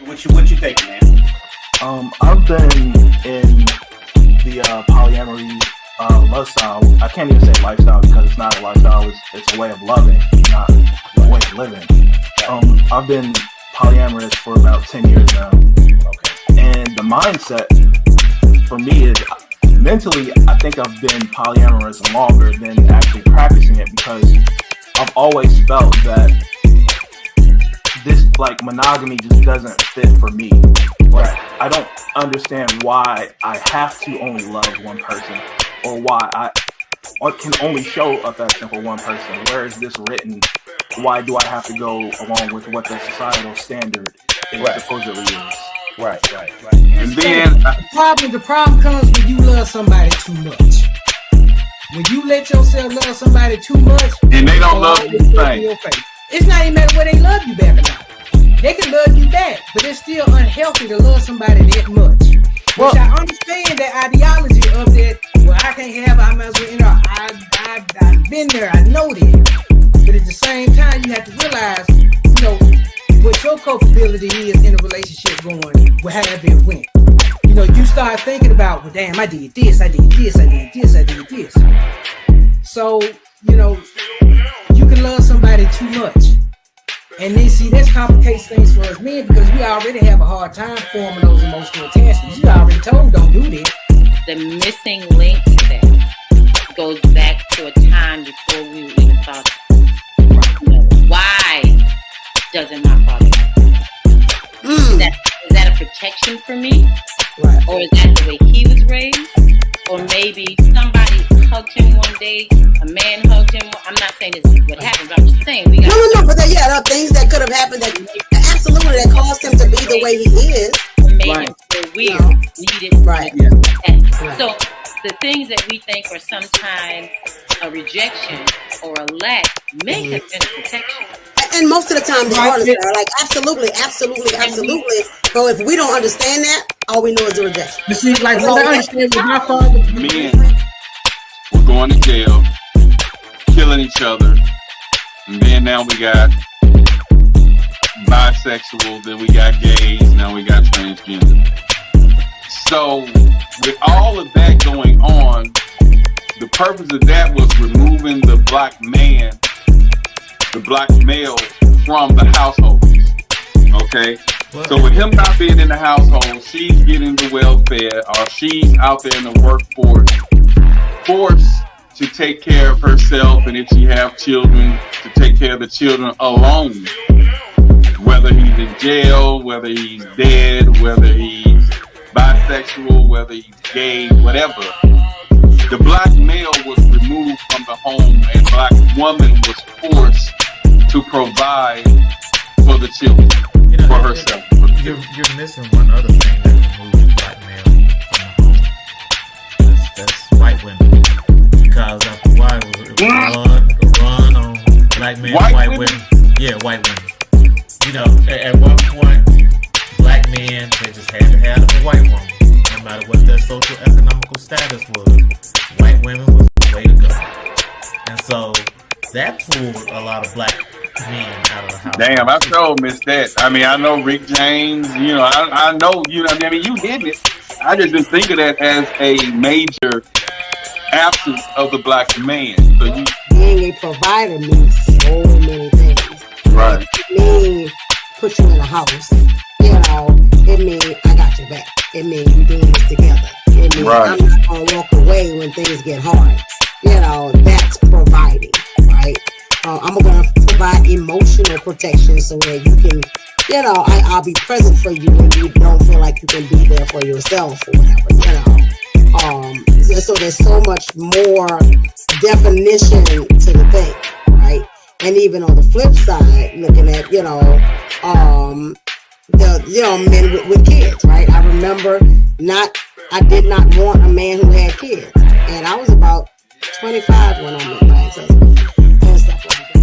What you thinking, man? I've been in the polyamory lifestyle. I can't even say lifestyle because it's not a lifestyle. It's a way of loving, not a way of living. I've been polyamorous for about 10 years now. Okay. And the mindset for me is mentally, I think I've been polyamorous longer than actually practicing it because I've always felt that this like monogamy just doesn't fit for me. Right. I don't understand why I have to only love one person or why I can only show affection for one person. Where is this written? Why do I have to go along with what the societal standard supposedly is? Right. And then the problem comes when you love somebody too much. When you let yourself love somebody too much, and they don't love you the same. It's not even matter whether they love you back or not. They can love you back, but it's still unhealthy to love somebody that much. Which I understand that ideology of that. Well, I can't have. I might as well. I've been there. I know that. But at the same time, you have to realize, what your culpability is in a relationship going, however it went. You start thinking about, well, damn, I did this. So, you can love somebody too much. And then, see, this complicates things for us men because we already have a hard time forming those emotional attachments. You already told them, don't do that. The missing link to that goes back to a time before we were even thought. Why doesn't my father like is that a protection for me? Right. Or is that the way he was raised? Or maybe somebody hugged him one day, a man hugged him. I'm not saying this is what happened, but I'm just saying we got but there are things that could have happened that absolutely that caused him to be the way he is. Made him feel weird, needed. Right. So the things that we think are sometimes a rejection or a lack may have been a protection. And most of the time they are like absolutely. So if we don't understand that, all we know is a rejection. You see, like what I understand with my father, men were going to jail, killing each other, and then now we got bisexual, then we got gays, now we got transgender. So with all of that going on, the purpose of that was removing the black man, the black male from the household. Okay? So with him not being in the household, she's getting the welfare, or she's out there in the workforce, forced to take care of herself, and if she have children, to take care of the children alone. Whether he's in jail, whether he's dead, whether he's bisexual, whether he's gay, whatever. The black male was removed from the home, and black woman was forced to provide for the children, for herself. You're missing one other thing that removes black male from the home. That's white women. Because after a while, it was run on black men, white women. Yeah, white women. At one point, black men, they just had to have a white woman, no matter what their social economical status was. White women was the way to go. And so that pulled a lot of black men out of the house. Damn, I sure missed that. I mean, I know Rick James, I know, you did it. I just didn't think of that as a major absence of the black man. So being a provider means so many things. Right. It means put you in a house. It means I got your back. It means we're doing this together. It means I'm not gonna walk away when things get hard. That's providing, right? I'm gonna provide emotional protection so that you can, I'll be present for you when you don't feel like you can be there for yourself or whatever, so there's so much more definition to the thing, right? And even on the flip side, looking at, men with kids, right? I remember I did not want a man who had kids. And I was about 25 when I met my ex-husband and stuff like that.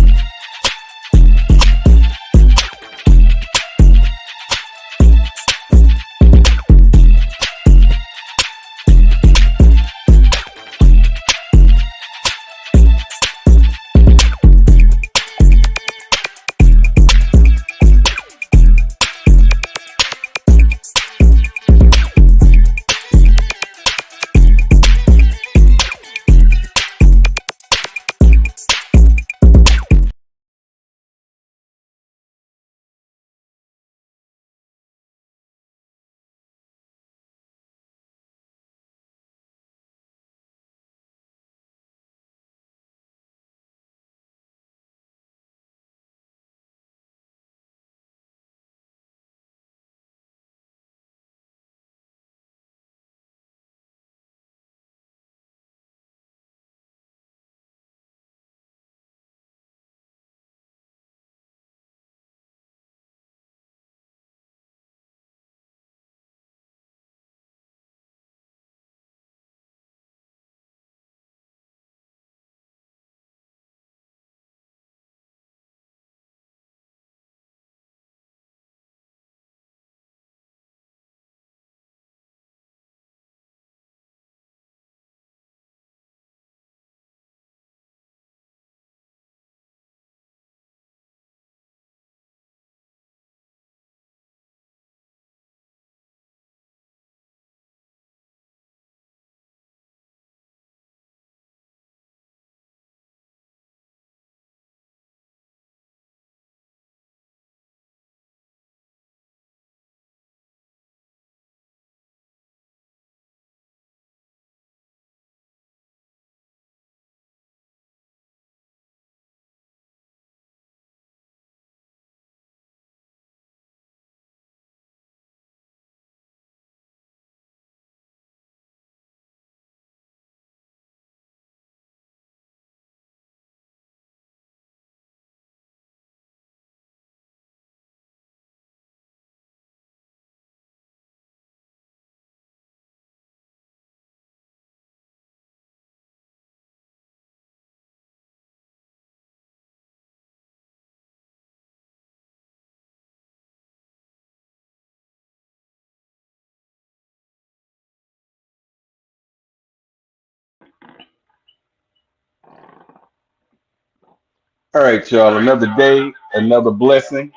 All right, y'all. Another day, another blessing.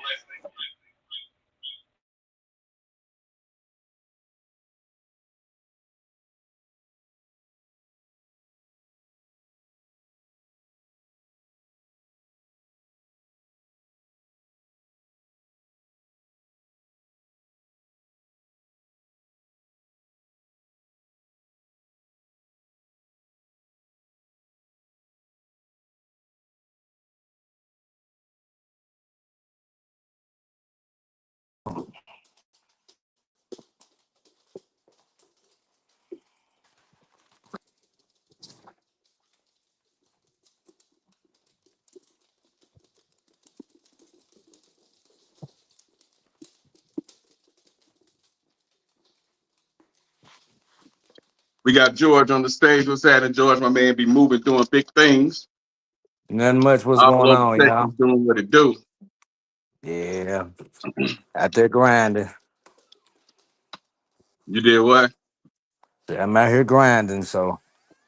We got George on the stage. What's happening, George? My man be moving, doing big things. Nothing much. What's All going over on, Texas y'all? doing what it do. Yeah, out there grinding. You did what? I'm out here grinding, so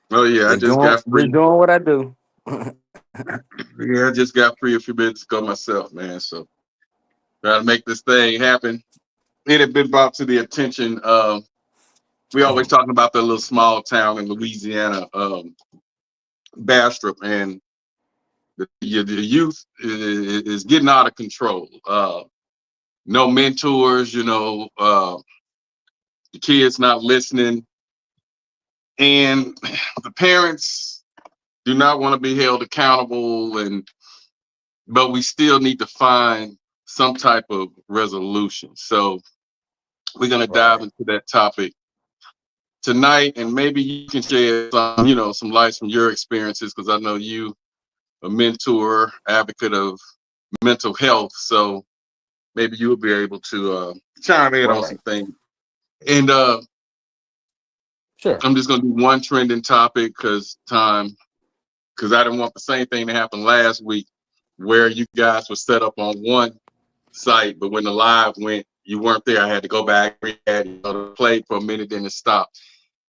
Oh yeah, I just just doing got just free. doing what I do. Yeah, I just got free a few minutes ago myself, man. So try to make this thing happen. It had been brought to the attention of. We always talking about the little small town in Louisiana, Bastrop, and the youth is getting out of control. No mentors, the kids not listening, and the parents do not want to be held accountable. But we still need to find some type of resolution. So we're gonna dive Right. into that topic tonight, and maybe you can share some, some lights from your experiences, because I know you a mentor, advocate of mental health. So maybe you'll be able to chime in on Right. some things. And Sure. I'm just gonna do one trending topic because I didn't want the same thing to happen last week, where you guys were set up on one site, but when the live went, you weren't there. I had to go back, play for a minute, then it stopped.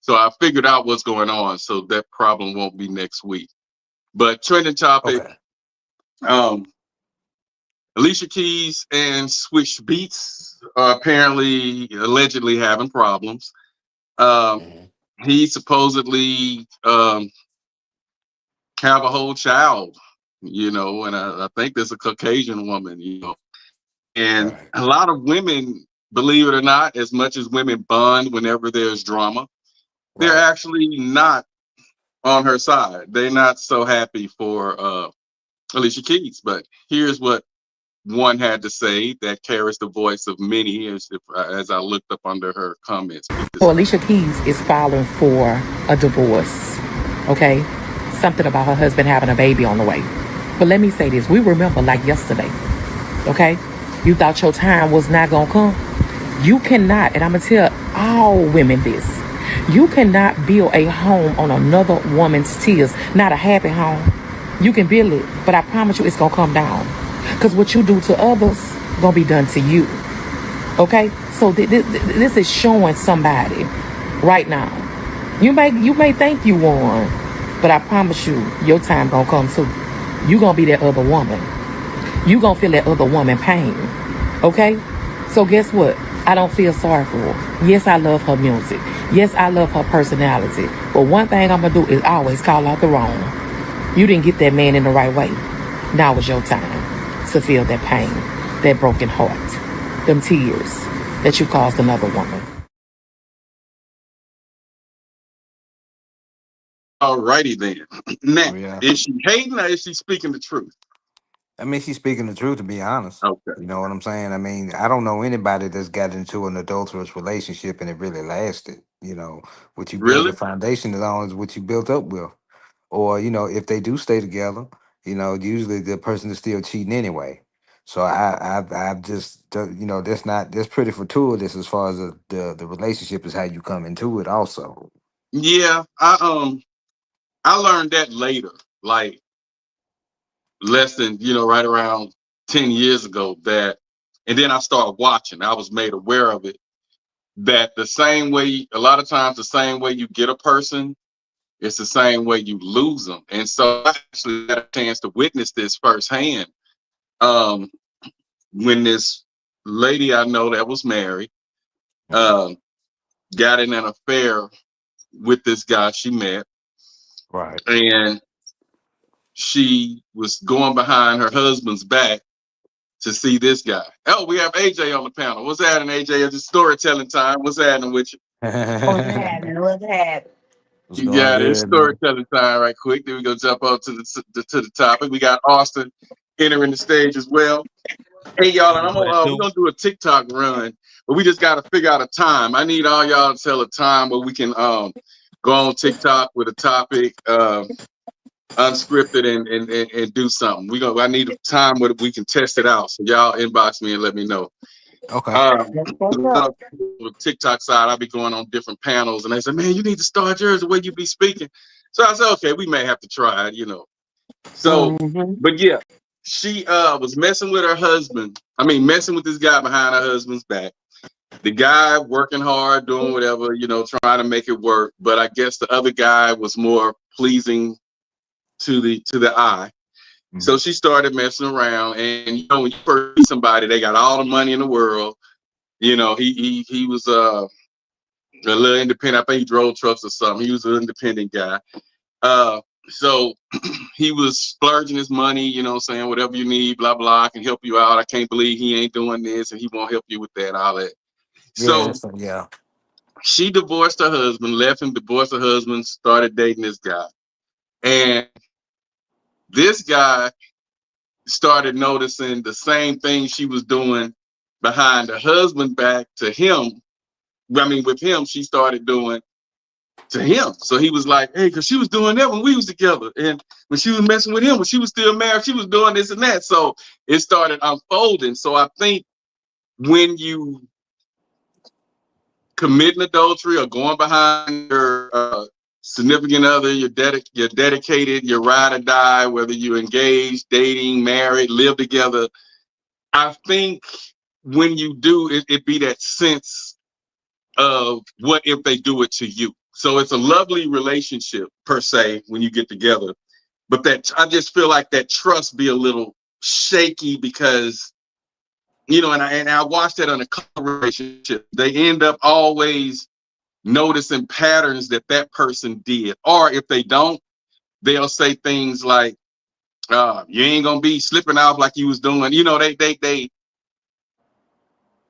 So I figured out what's going on, so that problem won't be next week. But trending topic, Okay. um, Alicia Keys and Switch Beats are apparently allegedly having problems. Um, Mhm. he supposedly have a whole child, and I think there's a Caucasian woman, and Right. a lot of women, believe it or not, as much as women bond whenever there's drama, they're Right. actually not on her side. They're not so happy for Alicia Keys. But here's what one had to say that carries the voice of many as I looked up under her comments. Peep this So out. Alicia Keys is filing for a divorce. Okay? Something about her husband having a baby on the way. But let me say this. We remember like yesterday. Okay? You thought your time was not gonna come. You cannot, and I'm gonna tell all women this. You cannot build a home on another woman's tears. Not a happy home. You can build it, but I promise you it's gonna come down. Cause what you do to others gonna be done to you. Okay, so this is showing somebody right now. You may think you won, but I promise you, your time gonna come too. You gonna be that other woman. You gonna feel that other woman pain. Okay, so guess what? I don't feel sorry for her. Yes, I love her music. Yes, I love her personality. But one thing I'm gonna do is always call out the wrong. You didn't get that man in the right way. Now is your time to feel that pain, that broken heart, them tears that you caused another woman. All righty then. Now, Yeah. is she hating or is she speaking the truth? I mean, she's speaking the truth, to be honest. Okay. You know what I'm saying? I mean, I don't know anybody that's got into an adulterous relationship and it really lasted. What you build Really? your foundation on is what you built up with. Or, if they do stay together, usually the person is still cheating anyway. So I just, that's pretty fortuitous as far as the relationship is how you come into it also. Yeah. I learned that later, like less than, right around 10 years ago, and then I started watching. I was made aware of it, that the same way, a lot of times the same way you get a person it's the same way you lose them. And so I actually had a chance to witness this firsthand. When this lady I know that was married got in an affair with this guy she met, Right. and she was going behind her husband's back to see this guy. Oh, we have AJ on the panel. What's happening, AJ? It's storytelling time. What's happening with you? What's happening? What's happening? It's You going got it. It's good, man. storytelling time right quick. Then we go jump up to the topic. We got Austin entering the stage as well. Hey y'all, and What it we're do? gonna do a TikTok run, but we just gotta figure out a time. I need all y'all to tell a time where we can go on TikTok with a topic, unscripted and do something. I need a time where we can test it out. So y'all inbox me and let me know. Okay. With TikTok side, I'll be going on different panels, and they say, "Man, you need to start yours the way you be speaking." So I said, "Okay, we may have to try it, you know." So, but yeah, she was messing with her husband. I mean, messing with this guy behind her husband's back. The guy working hard, doing whatever, you know, trying to make it work. But I guess the other guy was more pleasing to the eye. So she started messing around, and you know, when you first meet somebody, they got all the money in the world. You know, he was a little independent. I think he drove trucks or something. He was an independent guy. So he was splurging his money, you know, saying whatever you need, blah blah. I can help you out. I can't believe he ain't doing this, and he won't help you with that, all that. Yeah. So Yeah. she divorced her husband, left him, divorced her husband, started dating this guy, and this guy started noticing the same thing she was doing behind her husband back to him. I mean, with him, she started doing to him. So he was like, hey, because she was doing that when we was together. And when she was messing with him, when she was still married, she was doing this and that. So it started unfolding. So I think when you committing adultery or going behind your significant other, you're dedicated, you're ride or die, whether you're engaged, dating, married, live together, I think when you do, it be that sense of what if they do it to you. So it's a lovely relationship per se when you get together, but that I just feel like that trust be a little shaky because you know, and I watched that on a couple relationship. They end up always noticing patterns that that person did, or if they don't, they'll say things like, "You ain't gonna be slipping off like you was doing." You know, they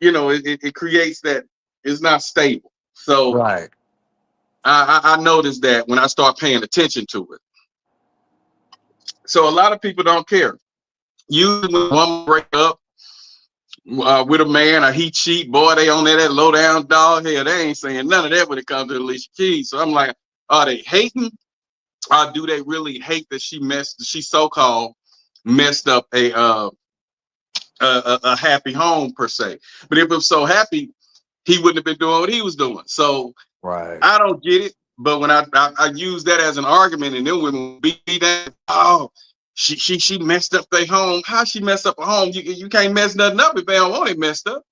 you know, it creates that it's not stable. So Right. I noticed that when I start paying attention to it. So a lot of people don't care. Usually when a woman break up with a man or he cheat, boy, they on that low down dog. Hell, they ain't saying none of that when it comes to Alicia Keys. So I'm like, are they hating? Or do they really hate that she so-called messed up a happy home per se? But if it was so happy, he wouldn't have been doing what he was doing. So Right. I don't get it. But when I use that as an argument, and then women beat that, oh, she messed up their home. How she messed up a home? You can't mess nothing up if they don't want it messed up.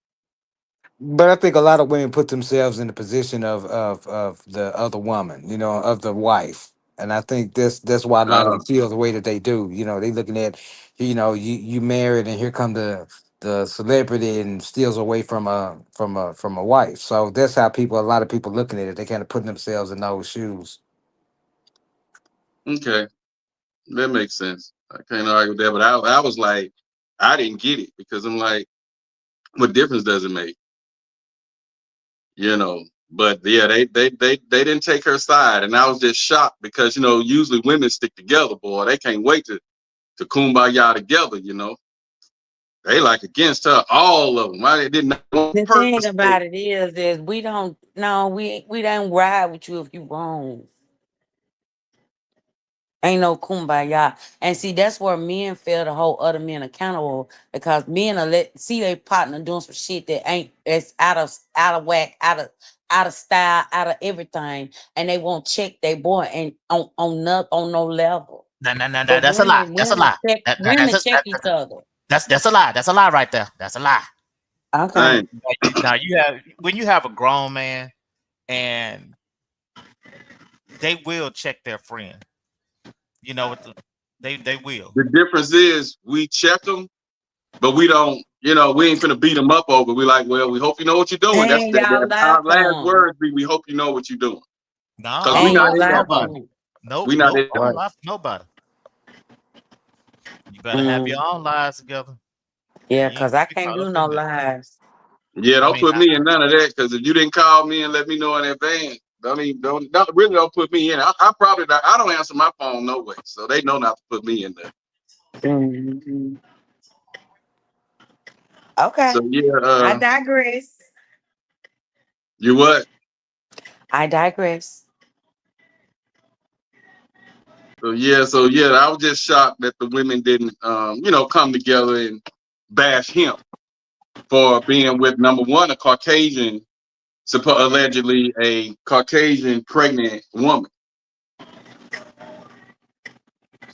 But I think a lot of women put themselves in the position of the other woman, you know, of the wife. And I think that's why a lot of them feel the way that they do. You know, they looking at, you know, you married and here come the celebrity and steals away from a wife. So that's how a lot of people looking at it. They kind of putting themselves in those shoes. Okay, that makes sense. I can't argue with that. But I was like, I didn't get it because I'm like, what difference does it make? You know. But yeah, they didn't take her side, and I was just shocked because you know usually women stick together, boy. They can't wait to kumbaya together. You know, they like against her, all of them. I didn't know The thing purpose. about it is we don't no, we don't ride with you if you wrong. Ain't no kumbaya. And see, that's where men feel to hold other men accountable because men are see their partner doing some shit that ain't that's out of whack, out of style, out of everything, and they won't check their boy and on no level. No, no, no, no, But that's a lie. That's a lie. women check each other. That's a lie. That's a lie right there. That's a lie. Okay. Dang. Now you have when you have a grown man and they will check their friend. You know what? They will. The difference is we check them, but we don't. You know, we ain't finna beat them up over. We like, well, we hope you know what you're doing. That's And y'all lie our last for 'em. words. We hope you know what you're doing. No, Because I we And don't not you lie in for lie that. for nobody. 'em. Nope, We not in I that. don't Right. lie for nobody. You better have your own lives together. Yeah, You ain't because I gonna be can't caught do up no in that. lies. Yeah, I don't mean, put me in none of that. Because if you didn't call me and let me know in advance, don't put me in. I probably not, I don't answer my phone no way, so they know not to put me in there. Mhm. Okay. So yeah, I digress. you what? I digress. So yeah, I was just shocked that the women didn't, come together and bash him for being with number one, a Caucasian, allegedly a Caucasian pregnant woman.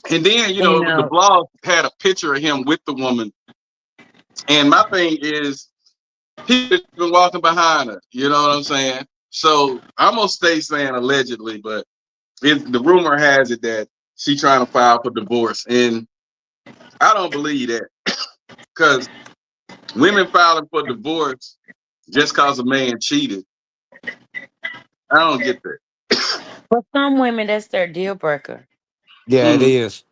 And then, You the know, blog had a picture of him with the woman. And my thing is, he's been walking behind her. You know what I'm saying? So I'm gonna stay saying allegedly, but the rumor has it that she's trying to file for divorce, and I don't believe that because women filing for divorce just because a man cheated, I don't get that. for some women, that's their deal breaker. Yeah, it Mhm. is.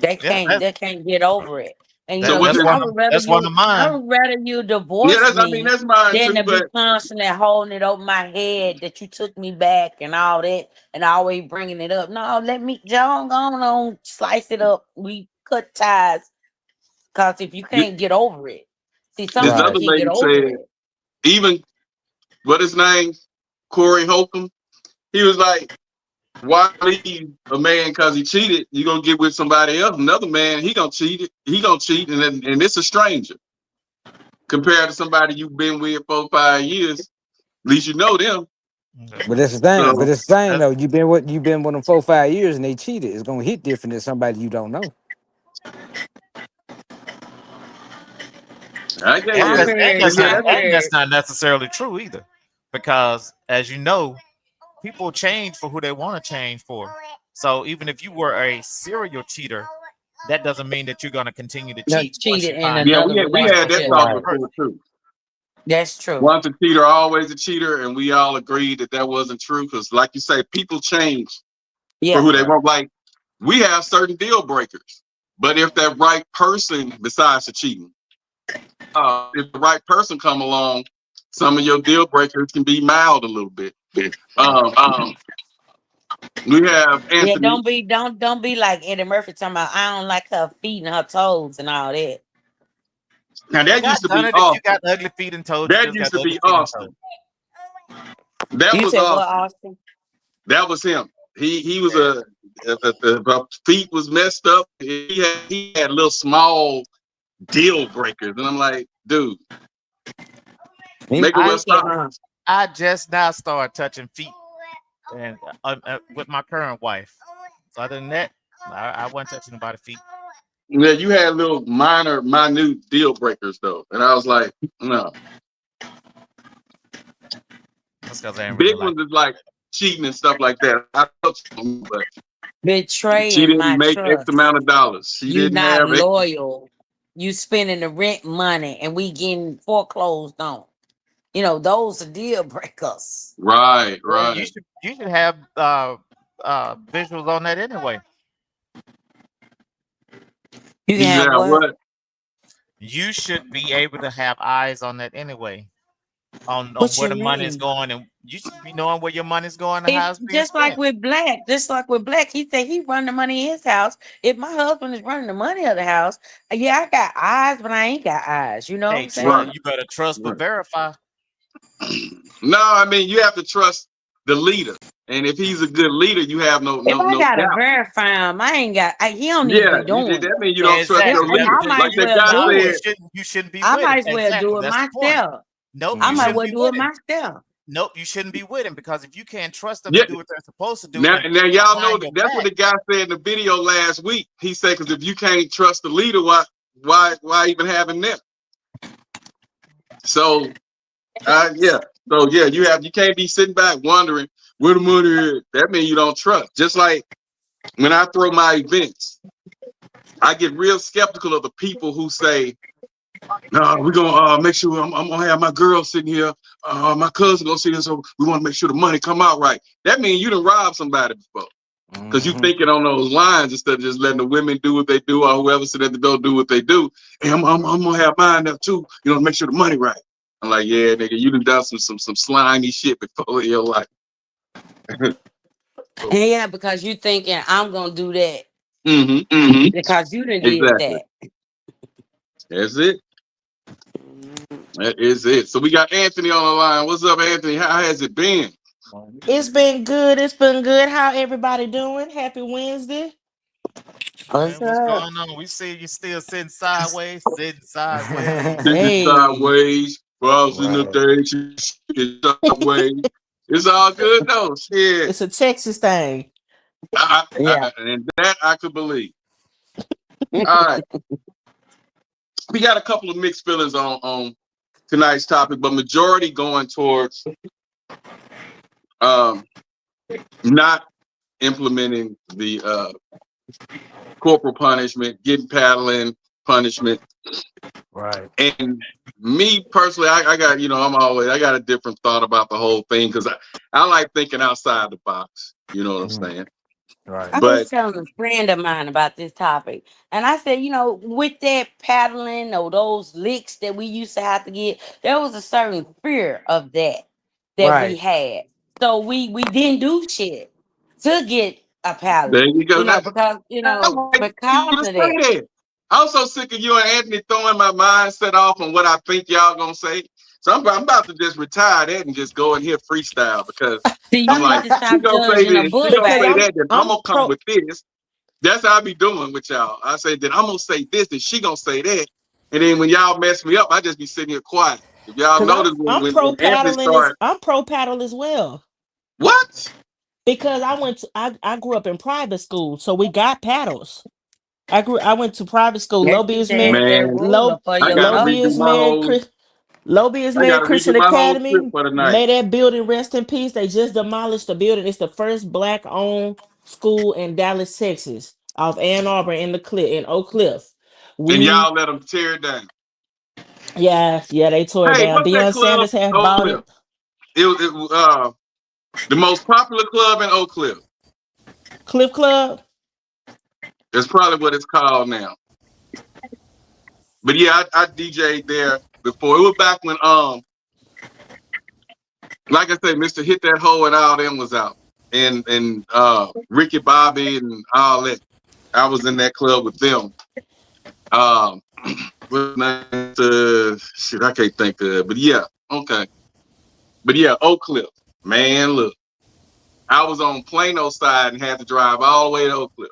yeah, They can't get over it. And So what that's the, one of I mine. would rather you yeah, divorce me that's mine than too. to be But constantly holding it over my head that you took me back and all that and always bringing it up. No, let me John go on, slice it up. We cut ties. Cause if you th- can't get over it, see some this people Right. other can get lady over said, it. even what his name, Corey Holcomb, he was like, why leave a man because he cheated? You gonna get with somebody else, another man, he gonna cheat, and it's a stranger compared to somebody you've been with 4 5 years. At least you know them. Okay. But that's the thing. But So it's the thing That's though. You've been with them 4 5 years and they cheated. It's gonna hit different than somebody you don't know. I get and I you. that's and heard, that's Yeah, not I that's and heard, that's not necessarily true either, because as you know, people change for who they want to change for. So even if you were a serial cheater, that doesn't mean that you're going to continue to no, cheat once cheated you in find yeah. another We had that relationship. a talk Right. different person. before too. That's true. Once a cheater, always a cheater, and we all agreed that wasn't true. Because, like you say, people change for Yeah. who they Right. want. Like we have certain deal breakers, but if that right person, besides the cheating, if the right person come along, some of your deal breakers can be mild a little bit. Um, we have Yeah, Anthony. don't be like Eddie Murphy talking about I don't like her feet and her toes and all that. Now that God used to done be it. If you got Austin. ugly feet and toes, you That just got used to ugly be feet and toes. Austin. That You was said what, Austin. Austin? That was him. He was the feet was messed up. He had little small deal breakers, and I'm like, dude, make it I well Look at stop. her. I just now started touching feet and with my current wife. Other than that, I wasn't touching nobody's feet. Yeah, you had little minute deal breakers though, and I was like, no. That's because I ain't really Big like ones is like cheating and stuff like that. I touched them, but she Betraying didn't my make X trust. amount of dollars. She You didn't not have X. loyal. You spending the rent money and we getting foreclosed on. You know, those are deal breakers. Right, Well, right. you should have visuals on that anyway. You You can said have what? what? You should be able to have eyes on that anyway. On What where you the money is mean? going, and you should be knowing where your money is going and If how it's being just like spent. with Black, he said he run the money in his house. If my husband is running the money of the house, yeah, I got eyes, but I ain't got eyes. You know what Hey I'm Right, Trilla, saying? you better trust but right. verify. No, I mean you have to trust the leader, and if he's a good leader, you have no If no I no gotta doubt. verify him, I ain't got. He don't need to Yeah, be doing that it. means you don't trust Yeah, your Exactly. leader. I might Like as that well guy do No, said, it. you shouldn't be I with might him. as well do Exactly. it That's the point. myself. Nope, I you might Mhm. shouldn't well be do it with him. myself. Nope, you shouldn't be with him, because if you can't trust them to yeah. do what they're supposed to do Now, and now y'all know behind your that's what back, the guy said in the video last week. He said, "Because if you can't trust the leader, why even having them?" So, yeah. So yeah, you can't be sitting back wondering. Where the money is? That means you don't trust. Just like when I throw my events, I get real skeptical of the people who say, "No, we're gonna make sure I'm gonna have my girl sitting here. My cousin gonna sit here, so we want to make sure the money come out right." That means you done robbed somebody before, because you thinking on those lines instead of just letting the women do what they do, or whoever sit at the door do what they do. And I'm gonna have mine there too. You know, make sure the money right. I'm like, yeah, nigga, you done some slimy shit before in your life. Yeah, because you thinking I'm gonna do that because you done did Exactly. that. That's it. That is it. So we got Anthony on the line. What's up, Anthony? How has it been? It's been good. It's been good. How everybody doing? Happy Wednesday. What's Man, what's up? going on? We see you still sitting sideways, sitting sideways. Sitting Hey. sideways, browsing the Right. day, sideways. It's all good though. Shit. It's a Texas thing. Yeah. And that I could believe. All right. We got a couple of mixed feelings on tonight's topic, but majority going towards not implementing the corporal punishment, getting paddling punishment. Right. And me personally, I got, I got a different thought about the whole thing, because I like thinking outside the box. You know what I'm saying? Right. I was But telling a friend of mine about this topic, and I said, with that paddling or those licks that we used to have to get, there was a certain fear of that we Right. had. So we didn't do shit to get a there paddling, you go. because I want you because to of that. say that. I'm so sick of you and Anthony throwing my mindset off on what I think y'all gonna say. So I'm about to just retire that and just go in here freestyle, because So you I'm need like, to she stop gonna say judging a this, she book gonna Because say back. that, then I'm I'm gonna come pro with this. That's how I be doing with y'all. I say, then I'm gonna say this, and she gonna say that. And then when y'all mess me up, I just be sitting here quiet. If y'all because notice I'm when pro Anthony paddling started, I'm pro paddle as well. what? Because I grew up in private school, so we got paddles. I went to private school. Let's keep that Man, ruler for I your gotta mother. redo my whole Lobe is I Married gotta Christian redo my whole script Academy. for the night. May that building rest in peace. They just demolished the building. It's the first black owned school in Dallas, Texas, off Ann Arbor in Oak Cliff. And We y'all let them tear it down. yeah, they tore it Hey, down. what's that Deion club Sanders have in Oak bought Cliff? it. It was the most popular club in Oak Cliff. Cliff Club. That's probably what it's called now. But yeah, I DJ'd there before. It was back when like I said, Mr. Hit That Hole and all them was out. And Ricky Bobby and all that. I was in that club with them. What's name? Shit, I can't think of it. But yeah, okay. But yeah, Oak Cliff. Man, look. I was on Plano side and had to drive all the way to Oak Cliff.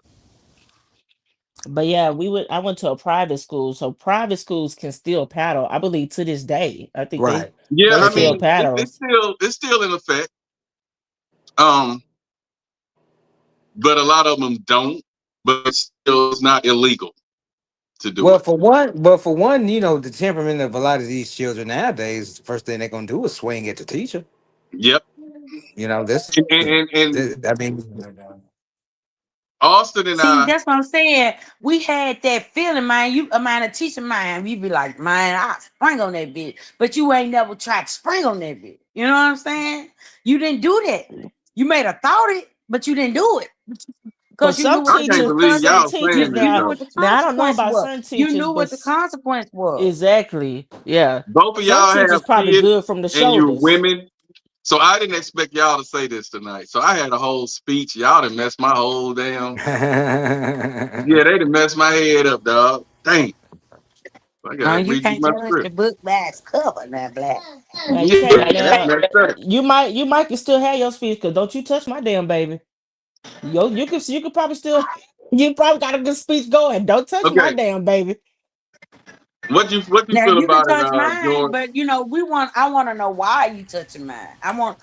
But yeah, I went to a private school, so private schools can still paddle. I believe to this day. I think Right. Yeah, they They I still can. mean, paddles. it's still in effect. Um, but a lot of them don't. But it's not illegal to do Well, it. for one, the temperament of a lot of these children nowadays, the first thing they're gonna do is swing at the teacher. Yep. This. And I mean, Austin and See, I, that's what I'm saying. We had that feeling, man. A teacher, man. You be like, man, I spring on that bitch, but you ain't never tried to spring on that bitch. You know what I'm saying? You didn't do that. You may have thought it, but you didn't do it But because you knew what I can't believe some y'all teachers saying this you knew now, though. what the I don't know consequence about was. some You teachers, knew but what the consequence was. exactly, yeah. Both of Some y'all have teachers probably kids good from the and you're shoulders. women. So I didn't expect y'all to say this tonight. So I had a whole speech. Y'all done messed my whole damn. Yeah, they done messed my head up, dog. Dang. I No, gotta you redo can't my judge the script. book by its cover, now, black. Now you Yeah, can't. that's Now messed up. you might can still have your speech because don't you touch my damn baby. You could probably still you probably got a good speech going. Don't touch my Okay. damn baby. What you Now feel you can about it, touch mine, George? but I want to know why you touching mine. I want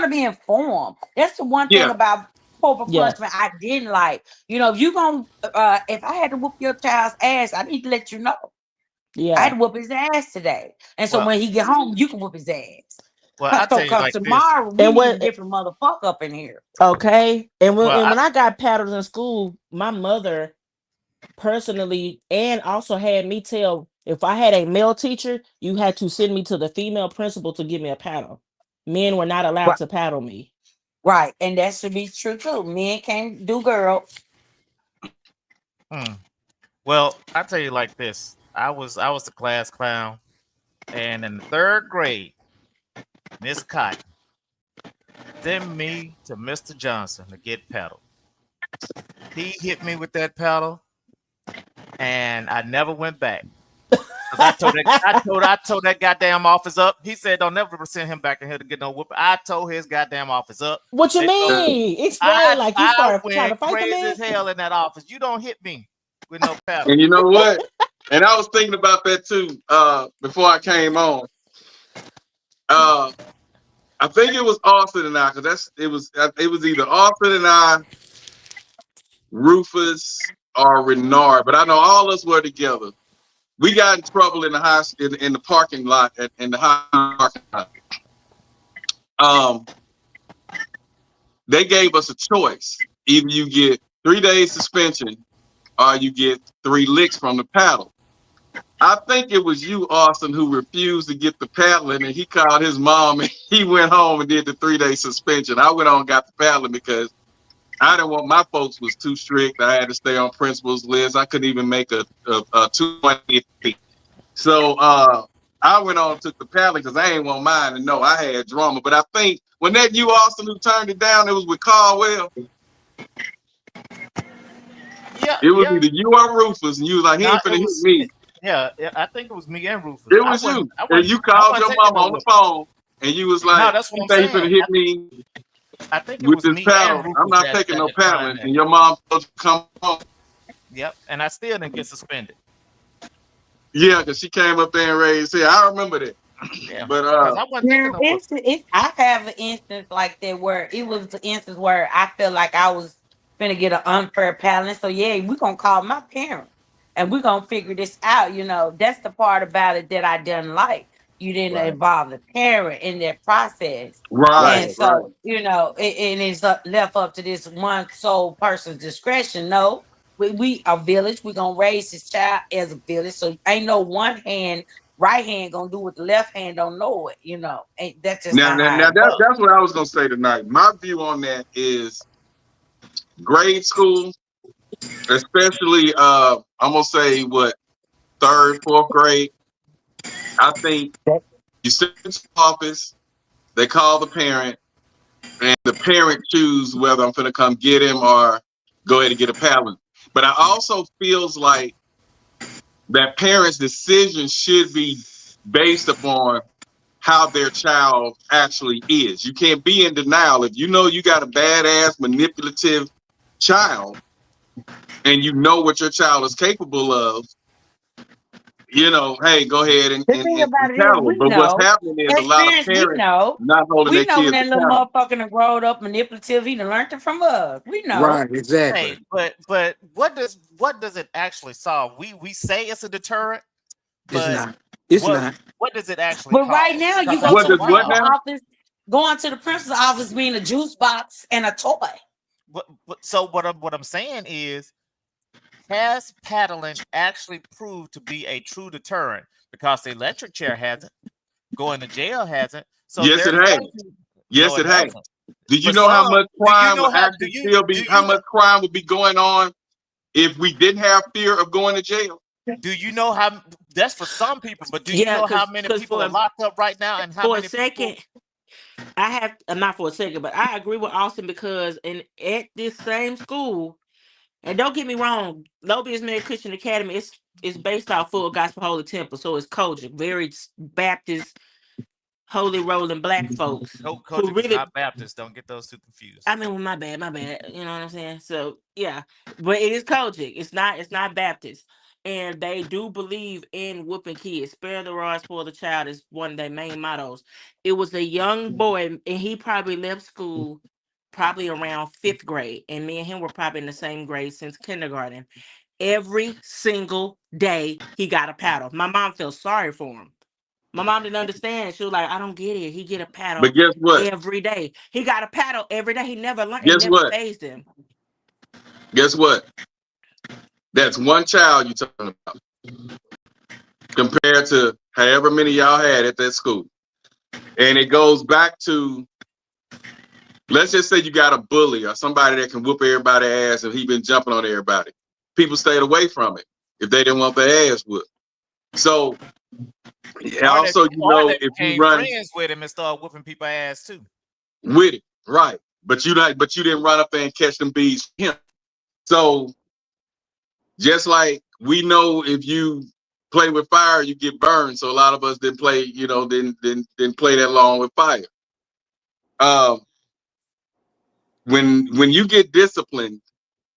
to be informed. That's the one thing Yeah. about corporal Yeah, punishment I didn't like. If you gonna if I had to whoop your child's ass, I need to let you know. I had yeah. to whoop his ass today. And so Well, when he get home, you can whoop his ass. Well, I tell you Cause like this. tomorrow we And need a what? different motherfucker up in here. Okay. And Well, when I got paddled in school, my mother personally and also had me tell if I had a male teacher, you had to send me to the female principal to give me a paddle. Men were not allowed Right, to paddle me. right, and that should be true too. Men can't do girls. hmm. Well, I tell you like this. I was the class clown, and in the third grade, Miss Cotton sent me to Mr. Johnson to get paddled. He hit me with that paddle, and I never went back. Cause I told that goddamn office up. He said don't never send him back in here to get no whooping. I told his goddamn office up. What you They told mean? I Explain, like you I started trying to went fight the crazy man? as hell in that office. You don't hit me with no paddle. And you know what? And I was thinking about that too. Before I came on, uh, I think it was Austin and I, because it was either Austin and I, Rufus, or Renard. But I know all of us were together. We got in trouble in the in the parking lot in the high parking lot. Um, they gave us a choice. Either you get 3 days suspension or you get 3 licks from the paddle. I think it was you, Austin, who refused to get the paddling, and he called his mom and he went home and did the 3 day suspension. I went on and got the paddling because I didn't want my folks was too strict. I had to stay on principal's list. I couldn't even make a 220. So I went on and took the paddling because I ain't want mine to know I had drama. But I think when that you, Austin, who turned it down, it was with Caldwell. Yeah, It was yeah. either you or Rufus, and you was like, he No, ain't it finna hit was me. yeah. I think it was me and Rufus. It I was wasn't. you. I And wasn't. you I called wasn't your taking mama no on the whipping. phone, and you was No, like, that's what he I'm think he saying. finna hit me I think it with was this me and paddle. I'm Rufus not that taking no declined paddling. that. And your mom told you to come home. Yep, and I still didn't get suspended. Yeah, because she came up there and raised hell. I remember that. Yeah, But because I wasn't taking Now no it's whipping. I have an instance like that where it was an instance where I felt like I was gonna get an unfair paddling. So yeah, we're gonna call my parents and we're gonna figure this out. You know, that's the part about it that I didn't like. You didn't Right. involve the parent in that process. right, And Right. right. so, it is left up to this one sole person's discretion. No, we a village. We're gonna raise this child as a village. So ain't no one hand, right hand gonna do what the left hand don't know it. Ain't that's just Now, not now, how now it that, works. that's what I was gonna say tonight. My view on that is grade school, especially I'm gonna say what, third, fourth grade. I think you sit in the office, they call the parent, and the parent choose whether I'm gonna come get him or go ahead and get a paddling. But I also feels like that parent's decision should be based upon how their child actually is. You can't be in denial. If you know you got a badass, manipulative child and you know what your child is capable of, hey, go ahead and, The and, thing and, about and it is, paddle them. we But what's know, happening is a lot of experience. We parents know, not holding their when kids that little accountable. motherfucker done growed up manipulative. He done learned it from us. We know. Right, exactly. Hey, but what does it actually solve? We say it's a deterrent, It's but not. It's what not. what does it actually But right cause? now, you Because go What to after a the does what principal while, now? office. Going to the principal's office being a juice box and a toy. so what I'm saying is, has paddling actually proved to be a true deterrent? Because the electric chair hasn't, going to jail hasn't. So Yes, it there's has. going to no, Yes, it it has. hasn't. Did you For know how some, much do you crime know would how actually still be, how much crime would be going on if we didn't have fear of going to jail? do you know how that's for some people, but do you Yeah, know how because many because people are locked up right now and how for a many people? second, I have not for a second, but I agree with Austin because at this same school, and don't get me wrong, Low Mary Christian Academy is based off Full Gospel Holy Temple, so it's Kojic, very Baptist, holy rolling black folks who Kojic is really. not Baptist. Don't get those two confused. I mean, well, my bad, my bad. You know what I'm saying? So yeah, but it is Kojic. It's not Baptist, and they do believe in whooping kids. Spare the rod, spoil the child is one of their main mottos. It was a young boy, and he probably left school probably around fifth grade, and me and him were probably in the same grade since kindergarten. Every single day, he got a paddle. My mom feels sorry for him My mom didn't understand. She was like, I don't get it. He get a paddle But guess what? every day. He got a paddle every day. He never learned. It Guess never what? phased him. Guess what? That's one child you're talking about compared to however many y'all had at that school. And it goes back to, let's just say you got a bully or somebody that can whoop everybody's ass and he been jumping on everybody. People stayed away from it if they didn't want their ass whooped. So also, they if you became run friends with him and start whooping people's ass too. with it, right? But you didn't run up there and catch them bees for him. So just like we know, if you play with fire, you get burned. So a lot of us didn't play, didn't play that long with fire. When you get disciplined,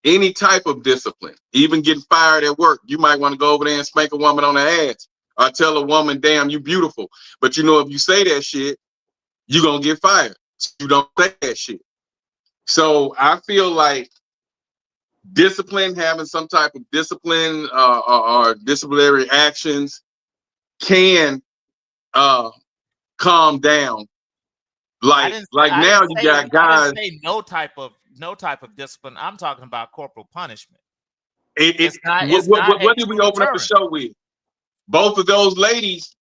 any type of discipline, even getting fired at work, you might want to go over there and spank a woman on the ass or tell a woman, damn, you beautiful. But if you say that shit, you're going to get fired. So you don't say that shit. So I feel like discipline, having some type of discipline or disciplinary actions can calm down. Like now you got guys. I didn't say no type of discipline. I'm talking about corporal punishment. What did we open up the show with? Both of those ladies,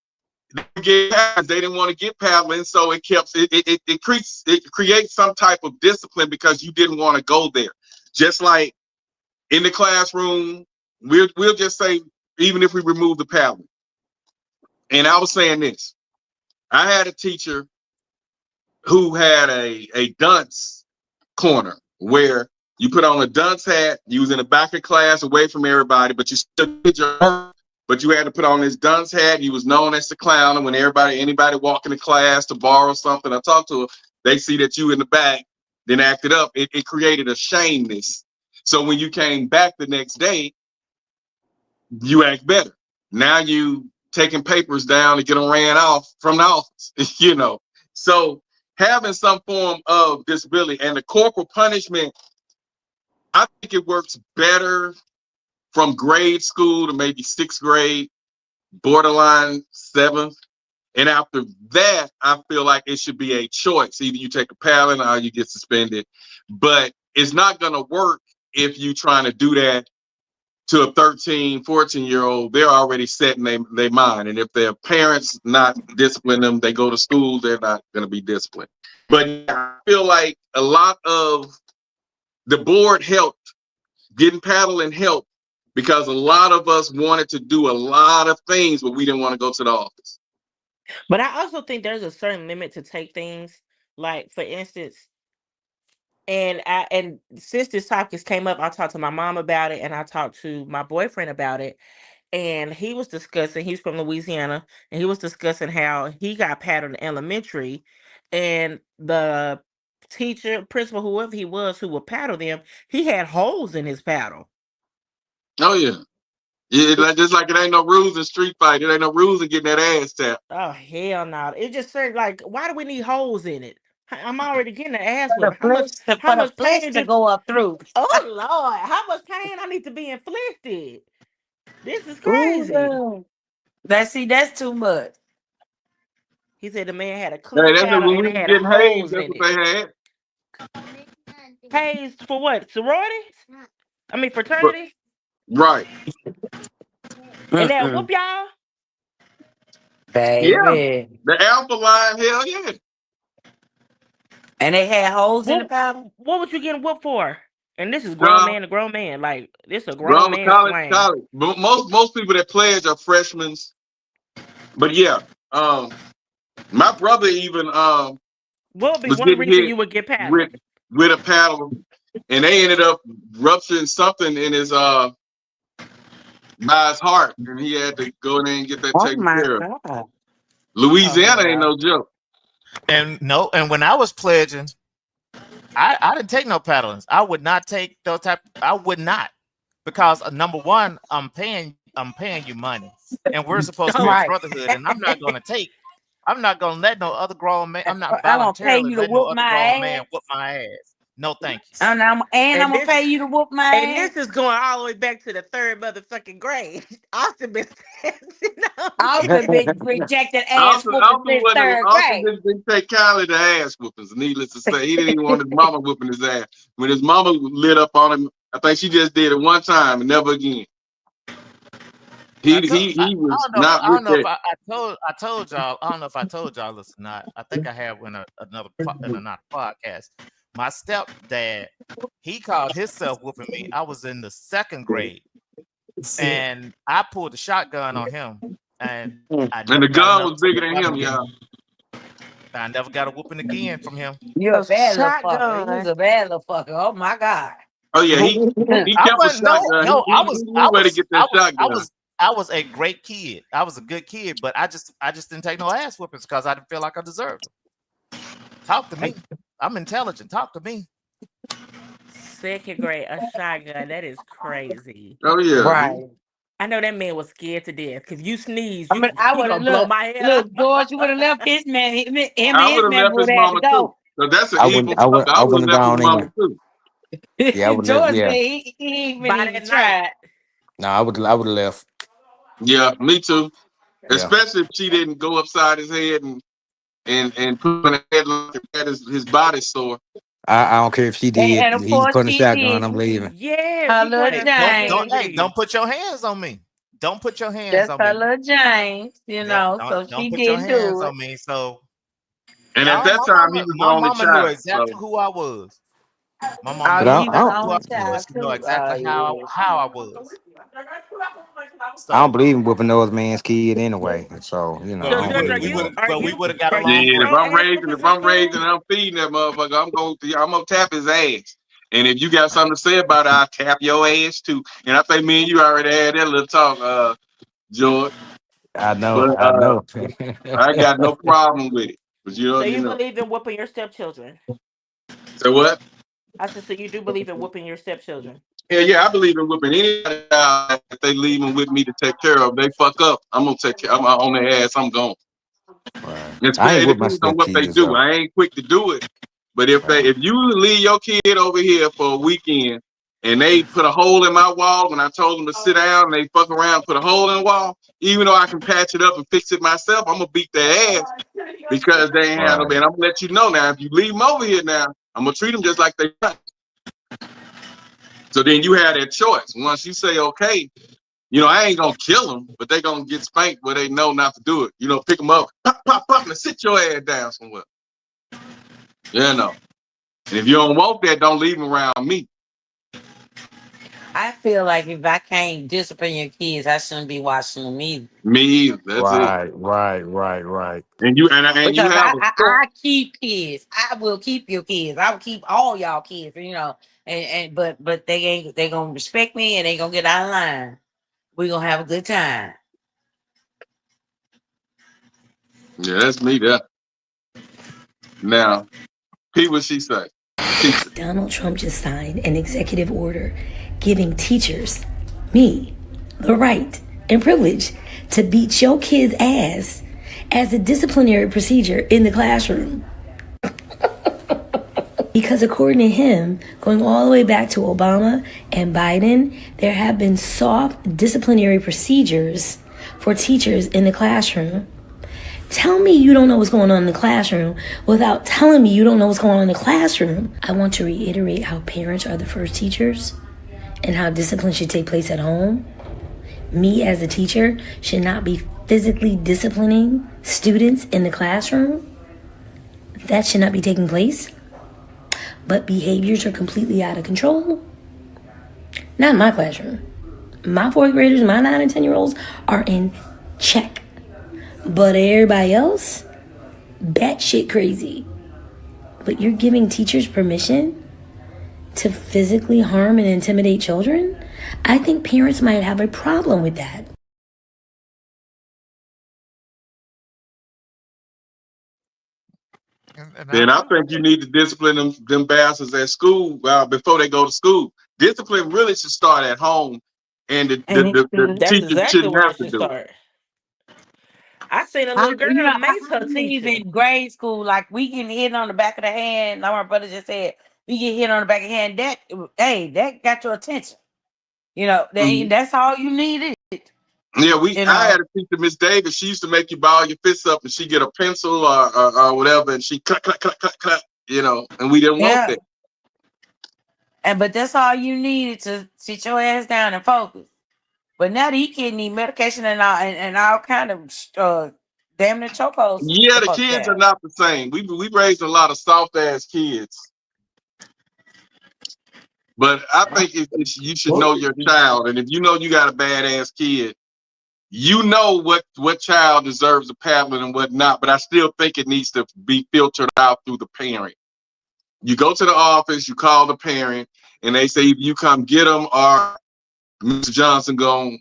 they didn't want to get paddling, so it creates some type of discipline because you didn't want to go there. Just like in the classroom, we'll just say, even if we remove the paddling. And I was saying this, I had a teacher who had a dunce corner where you put on a dunce hat, you was in the back of class away from everybody, but you still did your work, but you had to put on this dunce hat. You was known as the clown, and when anybody walk into class to borrow something or talk to her, they see that you in the back, then acted up. It created a shameness. So when you came back the next day, you act better. Now you taking papers down to get them ran off from the office, So having some form of disability and the corporal punishment, I think it works better from grade school to maybe 6th grade, borderline 7th. And after that, I feel like it should be a choice. Either you take a paddling or you get suspended. But it's not going to work if you're trying to do that to a 13, 14-year-old. They're already set in their mind. And if their parents not discipline them, they go to school, they're not going to be disciplined. But I feel like a lot of the board helped, getting paddling helped, because a lot of us wanted to do a lot of things, but we didn't want to go to the office. But I also think there's a certain limit to take things. Like, for instance, and since this topic came up, I talked to my mom about it, and I talked to my boyfriend about it. And he was discussing, he's from Louisiana, and he was discussing how he got paddled in elementary, and the teacher, principal, whoever he was who would paddle them, he had holes in his paddle. Oh, yeah. Just like it ain't no rules in street fight. It ain't no rules in getting that ass tapped. Oh, hell no. It just said, like, why do we need holes in it? I'm already getting an ass whip. How much pain to go up through? Oh, Lord. How much pain I need to be inflicted? This is crazy. Ooh, that's too much. He said the man had a clean Hey, paddle when and we it was had getting holes hazed, that's in what it. they had. Hazed for what? Sororities? I mean, fraternities? Right. And they'll whoop y'all? Baby. Yeah. The alpha line, hell yeah. And they had holes in the paddle? What was you getting whooped for? And this is grown man to grown man. Like, this is a grown man college. swing. Most people that pledge are freshmen. But yeah, my brother even what would be was one getting reason hit you would get paddled? with a paddle, and they ended up rupturing something in his by his heart, and he had to go in there and get that taken care of. God. Louisiana ain't no joke. And when I was pledging, I didn't take no paddlings. I would not take those type. I would not, because number one, I'm paying you money, and we're supposed to be a brotherhood, and I'm not going to let no other grown man. I'm not voluntarily letting no other grown man whoop my ass. No, thank you. And I'm gonna this, pay you to whoop my and ass. this is going all the way back to the third motherfucking grade. Austin been Austin been rejected ass Austin, whooping since third Austin grade. didn't take Kylie to ass whoopings. Needless to say, he didn't even want his mama whooping his ass. When his mama lit up on him, I think she just did it one time and never again. He was not I with don't know if that. I told y'all. I don't know if I told y'all this or not. I think I have in another podcast. My stepdad, he called himself whooping me. I was in the second grade, and I pulled the shotgun on him, and I And the never got gun another was bigger than shot him, again. y'all. I never got a whooping again from him. You're a A bad little fucker. shotgun. You's a bad little fucker. Oh my God. Oh yeah, he I kept a wasn't shotgun. no. He knew where to get that shotgun. I was a great kid. I was a good kid, but I just didn't take no ass whoopings because I didn't feel like I deserved them. Talk to me. I'm intelligent. Talk to me. Second grade, a shotgun. That is crazy. Oh yeah, Right. I know that man was scared to death. Cause you sneeze, I mean, I he would have gonna blow look, my head off. look, George. You would have left his man. Him and I his would have man left his would have had to mama too. go. So that's an I equal wouldn't. I fuck. would. I I would wouldn't have have left his gone mama in. too. Yeah, I would have. George Yeah. said he ain't been By even that night, tried. No, I would. I would have left. Yeah, me too. Yeah. Especially if she didn't go upside his head and put a headlock at his body sore. I don't care if she did. And of He's course putting a she shotgun. did. I'm leaving. yes, Her he got little her Don't James. angry. don't put your hands on me. Don't put your hands That's on her me. little James, Yeah, so don't she put your didn't hands do it. on me. So And at that time, he was the my only mama knew child. So exactly who I was. My mama Oh, But knew you was the exactly who I only was. child She knew too. Oh exactly yeah. how I was. I don't So, believe in whooping no other man's kid anyway. So but So I don't Judge, believe in that. we would have got are you along yeah, great. if I'm raising and I'm feeding that motherfucker, I'm gonna tap his ass. And if you got something to say about it, I'll tap your ass too. And I think me and you already had that little talk, George. I know. But I know. I got no problem with it. But so you you know. believe in whooping your stepchildren? So what? I said, so you do believe in whooping your stepchildren? Yeah, I believe in whipping anybody out if they leave them with me to take care of. They fuck up, I'm gonna take care. I'm on their ass. I'm gone. Right. I ain't It with my depends on what they stepkids do. though. I ain't quick to do it, but Right. if you leave your kid over here for a weekend and they put a hole in my wall when I told them to sit down and they fuck around and put a hole in the wall, even though I can patch it up and fix it myself, I'm gonna beat their ass because they ain't had no. Right. And I'm gonna let you know now. If you leave them over here now, I'm gonna treat them just like they. So then you have that choice. Once you say okay, I ain't gonna kill them, but they gonna get spanked where they know not to do it. Pick them up, pop, pop, pop, and sit your ass down somewhere. And if you don't want that, don't leave them around me. I feel like if I can't discipline your kids, I shouldn't be watching them either. Me either. That's it. Right. And you Because have a choice. I keep kids. I will keep your kids. I will keep all y'all kids, but they gonna respect me and they gonna get out of line. We gonna have a good time. Yeah, that's me there. Now, Pete, what she say? Teacher. Donald Trump just signed an executive order giving teachers, me, the right and privilege to beat your kid's ass as a disciplinary procedure in the classroom. Because according to him, going all the way back to Obama and Biden, there have been soft disciplinary procedures for teachers in the classroom. Tell me you don't know what's going on in the classroom without telling me you don't know what's going on in the classroom. I want to reiterate how parents are the first teachers and how discipline should take place at home. Me as a teacher should not be physically disciplining students in the classroom. That should not be taking place. But behaviors are completely out of control. Not in my classroom. My fourth graders, my 9 and 10-year-olds are in check. But everybody else, batshit crazy. But you're giving teachers permission to physically harm and intimidate children? I think parents might have a problem with that. Then I think you need to discipline them bastards at school before they go to school. Discipline really should start at home, and the That's teacher exactly shouldn't where have it to should do it. start. I seen a little girl mace I her believe teacher. in grade school, like we getting hit on the back of the hand. Like my brother just said, you get hit on the back of the hand. That got your attention. Mhm. That's all you needed. Yeah, You I know. had a teacher, Miss Davis. She used to make you ball your fists up, and she get a pencil or whatever, and she clack clack clack clack clack. And we didn't want Yeah. that. But that's all you needed to sit your ass down and focus. But now that he can't need medication and all kind of damn near chokeholds Yeah, the the folks kids are have. not the same. We raised a lot of soft ass kids, but I think you should know your child, and if you know you got a badass kid, you know what child deserves a paddling and what not. But I still think it needs to be filtered out through the parent. You go to the office, you call the parent, and they say you come get them, or Mr. Johnson gonna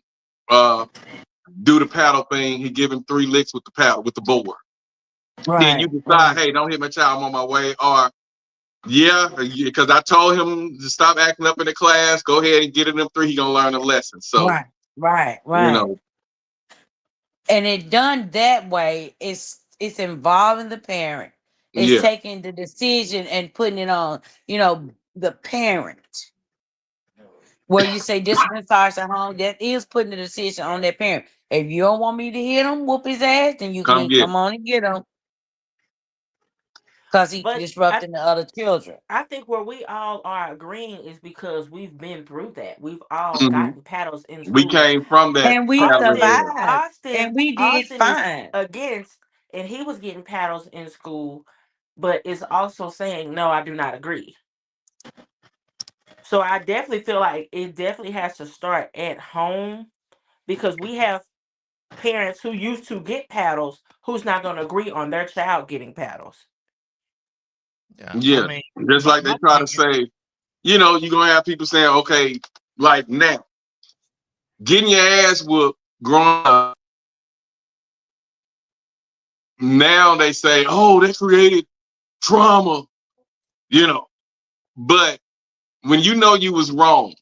do the paddle thing. He give him 3 licks with the paddle with the board. Then you Right, decide, right, hey, don't hit my child. I'm on my way. Or yeah, because I told him to stop acting up in the class. Go ahead and get in them 3. He gonna learn a lesson. So right, right, you right. know, And it done that way, it's involving the parent. It's yeah, taking the decision and putting it on, the parent. Where you say discipline starts at home, that is putting the decision on that parent. If you don't want me to hit him, whoop his ass, then you come can get come it. on and get him because he But disrupting the other children. I think where we all are agreeing is because we've been through that. We've all Hmm. gotten paddles in We school. came from that And we paddling Austin, era. survived. And Austin, we did Austin is fine. against, and he was getting paddles in school, but is also saying no, I do not agree. So I definitely feel like it definitely has to start at home because we have parents who used to get paddles who's not going to agree on their child getting paddles. Yeah, I Yeah, mean, just like they my try to thing is, say, you're gonna have people saying, okay, like now, getting your ass whooped growing up. Now they say, oh, that created trauma, you know. But when you know you was wrong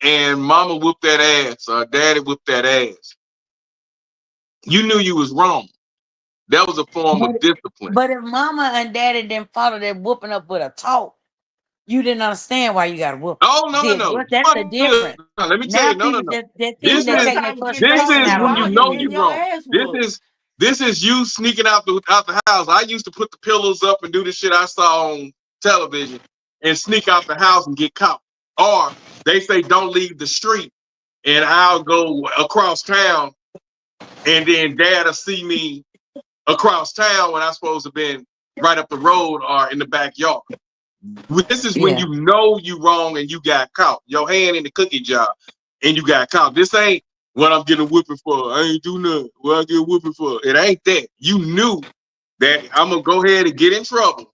and mama whooped that ass or daddy whooped that ass, you knew you was wrong. That was a form But of discipline. but if mama and daddy didn't follow that whooping up with a talk, you didn't understand why you got to whoop. Oh no, no, See, no. that's the difference. Let me tell Now you, no, no, people no. just This think they're is taking their Anytime you get in trouble frustration and out when on you wrong, other you're know getting you're people. your wrong. ass This whooped. is this is you sneaking out the house. I used to put the pillows up and do the shit I saw on television and sneak out the house and get caught. Or they say don't leave the street and I'll go across town and then dad'll see me across town when I'm supposed to have been right up the road or in the backyard. This is when Yeah. you know you wrong and you got caught. Your hand in the cookie jar and you got caught. This ain't what I'm getting whooping for. I ain't do nothing. What I get whooping for? It ain't that. You knew that I'm gonna go ahead and get in trouble.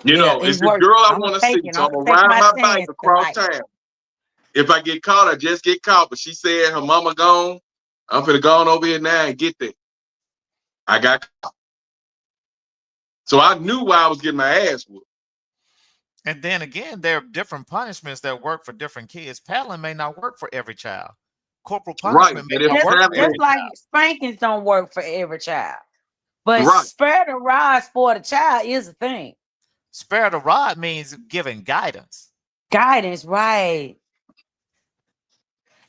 Yeah, It's it's this worth girl it. I I'm gonna want to see. take it. So I'm I'm gonna gonna take ride my my bike chance across tonight. town. If I get caught, I just get caught. But she said her mama gone. I'm finna go on over here now and get there. I got caught. So I knew why I was getting my ass whooped. and then again, there are different punishments that work for different kids. Paddling may not work for every child. Corporal Right. punishment may And if not it's work for Just every happening, like child. spankings don't work for every child, but right. spare the rods for the child is a thing. Spare the rod means giving guidance. Guidance, right?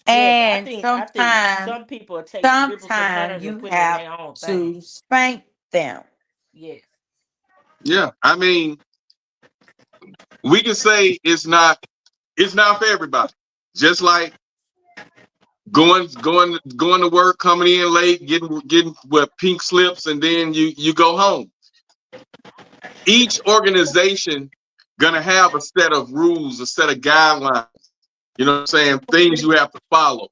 Yes, And I think sometimes, some people take biblical sometimes terms and you put it in have their own thing. to spank them. Yes. Yeah. I mean, we can say it's not for everybody. Just like going to work, coming in late, getting what pink slips, and then you go home. Each organization gonna have a set of rules, a set of guidelines. You know what I'm saying? Things you have to follow.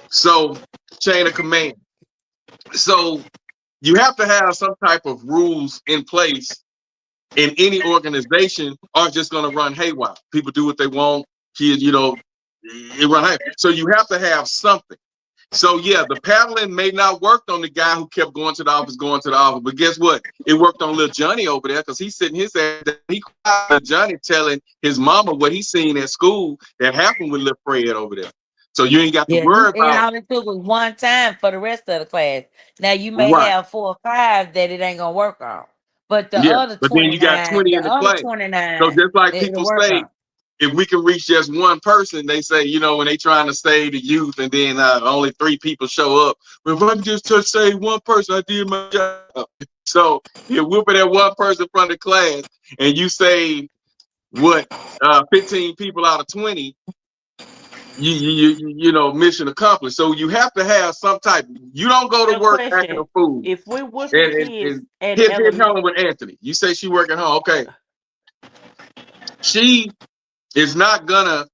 So chain of command. So you have to have some type of rules in place in any organization, or it's just gonna run haywire. People do what they want. Kids, it run haywire. So you have to have something. So yeah, the paddling may not work on the guy who kept going to the office, but guess what? It worked on little Johnny over there because he's sitting his ass. He cried, Johnny telling his mama what he seen at school that happened with little Fred over there. So you ain't got to Yeah, worry it about only took was one time for the rest of the class. Now you may right. have 4 or 5 that it ain't gonna work on, But the Yeah, other but then you got 29, 20 in the class. So 29, just like it'll people work say, out. if we can reach just one person, they say, you know, when they trying to save the youth, and then only 3 people show up. But if I can just save one person, I did my job. So you're whooping at one person from the class, and you save what 15 people out of 20. You know, mission accomplished. So you have to have some type. You don't go to So, work acting question: a fool. if we're whooping And, kids and at hit element, home with Anthony. You say she working home. Okay. She is not gonna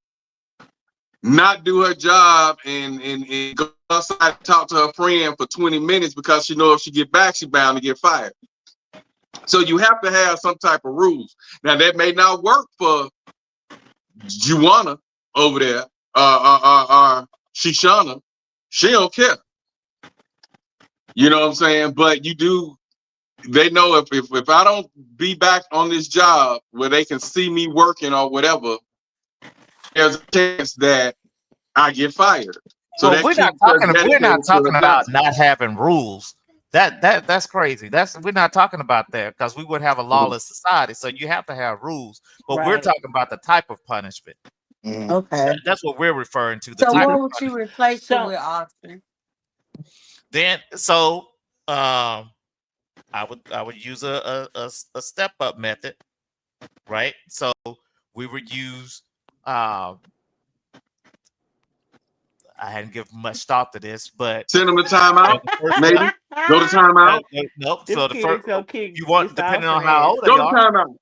not do her job and go outside and talk to her friend for 20 minutes because she knows if she get back, she's bound to get fired. So you have to have some type of rules. Now that may not work for Juana over there, Shoshana. She don't care. You know what I'm saying? But you do. They know if I don't be back on this job where they can see me working or whatever, there's a chance that I get fired. So Well, that keeps her we're not dedicated to her talking about job. not having rules. That's crazy. We're not talking about that because we would have a lawless society. So you have to have rules. But we're right? talking about the type of punishment. Okay. That's what we're referring to. The So type of what would you punishment. replace it So, with, Austin? Then I would use a step up method, right? So we would use I hadn't given much thought to this, but Send them to timeout, the first step, maybe. Go to timeout. nope. them So the first, kids gonna kick you want Mr. depending Austin on how ass. old they Go to are, timeout.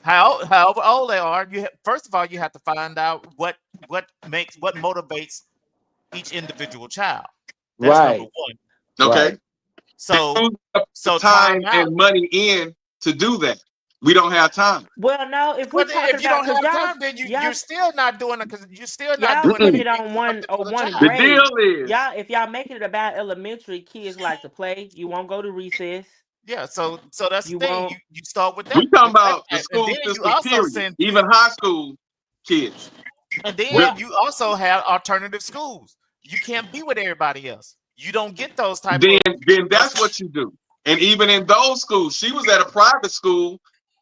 however old they are. First of all, you have to find out what motivates each individual child. That's number Right. one. Okay. Right. So Time time out. and money in to do that. We don't have time. Well, no, if we're But talking if you about, don't because have y'all, time, then you're y'all, still not doing it because you're still not y'all doing putting it anything on one for the child. The grade. deal is Y'all, if y'all making it about elementary, kids like to play. You won't go to recess. Yeah, so that's the You thing. won't. You start with we talking with that about the type, and school then you system, also period. send Even kids, high school kids. and then Well, you also have alternative schools. You can't be with everybody else. You don't get those type Then of that's what you do. And even in those schools, she was at a private school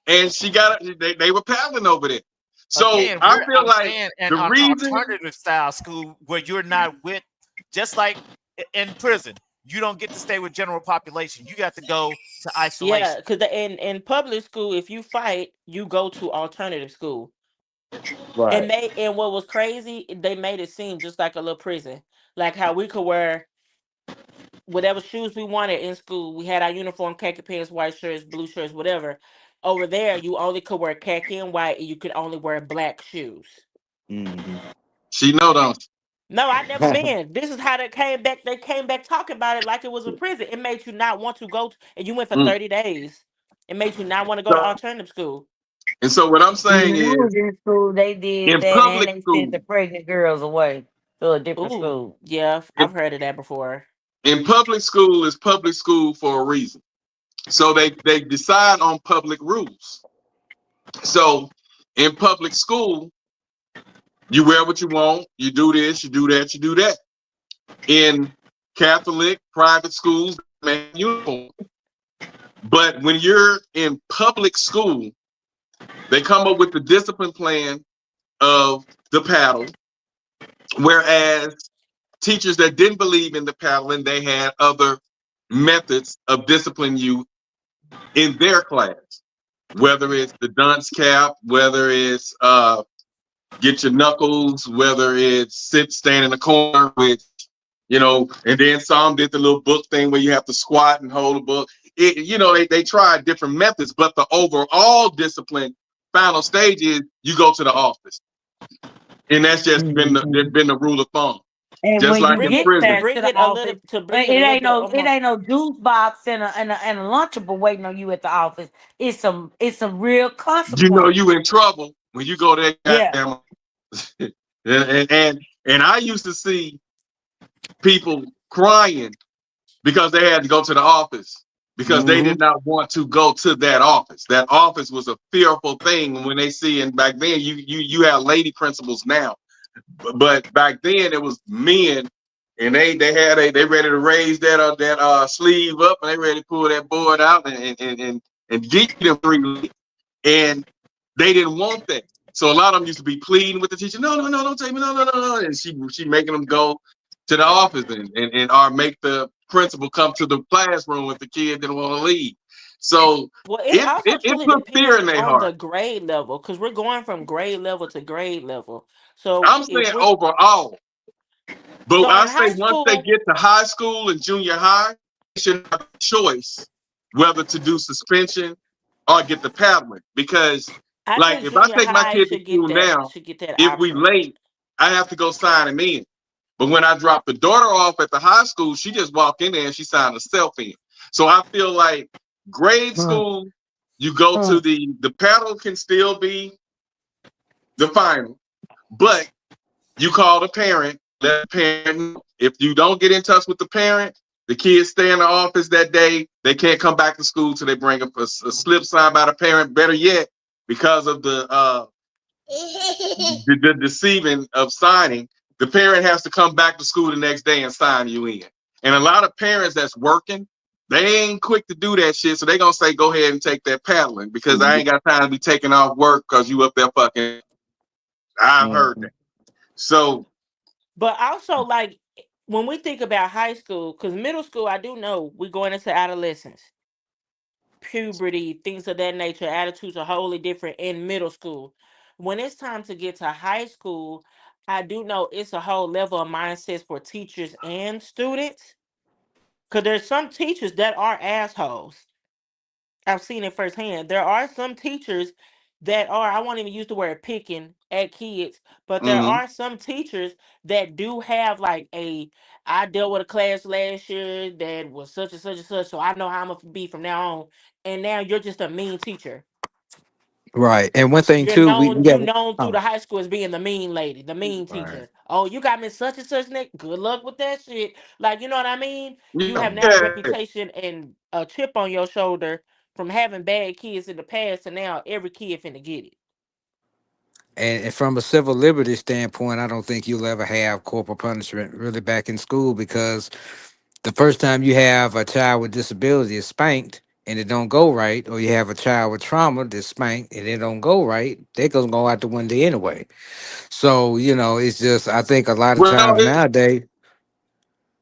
and they were paddling over there. So again. I feel I'm like saying an the reason alternative style school where you're not with, just like in prison. You don't get to stay with general population. You got to go to yeah, isolation. because in public school, if you fight, you go to alternative school. Right. And what was crazy, they made it seem just like a little prison, like how we could wear whatever shoes we wanted in school. We had our uniform, khaki pants, white shirts, blue shirts, whatever. Over there, you only could wear khaki and white, and you could only wear black shoes. Mm-hmm. she know don't. No, I never been. This is how they came back. They came back talking about it like it was a prison. It made you not want to go, and you went for Mm. 30 days. It made you not want to go to So, alternative school. and so what I'm When saying I is was in school, they did in that, and public they sent school, the pregnant girls away to a different Ooh, school. yeah, in, I've heard of that before. in public school is public school for a reason. So they decide on public rules. So in public school, you wear what you want, you do this, you do that, you do that. In Catholic private schools, man, uniform. But when you're in public school, they come up with the discipline plan of the paddle, whereas teachers that didn't believe in the paddling, they had other methods of disciplining you in their class, whether it's the dunce cap, whether it's get your knuckles, whether it's stand in the corner, which, you know, and then some did the little book thing where you have to squat and hold a book. They tried different methods, but the overall discipline final stage is you go to the office. And that's just been Mhm. the rule of thumb. And Just when like you in get To prison. there to bring the it a office, little, to bring it it a little ain't bit no it more. ain't no juice box and a lunchable waiting on you at the office. It's some real You know consequences. you in trouble when you go there, Yeah. goddamn. and I used to see people crying because they had to go to the office because they Mm-hmm. did not want to go to that office. That office was a fearful thing when they see. And back then, you have lady principals now, but back then it was men, and they ready to raise that sleeve up, and they ready to pull that board out and and get them 3 and they didn't want that. So a lot of them used to be pleading with the teacher, no, don't take me, no. And she making them go to the office and or make the principal come to the classroom if the kid didn't want to leave. So Well, it it, also it, it truly put fear depends in their on the heart. grade level because we're going from grade level to grade level. So I'm if saying we're overall, but so I in say high once they school, get to high school and junior high, they should have a choice whether to do suspension or get the paddling. Because, I like, think if I junior take my high kid to school now, should get that if we option. late, I have to go sign him in. But when I drop the daughter off at the high school, she just walk in there and she signed herself in. So I feel like grade school, you go to the paddle can still be the final, but you call the parent, let the parent know. If you don't get in touch with the parent, the kids stay in the office that day. They can't come back to school till they bring up a slip signed by the parent. Better yet, because of the deceiving of signing, the parent has to come back to school the next day and sign you in. And a lot of parents that's working, they ain't quick to do that shit. So they gonna say, go ahead and take that paddling because I ain't got time to be taking off work because you up there fucking. I've heard that. So But also, like when we think about high school, because middle school, I do know we're going into adolescence, puberty, things of that nature. Attitudes are wholly different in middle school. When it's time to get to high school, I do know it's a whole level of mindsets for teachers and students. Because there's some teachers that are assholes. I've seen it firsthand. There are some teachers that are, I won't even use the word picking at kids, but there mhm. are some teachers that do have like I dealt with a class last year that was such and such and such, so I know how I'm gonna be from now on. And now you're just a mean teacher. Right. And one thing too, we You're got known through oh, the high school as being the mean lady, the mean right. teacher. Oh, you got me such and such neck. Good luck with that shit. Like, you know what I mean? You have now a Yeah. reputation and a chip on your shoulder from having bad kids in the past, and now every kid finna get it. And from a civil liberties standpoint, I don't think you'll ever have corporal punishment really back in school because the first time you have a child with disability is spanked and it don't go right, or you have a child with trauma that's spanked and it don't go right, they gonna go out the window anyway. So, it's just I think a lot of Well, times nowadays,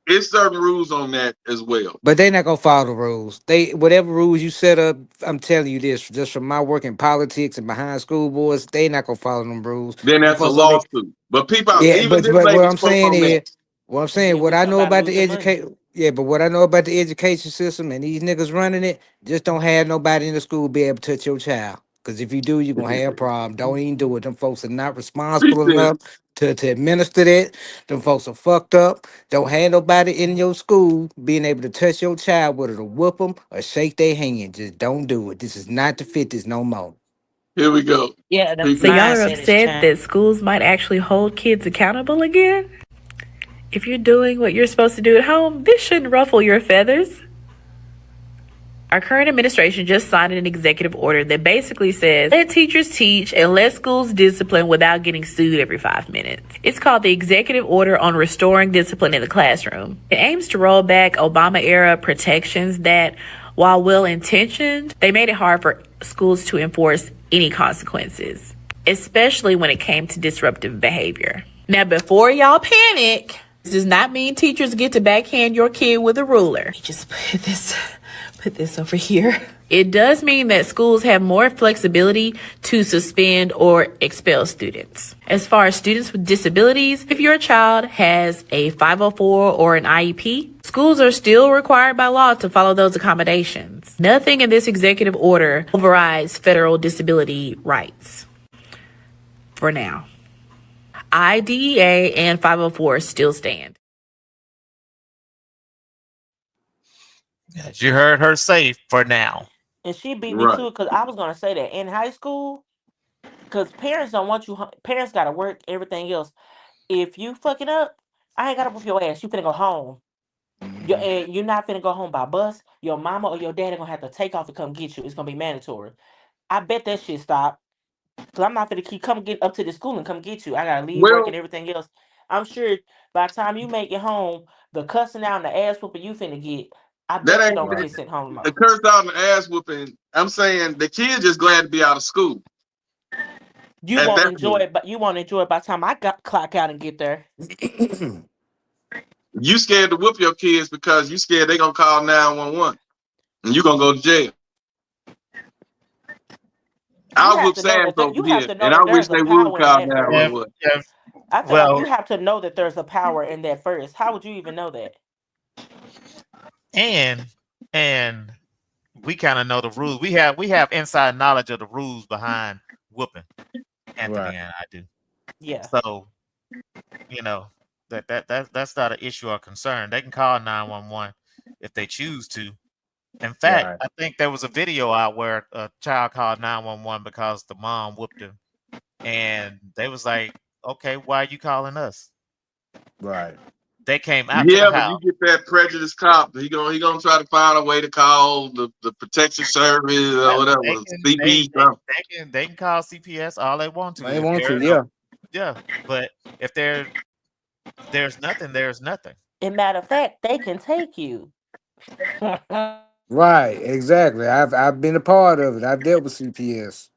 it's certain rules on that as well. but they not gonna follow the rules. They whatever rules you set up, I'm telling you this, just from my work in politics and behind school boards, they not gonna follow them rules. Then Them that's a folks gonna be lawsuit. But people, Yeah, even this but what lady I'm spoke saying on that. is, what I'm saying, Again, what we I talking know about about the losing money. educate, yeah, but what I know about the education system and these niggas running it, just don't have nobody in the school be able to touch your child. Because if you do, you're gonna have a problem. Don't even do it. Them folks are not She responsible said, enough to administer that. Them folks are fucked up. Don't have nobody in your school being able to touch your child, whether to whoop them or shake their hand. Just don't do it. This is not to fit this no more. here we go. Yeah, the So People, y'all are mindset is upset changed. that schools might actually hold kids accountable again? If you're doing what you're supposed to do at home, this shouldn't ruffle your feathers. Our current administration just signed an executive order that basically says let teachers teach and let schools discipline without getting sued every 5 minutes. It's called the Executive Order on Restoring Discipline in the Classroom. It aims to roll back Obama-era protections that, while well-intentioned, they made it hard for schools to enforce any consequences, especially when it came to disruptive behavior. Now, before y'all panic, this does not mean teachers get to backhand your kid with a ruler. Just put this over here. It does mean that schools have more flexibility to suspend or expel students. As far as students with disabilities, if your child has a 504 or an IEP, schools are still required by law to follow those accommodations. Nothing in this executive order overrides federal disability rights. For now. IDEA and 504 still stand. As you heard her say, for now. And she beat me right. to it because I was gonna say that in high school, because parents don't want you. Parents gotta work everything else. If you fuck it up, I ain't gotta whoop your ass. You finna go home. And you're not finna go home by bus. Your mama or your daddy gonna have to take off and come get you. It's gonna be mandatory. I bet that shit stop. Cause I'm not finna keep come get up to the school and come get you. I gotta leave work and Well, everything else. I'm sure by the time you make it home, the cussing out and the ass whooping you finna get, I that bet you ain't don't get sent home the tomorrow. curse out and the ass whooping I'm saying the kid just glad to be out of school You at won't that enjoy point. it, but you won't enjoy it by the time I got clock out and get there. You scared to whoop your kids because you scared they gonna call 911 and you gonna go to jail. You I have whoop to know Sam's that over you have here, to know and I that wish there's a they would power in call that first. 911. I feel like you Well, have to know that there's a power in that first. How would you even know that? and we kind of know the rules. We have inside knowledge of the rules behind whooping. Right. Anthony and I do. Yeah. So you know that's not an issue or concern. They can call 911 if they choose to. In fact, Right. I think there was a video out where a child called 911 because the mom whooped him, and they was like, "Okay, why are you calling us?" Right. They came out to the Yeah, but you house. get that prejudiced cop. He gonna try to find a way to call the protection service or Yeah, whatever, they can CP something. they can call CPS all they want to They if want to, there's yeah. yeah, but if there's nothing, there's nothing. And matter of fact, they can take you. Right, exactly. I've been a part of it. I've dealt with CPS.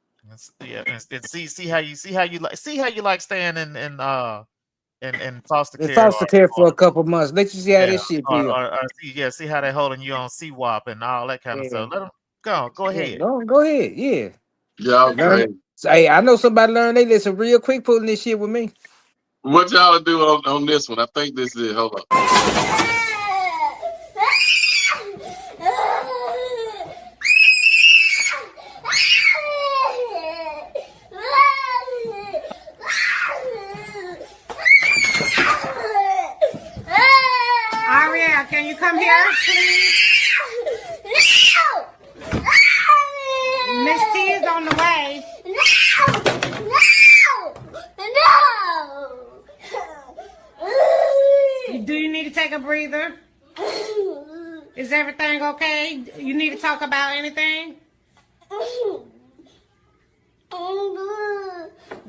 Yeah, and see how you like staying in foster In care foster care for a couple months. Let you see how yeah this shit feel. or see how they holding you on CWAP and all that kind of Yeah. stuff. Let them go Yeah. ahead. Go ahead. Yeah. Y'all Learn. crazy. So, hey, I know somebody learned they listen real quick pulling this shit with me. What y'all do on this one? I think this is hold up. Aria, can you come here, please? Miss T is on the way. Do you need to take a breather? Is everything okay? You need to talk about anything?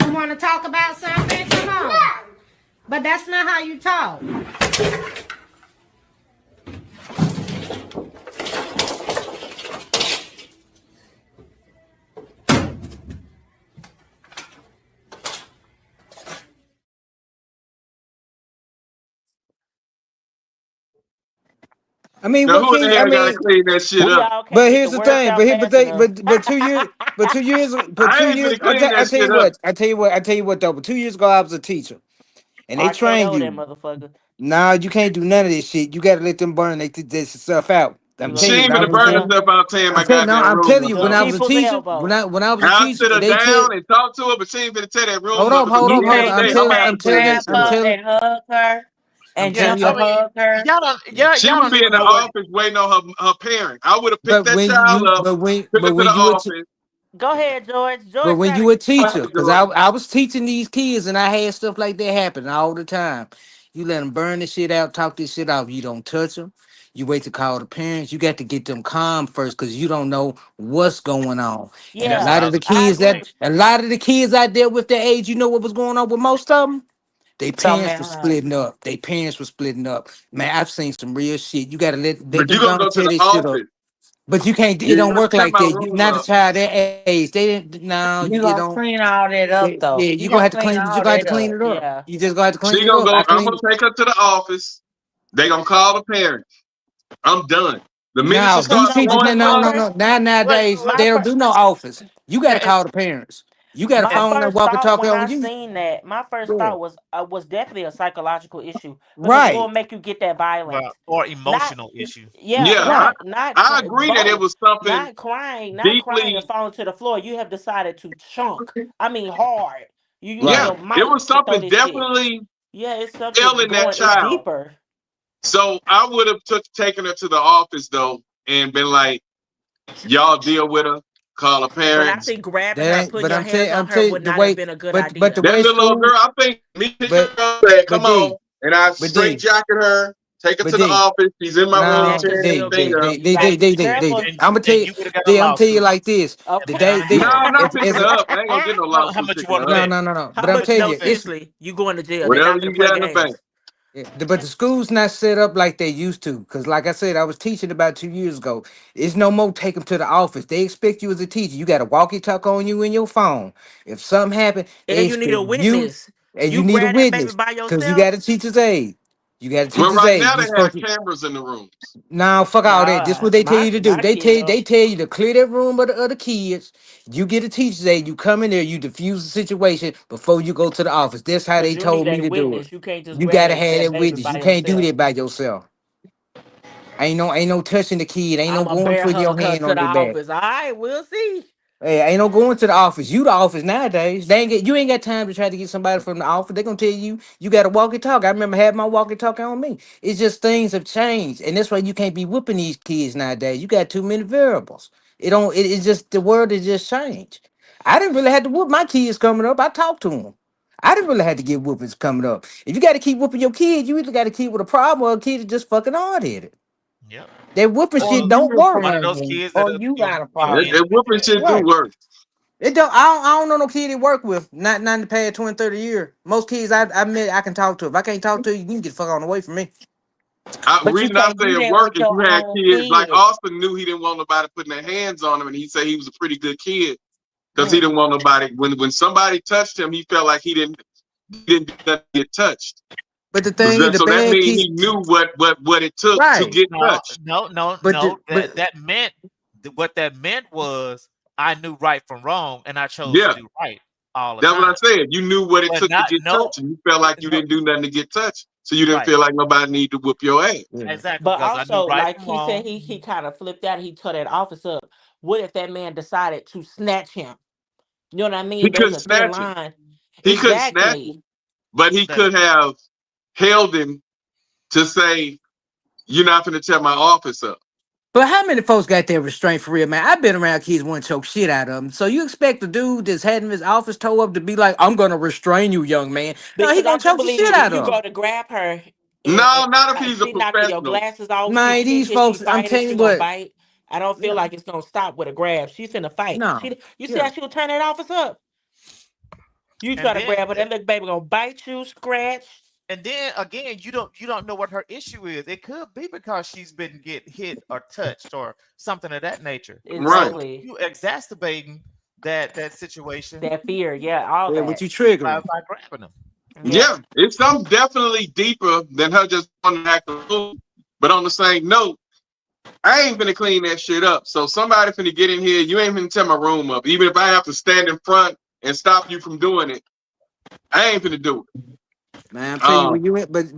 You want to talk about something? Come on. But that's not how you talk. I mean, Now what who in can the you? I hell gotta mean, clean that shit We up? all can't but get the here's the words thing. out But here, but fast they, enough. but 2 years, but 2 years, but I two ain't years. finna clean I that tell shit you up. what. I tell you what. I tell you what though. But 2 years ago, I was a teacher, and they trained RKO that you. motherfucker. Nah, you can't do none of this shit. You got to let them burn this stuff out. You I'm gonna She telling you, do ain't when I finna was a people's burn teacher. herself out tearing my I'm telling, no, goddamn I'm room telling up you, the when though. I was a people's teacher, elbow. when I was a I'll teacher, sit her and they down tell, and talk to her, but she ain't finna tear that room hold up up, because hold You up, at the end hold of up. can't the I'm day, you I'm telling, gonna have I'm can't to clean telling that you, grab shit I'm up. her telling, and hug her I'm and telling help you. her I mean, hug her. She y'all would don't be even in the know what office waiting on her parent. I would have picked But that when child you, up, took but her to when the you office. Go ahead, George. But George when trying you to a get teacher, something. because I was teaching these kids and I had stuff like that happen all the time. You let them burn this shit out, talk this shit out. You don't touch them. You wait to call the parents. You got to get them calm first because you don't know what's going on. and And a that's what Yeah, lot I of was the about I to kids say. agree. I dealt with their age, you know what was going on with most of them? They So parents were man, splitting up. They parents were splitting up. Man, I've seen some real shit. You gotta let But them you go gonna and go to tear the this shit up. office. But you can't. It You ain't don't gonna work tear like my that. You room not a up. child that age. They didn't. No, You you gonna don't. clean all that up Yeah, though. You you gonna gonna have to clean clean. You just all gonna have to that clean up. it up. yeah. You just gonna have to She clean it gonna up. go. I I'm clean gonna it. take her to the office. They gonna call the parents. I'm done. The minute she Now Cause these starts no, teachers, my no, throwing no, my no, up, first no. Nowadays my they don't first do no office. You got to yeah, call the parents. You got a my phone that first walk and thought talk when on I you. seen that, my first Yeah. thought was definitely a psychological issue because it will Right, make you get that violent. Or Not emotional issue. yeah, yeah, right. I agree that it both. was something Not crying and deeply. falling to the floor. You have decided to chunk. I mean hard. You using Right. Yeah, your it might was to throw something this shit. definitely Yeah, it's something ailing that going. It's child. deeper. So I would have taken her to the office though and been like, "Y'all deal with her. Call her But I parents." think grabbing That her, ain't. putting But your hands I'm on her telling you would the not have way. been a good But the idea. That way little old school. girl, I think me pick her But up, said, but "Come D. on," and I But straight D. jacket her, take her But to the D. office. She's in my room No, Jack is tearing real they, everything big. up. You gotta be careful. I'm gonna tell And you, you would have got a I'm gonna tell you lawsuit. like this. The Okay. day, No, they, I'm not if picking as her a, up. I ain't gonna get no How lawsuit much you picking want to her up. no, bet? no, no, no. How But I'm much? telling No, you, it's seriously, you going to jail? They're Whatever not you gonna play got in the bank. games. But the school's not set up like they used to. Because, like I said, I was teaching about 2 years ago. It's no more take them to the office. They expect you as a teacher. You got a walkie-talkie on you in your phone. If something happened, they And you need expect a you, witness. and you You need a grab that baby witness by because you yourself. got a teacher's aide. You got a Well, teacher's right aide. now You they have supposed to. cameras in the rooms. Now, fuck all that. This Nah, what they tell my you to do. my They kid. tell you to clear that room of the other kids. You get a teacher's aide. You come in there. You diffuse the situation before you go to the office. That's how Cause they you need told me a to do it. witness. You can't just You grab gotta have that that baby witness. by You can't do yourself. that by yourself. Ain't no touching the kid. Ain't no I'm a going bear putting your hug her hand to on the their back. office. All right, we'll see. Hey, ain't no going to the office. You the office nowadays. You ain't got time to try to get somebody from the office. They gonna tell you got to walkie talkie. I remember having my walkie talkie on me. It's just things have changed, and that's why you can't be whooping these kids nowadays. You got too many variables. It don't. It's just the world has just changed. I didn't really have to whoop my kids coming up. I talked to them. I didn't really have to get whoopings coming up. If you got to keep whooping your kid, you either got to keep with a problem or a kid is just fucking hard headed. Yep. That whooping Or shit you don't the work. One of those problem, kids that or you got a you'll end problem. up That with whooping that. shit do Right. work. It don't. I don't know no kid he work with. Not in the past 20, 30 years. Most kids I met I can talk to. If I can't talk to you, you can get the fuck on away from me. But you Reason I can't say do it that work with is your you had own kids like kid. Austin knew he didn't want nobody putting their hands on him, and he said he was a pretty good kid because he Mm. didn't want nobody. When somebody touched him, he felt like he didn't get touched. But the thing, the So that bad means kid, he knew what it took to right? get No, touched. no, no, But no. the but That meant what that meant was I knew right from wrong, and I chose to Yeah, do right all the that's what I time. said. You knew what it But took to not get no, touched, and you felt like you no didn't do nothing to get touched, so you didn't right. feel like nobody needed to whoop your ass. yeah. Exactly, But because I knew also, right like from he said, wrong. he kind of flipped out. He tore that office up. What if that man decided to snatch him? You know what I He mean? There's couldn't a thin snatch him. line. He couldn't snatch Exactly. him, but he That could have held him to say, "You're not going to tear my office up." But how many folks got that restraint for real, man? I've been around kids want to choke shit out of them. So you expect the dude that's having his office towed up to be like, "I'm gonna restrain you, young man"? No, he Because I gonna do choke the believe shit if out you of him. go to grab her and No, not if he's a she knocking your professional. glasses off, Man, she these hit, she folks, I'm fighting, telling she you gonna what, bite. I don't feel yeah, like it's gonna stop with a grab. She's in a fight. no, You see yeah. how she was turn that office up? You and try to then grab her, that little baby gonna bite you, scratch. and then again, you don't know what her issue is. It could be because she's been get hit or touched or something of that nature. Right. So Exactly. you exacerbating that situation That fear, yeah, all Yeah, what that. you triggering? by grabbing them. Yeah. Yeah, it's something definitely deeper than her just wanting to act a fool. But on the same note, I ain't finna clean that shit up. So somebody finna get in here. You ain't finna tear my room up. Even if I have to stand in front and stop you from doing it, I ain't finna do it. Man, I'm telling you, when you went, but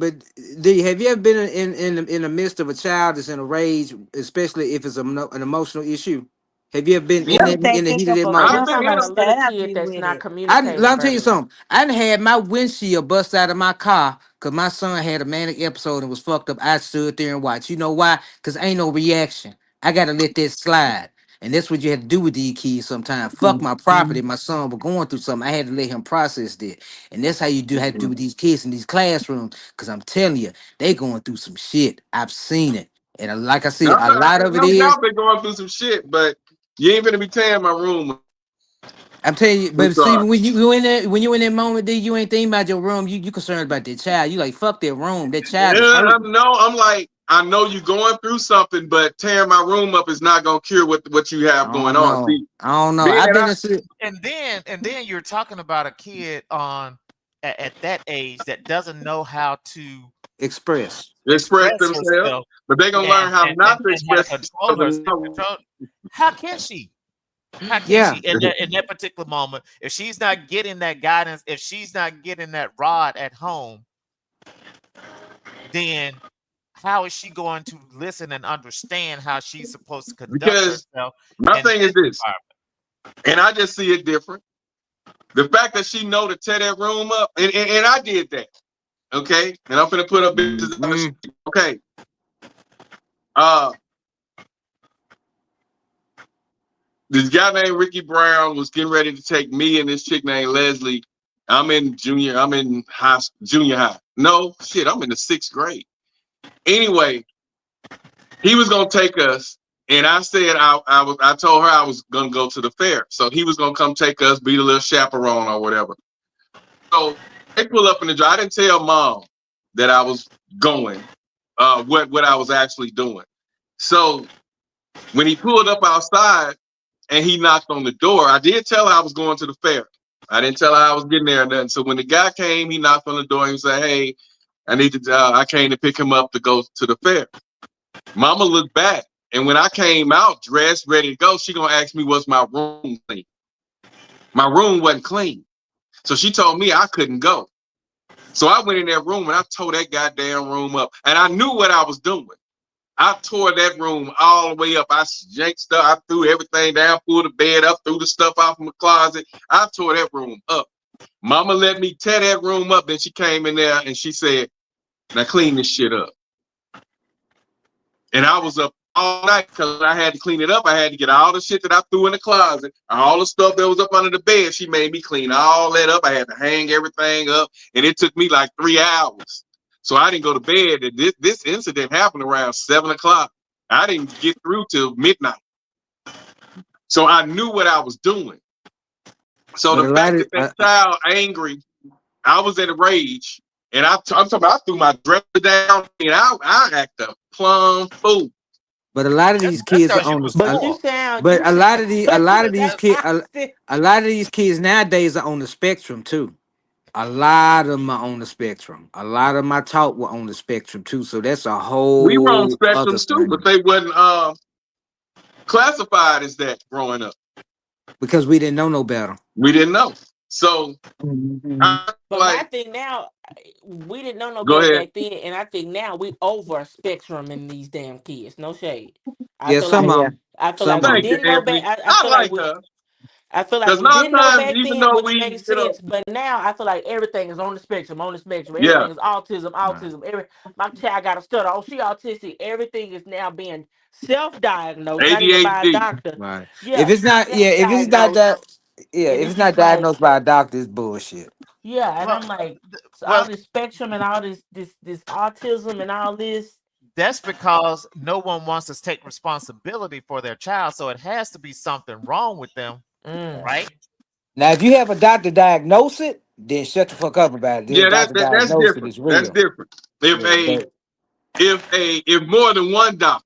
D, have you ever been in the midst of a child that's in a rage, especially if it's an emotional issue? Have you ever been Yeah, in What that they in the pick heat of up that a I moment? I've was been gun talking in or about a them. little stab kid you that's with not it? communicating Let me tell you verbally. something. I done had my windshield bust out of my car because my son had a manic episode and was fucked up. I stood there and watched. You know why? Because ain't no reaction. I gotta let that slide. And that's what you have to do with these kids sometimes. Fuck my property. My son was going through something. I had to let him process that. And that's how you do have to do with these kids in these classrooms. Because I'm telling you, they going through some shit. I've seen it. And like I said, a lot of it No is. doubt they're going through some shit, but you ain't finna be tearing my room. I'm telling you, I'm but see, sorry. when you in there, when you in that moment, D, you ain't thinking about your room. You concerned about that child. You like fuck that room. That child is Yeah, hurting. I'm like, I know you're going through something, but tearing my room up is not gonna cure what you have I going don't on. know. See, I don't know. being I've that been I in si- And then you're talking about a kid at that age that doesn't know how to express. express express themselves, herself but they're gonna learn and how and not and, to and how to express control herself. themselves. Control. How can she? How can she Yeah, in that particular moment if she's not getting that guidance, if she's not getting that rod at home, then how is she going to listen and understand how she's supposed to conduct Because herself my in thing is this this, environment? and I just see it different. The fact that she know to tear that room up, and I did that, okay? And I'm gonna put up bitches on the mm, street. Okay. Uh, this guy named Ricky Brown was getting ready to take me and this chick named Leslie. I'm in junior high. No, shit, I'm in the 6th grade. Anyway, he was gonna take us, and I said I told her I was gonna go to the fair. So he was gonna come take us, be the little chaperone or whatever. So they pull up in the drive. I didn't tell mom that I was going, what I was actually doing. So when he pulled up outside and he knocked on the door, I did tell her I was going to the fair. I didn't tell her I was getting there or nothing. So when the guy came, he knocked on the door and he said, "Hey, I came to pick him up to go to the fair." Mama looked back, and when I came out dressed, ready to go, she gonna ask me, "Was my room clean?" My room wasn't clean, so she told me I couldn't go. So I went in that room and I tore that goddamn room up, and I knew what I was doing. I tore that room all the way up. I yanked stuff. I threw everything down, pulled the bed up, threw the stuff out from the closet. I tore that room up. Mama let me tear that room up. Then she came in there and she said, "Now clean this shit up." And I was up all night because I had to clean it up. I had to get all the shit that I threw in the closet, all the stuff that was up under the bed. She made me clean all that up. I had to hang everything up, and it took me like 3 hours. So I didn't go to bed. And this incident happened around 7 o'clock. I didn't get through till midnight. So I knew what I was doing. So But the a lot fact of that that child angry, I was in a rage, and I'm talking about I threw my dresser down, and I act a plum fool. but a lot of these That kids are tells you on was But the. you four. sound But you sound a but lot you of these sound kids, positive. a lot of these kids nowadays are on the spectrum too. A lot of them are on the spectrum. A lot of my talk were on the spectrum too. So that's a We were on whole other spectrums too, but thing they wasn't classified as that growing up. because we didn't know no better. We didn't know. So Mhm. I But my like, thing now, we didn't know no go better ahead. back then, and I think now we over spectrum in these damn kids. No shade. I Yeah, feel like some of Yeah. them, I feel like some we of Thank them. you, didn't know back. Anthony. I I feel like like we. her I feel like because a we lot of didn't know times, back even then, though which made you know, sense. But now I feel like everything is on the spectrum. On the spectrum, yeah, everything is autism. Right. Autism. My child got a stutter. Oh, she autistic. Everything is now being self-diagnosed, not even by a ADHD. doctor. Right. If Yeah, it's not, yeah, if it's not self-diagnosed, that, yeah, and if it's it's not just like, diagnosed by a doctor, it's bullshit. yeah, and Well, I'm like, so all well, this spectrum and all this autism and all this. that's because no one wants to take responsibility for their child, so it has to be something wrong with them, Mm. right? Now, if you have a doctor diagnose it, then shut the fuck up about it. Then Yeah, doctor that's diagnose it, different. it's That's real. different. If Yeah, but if more than one doctor,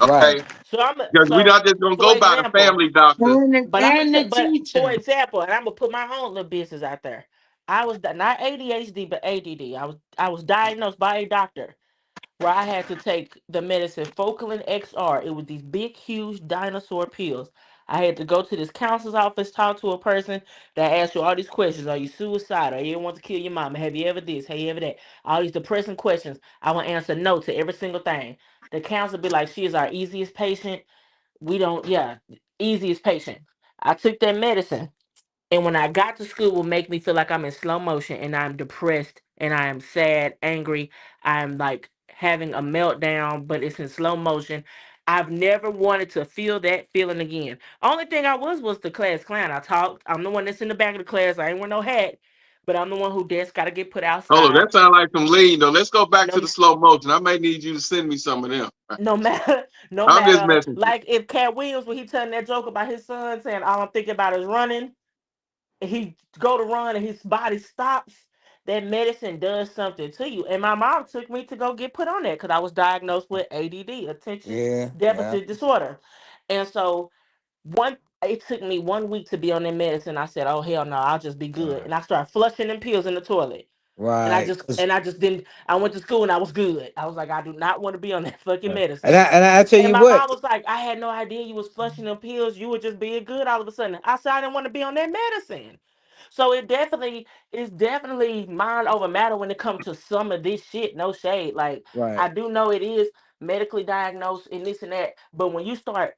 right, okay, So I'm because we're so not just gonna for go by the example, family doctor. but but for example, and I'm gonna put my own little business out there. I was not ADHD but ADD. I was diagnosed by a doctor where I had to take the medicine Focalin XR. It was these big, huge dinosaur pills. I had to go to this counselor's office, talk to a person that asked you all these questions. Are you suicidal? You want to kill your mama? Have you ever this? Have you ever that? All these depressing questions. I would answer no to every single thing. The counselor be like, she is our easiest patient. We don't, yeah, easiest patient. I took that medicine. And when I got to school, it would make me feel like I'm in slow motion and I'm depressed and I am sad, angry. I'm like having a meltdown, but it's in slow motion. I've never wanted to feel that feeling again. Only thing I was the class clown. I talked. I'm the one that's in the back of the class. I ain't wear no hat, but I'm the one who just got to get put Hold on, outside. that sounds like some lean though. Let's go back to the No, slow motion. I may need you to send me some of them. no matter, no I'm just matter. messing with you. Like if Cat Williams, when he telling that joke about his son saying, "All I'm thinking about is running." He go to run and his body stops, that medicine does something to you. And my mom took me to go get put on that because I was diagnosed with ADD, attention yeah, yeah, deficit disorder. And so one it took me 1 week to be on that medicine. I said, "Oh hell no, I'll just be good." right, And I started flushing them pills in the toilet. And I right. just and I just didn't. I went to school and I was good. I was like, I do not want to be on that fucking And medicine. I tell And you my what, mom was like, I had no idea you was flushing them pills. You were just being good all of a sudden. I said I didn't want to be on that medicine. So it's definitely mind over matter when it comes to some of this shit. No shade. Like right, I do know it is medically diagnosed and this and that. But when you start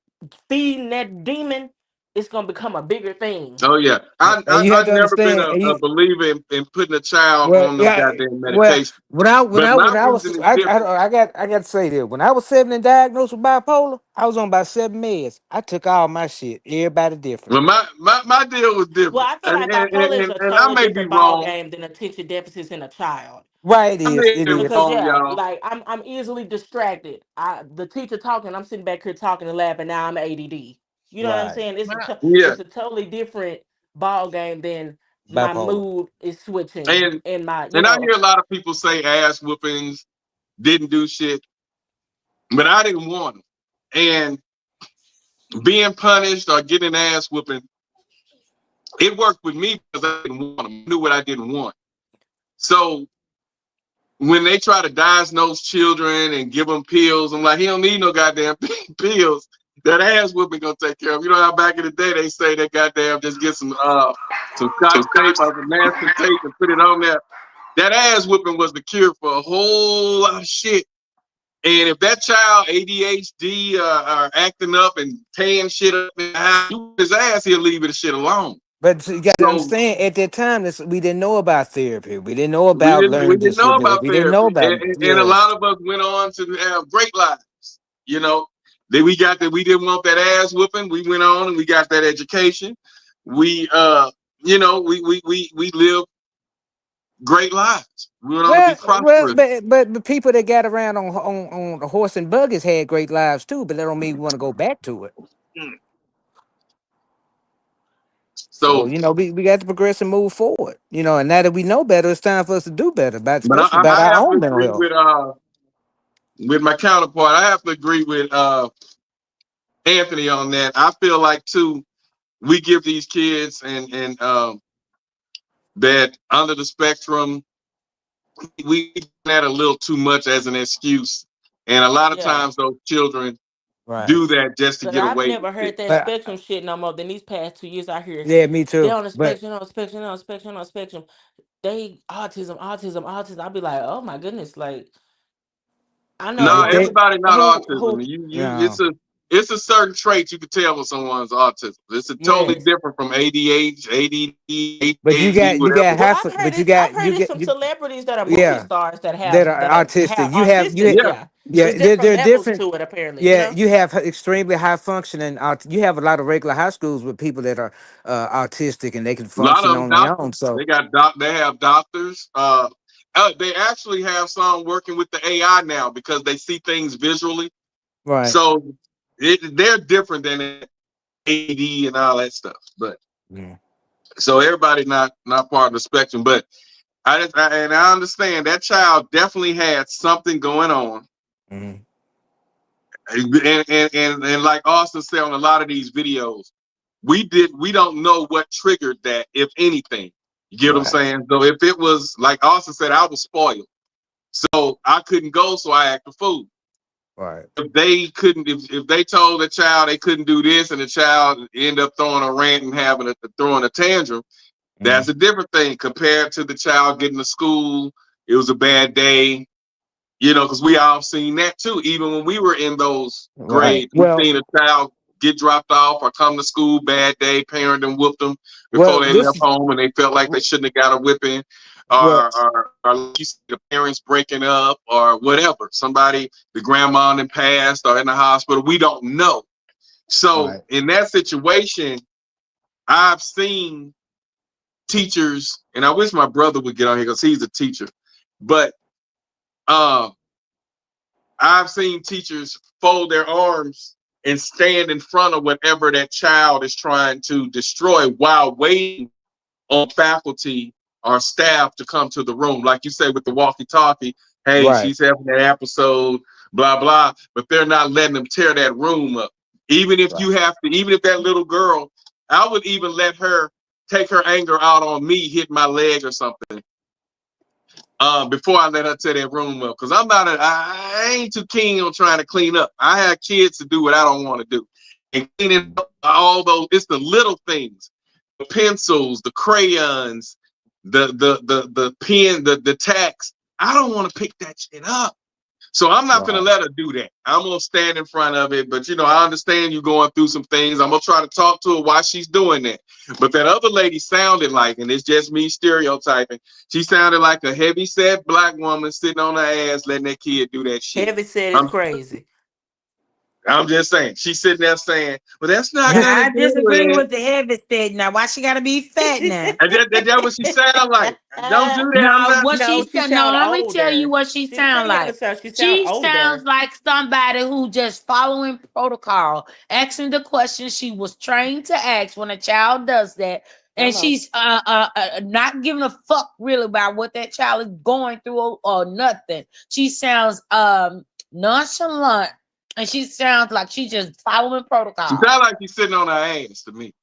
feeding that demon, it's gonna become a bigger thing. Oh yeah, and you have I've to never been understand, and a you, believer in putting a child well, on no yeah, goddamn well, medication. when But I my when I was, reason is different. I got to say this. When I was 7 and diagnosed with bipolar, I was on about 7 meds. I took all my shit. Everybody different. Well, my deal was Well, different, I feel like bipolar is a and I totally may be different ball wrong. game than attention deficits in a child. Right, it I is. may It be is. Because wrong, yeah, y'all. like I'm easily distracted. The teacher talking, I'm sitting back here talking and laughing. Now I'm ADD. You know what I'm Right. saying? Well, Yeah, It's a totally different ball game than my Bipolar. mood is switching And and my, and I hear a lot of people say ass whoopings didn't do shit, but I didn't want them. And being punished or getting ass whooping, it worked with me because I didn't want them. I knew what I didn't want. So when they try to diagnose children and give them pills, I'm like, he don't need no goddamn pills. That ass whooping gonna take care of. You know how back in the day they say that goddamn just get some scotch tape or some masking tape and put it on there. That ass whooping was the cure for a whole lot of shit. And if that child ADHD are acting up and tearing shit up in the house, his ass, he'll leave the shit alone. But you got to So understand, at that time, we didn't know about therapy. We didn't know we about didn't we learning didn't know disability. about We didn't know therapy, about and a yes. lot of us went on to have great lives. You know, then we got that we didn't want that ass whooping. We went on and we got that education. We we lived great lives. We went on to be Well, prosperous. but the people that got around on the horse and buggies had great lives too. But that don't mean we want to go back to it. So So, we got to progress and move forward. And now that we know better, it's time for us to do better, but especially about I our have to own mental agree health. with my counterpart. I have to agree with Anthony on that. I feel like too, we give these kids and that under the spectrum, we that a little too much as an excuse, and a lot of yeah. times those children Right. do that just to Cause get I've away never with it. heard that But spectrum shit no more than these past 2 years. I hear yeah, me they too. on the But spectrum, on spectrum, on spectrum, on spectrum. They autism, autism, autism. I'll be like, oh my goodness, like I No, if know they, everybody not autism. who You yeah. it's a certain trait you can tell when someone's autism. It's a totally yes. different from ADHD, But you ADHD, got whatever. Well, half. I've heard But you it. I've got heard you it get from you. celebrities that are movie Yeah, stars that are that have autistic. autistic. You Yeah, Yeah, yeah. it's different They're levels different. to it. Apparently, Yeah, you have extremely high functioning. You have a lot of regular high schools with people that are autistic and they can a lot function of them on their doctors. own. So They got they have doctors. They actually have some working with the AI now because they see things visually. right. So they're different than AD and all that stuff. But Yeah. so everybody not part of the spectrum. But I understand that child definitely had something going on. Mhm. And like Austin said on a lot of these videos, we don't know what triggered that, if anything. You get what I'm Right. saying? So if it was like Austin said, I was spoiled. So I couldn't go, so I acted a fool. Right. If they couldn't, if they told the child they couldn't do this and the child end up throwing a rant and throwing a tantrum, that's Mhm. a different thing compared to the child getting to school. It was a bad day, because we all seen that too. Even when we were in those Right. grades, we seen a child get dropped off or come to school, bad day, parent and whooped them before Well, they left home and they felt like they shouldn't have got a whipping, well, or like you said, the parents breaking up or whatever. Somebody, the grandma and passed or in the hospital. We don't know. So right. in that situation, I've seen teachers, and I wish my brother would get on here because he's a teacher, but uh, I've seen teachers fold their arms and stand in front of whatever that child is trying to destroy while waiting on faculty or staff to come to the room. Like you say with the walkie-talkie, hey, Right. she's having that episode, blah, blah, but they're not letting them tear that room up. Even if Right. you have to, even if that little girl, I would even let her take her anger out on me, hit my leg or something. Before I let her tear that room up, because I ain't too keen on trying to clean up. I have kids to do what I don't want to do, and cleaning up all those. It's the little things, the pencils, the crayons, the pen, the tacks. I don't want to pick that shit up. So I'm not gonna Right. let her do that. I'm gonna stand in front of it. But I understand you going through some things. I'm gonna try to talk to her while she's doing that. But that other lady sounded like, and it's just me stereotyping, she sounded like a heavy set black woman sitting on her ass letting that kid do that shit. heavy set is I'm crazy. I'm just saying. She's sitting there saying, well, that's not Now gonna I do disagree it. with the heavy set. Now why she gotta be fat now? And that what she sound like. Don't do that. I'm No, not. what she No, she said. No, sound let me tell you older. what she She sound depending on the like. sound, she sound She sounds older. like somebody who just following protocol, asking the question she was trained to ask when a child does that. and Hello. she's not giving a fuck really about what that child is going through or nothing. She sounds nonchalant, and she sounds like she's just following She protocol. sound like she's sitting on her ass to me.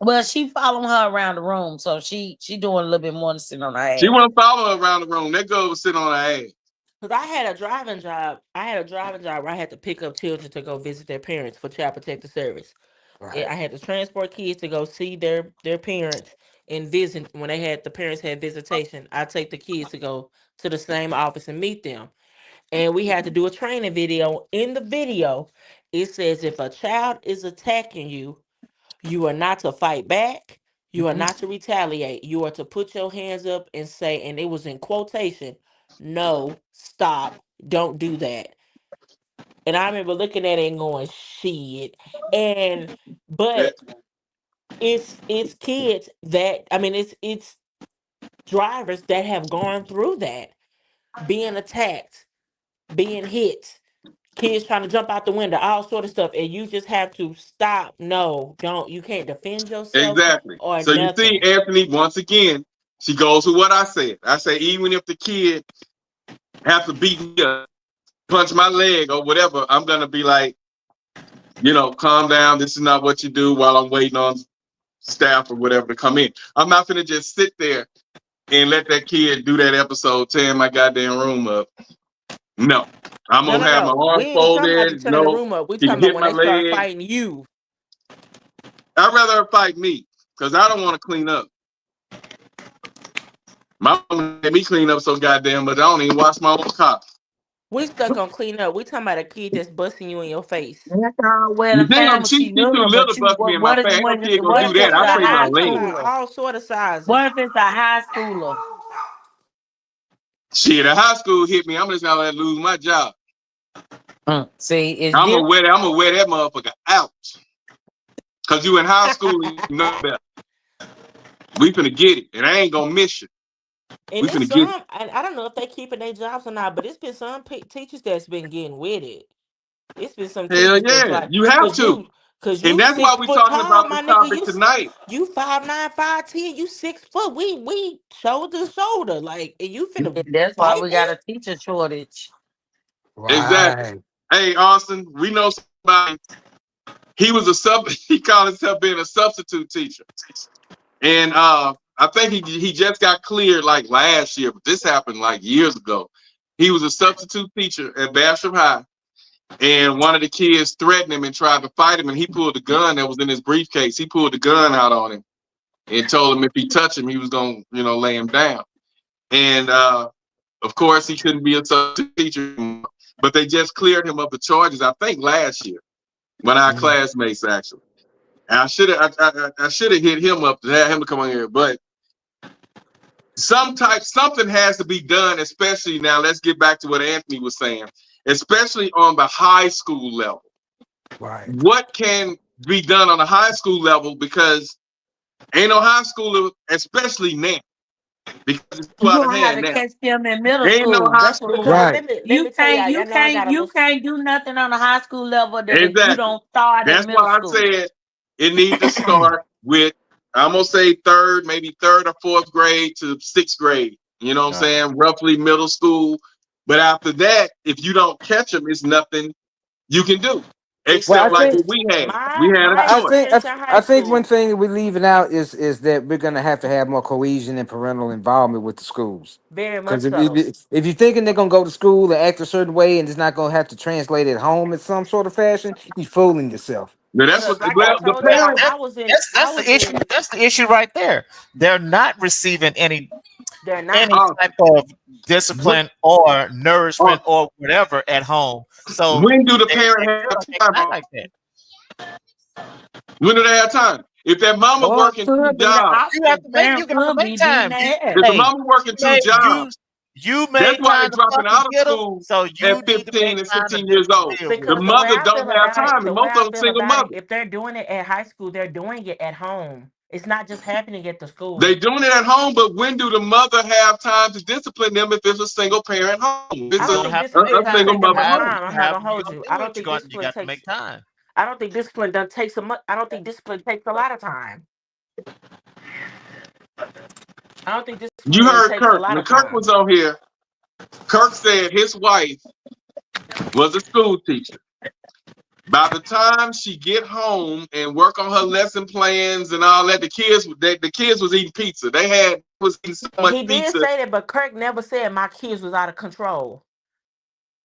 Well, she following her around the room, so she doing a little bit more than sitting on her She ass. wasn't following her around the room. That girl was sitting on her ass. Because I had a driving job. I had a driving job where I had to pick up children to go visit their parents for Child Protective Service. Right. I had to transport kids to go see their parents and visit when they had the parents had visitation. I take the kids to go to the same office and meet them. And we had to do a training video. In the video, it says if a child is attacking you, you are not to fight back. You are not to retaliate. You are to put your hands up and say, and it was in quotation, no, stop, don't do that. And I remember looking at it and going, shit. And That, but it's kids that I mean it's drivers that have gone through that, being attacked, being hit, kids trying to jump out the window, all sort of stuff, and you just have to stop. No, don't. You can't defend yourself exactly. or So you see, nothing. Anthony, once again, she goes with what I said. I say, even if the kid has to beat me up, punch my leg or whatever, I'm gonna be like, calm down. This is not what you do while I'm waiting on staff or whatever to come in. I'm not gonna just sit there and let that kid do that episode tearing my goddamn room up. No. I'm No, gonna no, have my no. We arms ain't talking about you folded. turning the No, room up. We she talking can about hit when my they start leg. fighting you. I'd rather her fight me because I don't want to clean up. My mom made me clean up so goddamn, but I don't even wash my own car. We stuck on clean up. We talking about a kid that's busting you in your face. That's all well You and think fine, she she too little, little but to you bust me in my face? Ain't no kid gonna what do if that. it's a I break my high We talking leg. about schooler? all sort of sizes. What if it's a high schooler? Shit, a high school hit me. I'm just gonna lose my job. See, it's I'm different. gonna wear that motherfucker out. Cause you in high school, you know better. We finna get it, and I ain't gonna miss you. And We it's finna get it. some, I don't know if they keeping their jobs or not, but it's been some teachers that's been getting with it. It's been some Hell teachers that's yeah, like, you have to, cause and you that's why 6 we foot talking tall, about this my nigga. topic tonight. You 5'9", 5'10", you 6 foot. We shoulder to shoulder, like, and you finna That's why fight we me? got a teacher shortage. Exactly. Right. Hey, Austin, we know somebody. He was a sub. He called himself being a substitute teacher, and I think he just got cleared like last year, but this happened like years ago. He was a substitute teacher at Bastrop High, and one of the kids threatened him and tried to fight him, and he pulled the gun that was in his briefcase. He pulled the gun out on him and told him if he touched him, he was gonna, lay him down. And of course, he couldn't be a substitute teacher anymore. But they just cleared him of the charges, I think, last year. One of our classmates, actually. And I should have hit him up to have him to come on here, but something has to be done, especially now. Let's get back to what Anthony was saying, especially on the high school level. Right. What can be done on a high school level? Because ain't no high schooler, especially now, because it's too You out of gonna have hand to now. catch them in middle Ain't no school. high That's what it's schooler. Because gonna. Right. let me You tell can't, y'all, you I know I can't, got a you little. can't do nothing on a high school level that if you Exactly. don't start in That's middle why I school. said it needs to start with, I'm gonna say maybe third or fourth grade to sixth grade. You know what I'm Right. saying? Roughly middle school. But after that, if you don't catch them, it's nothing you can do. Well, I Except like think what we had. We My had a my I choice. think I, experience in th- high I think one school. thing we're leaving out is that we're gonna have more cohesion and parental involvement with the schools. Very much Because so. if you're thinking they're gonna go to school and act a certain way and it's not gonna have to translate at home in some sort of fashion, you're fooling yourself. But that's Because what like I well the told Well, y'all, parents I that's was the issue. in That's the issue right there. They're not receiving they're any not. uh, type of when, discipline or uh, nourishment or whatever at home. So when do the they parent feel have like they can act time? like that. When do they have time? If that mama Or it working two could be the jobs, You have opposite. to make you Parent got to could make be beating time. their ass. if the Hey, mama working two jobs, you that's made why time they to dropping fucking out of get them. school So at you need to 15 make and time to 16 years old. deal with The it. Because the way mother I don't feel have about it, time, and most of them single mothers. if they're doing it at high school, they're doing it at home. It's not just happening at the They school. doing it at home, but when do the mother have time to discipline them if it's a single parent home? If I it's You're don't gonna think have to make discipline a doesn't time. single take that mother much home. time. I'm not gonna You hold gonna you. I do don't it. think You discipline got to takes. make time. I don't think discipline doesn't take so much. I don't think discipline takes a lot of time. I don't think You discipline heard takes a Kirk. lot When of Kirk time. was on here, Kirk said his wife was a school teacher. By the time she get home and work on her lesson plans and all that, the kids was eating pizza. Was eating so much He did pizza. say that, but Kirk never said my kids was out of control.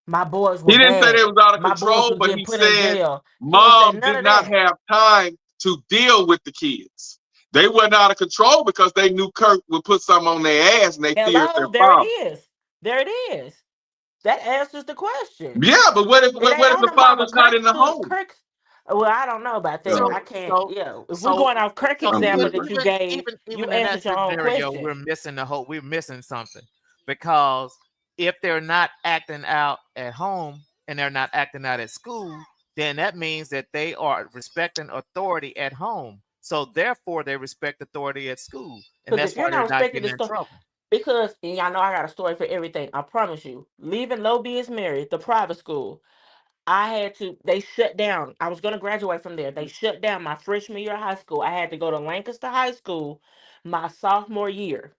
My boys were He didn't say they bad. was out of My boys control, was but getting he put in said jail. He didn't say mom none did of not that. have time to deal with the kids. They wasn't out of control because they knew Kirk would put something on their ass and they feared Hello, their there it father. is. There it is. That answers the question. Yeah, but what if It ain't the on the mama. father's not Kirk in the stood home? Kirk. Well, I don't know about that. I So can't. so Yeah, if we're so going off Kirk so I'm example even good. that you even gave, even you even in that answered your own scenario, question. we're missing something because if they're not acting out at home and they're not acting out at school, then that means that they are respecting authority at home. So therefore, they respect authority at school, and Because that's if you're why not they're not respecting getting the in story, trouble. because and y'all know I got a story for everything. I promise you. Leaving Low B is Mary, the private school. I had to, they shut down. I was going to graduate from there. They shut down my freshman year of high school. I had to go to Lancaster High School my sophomore year.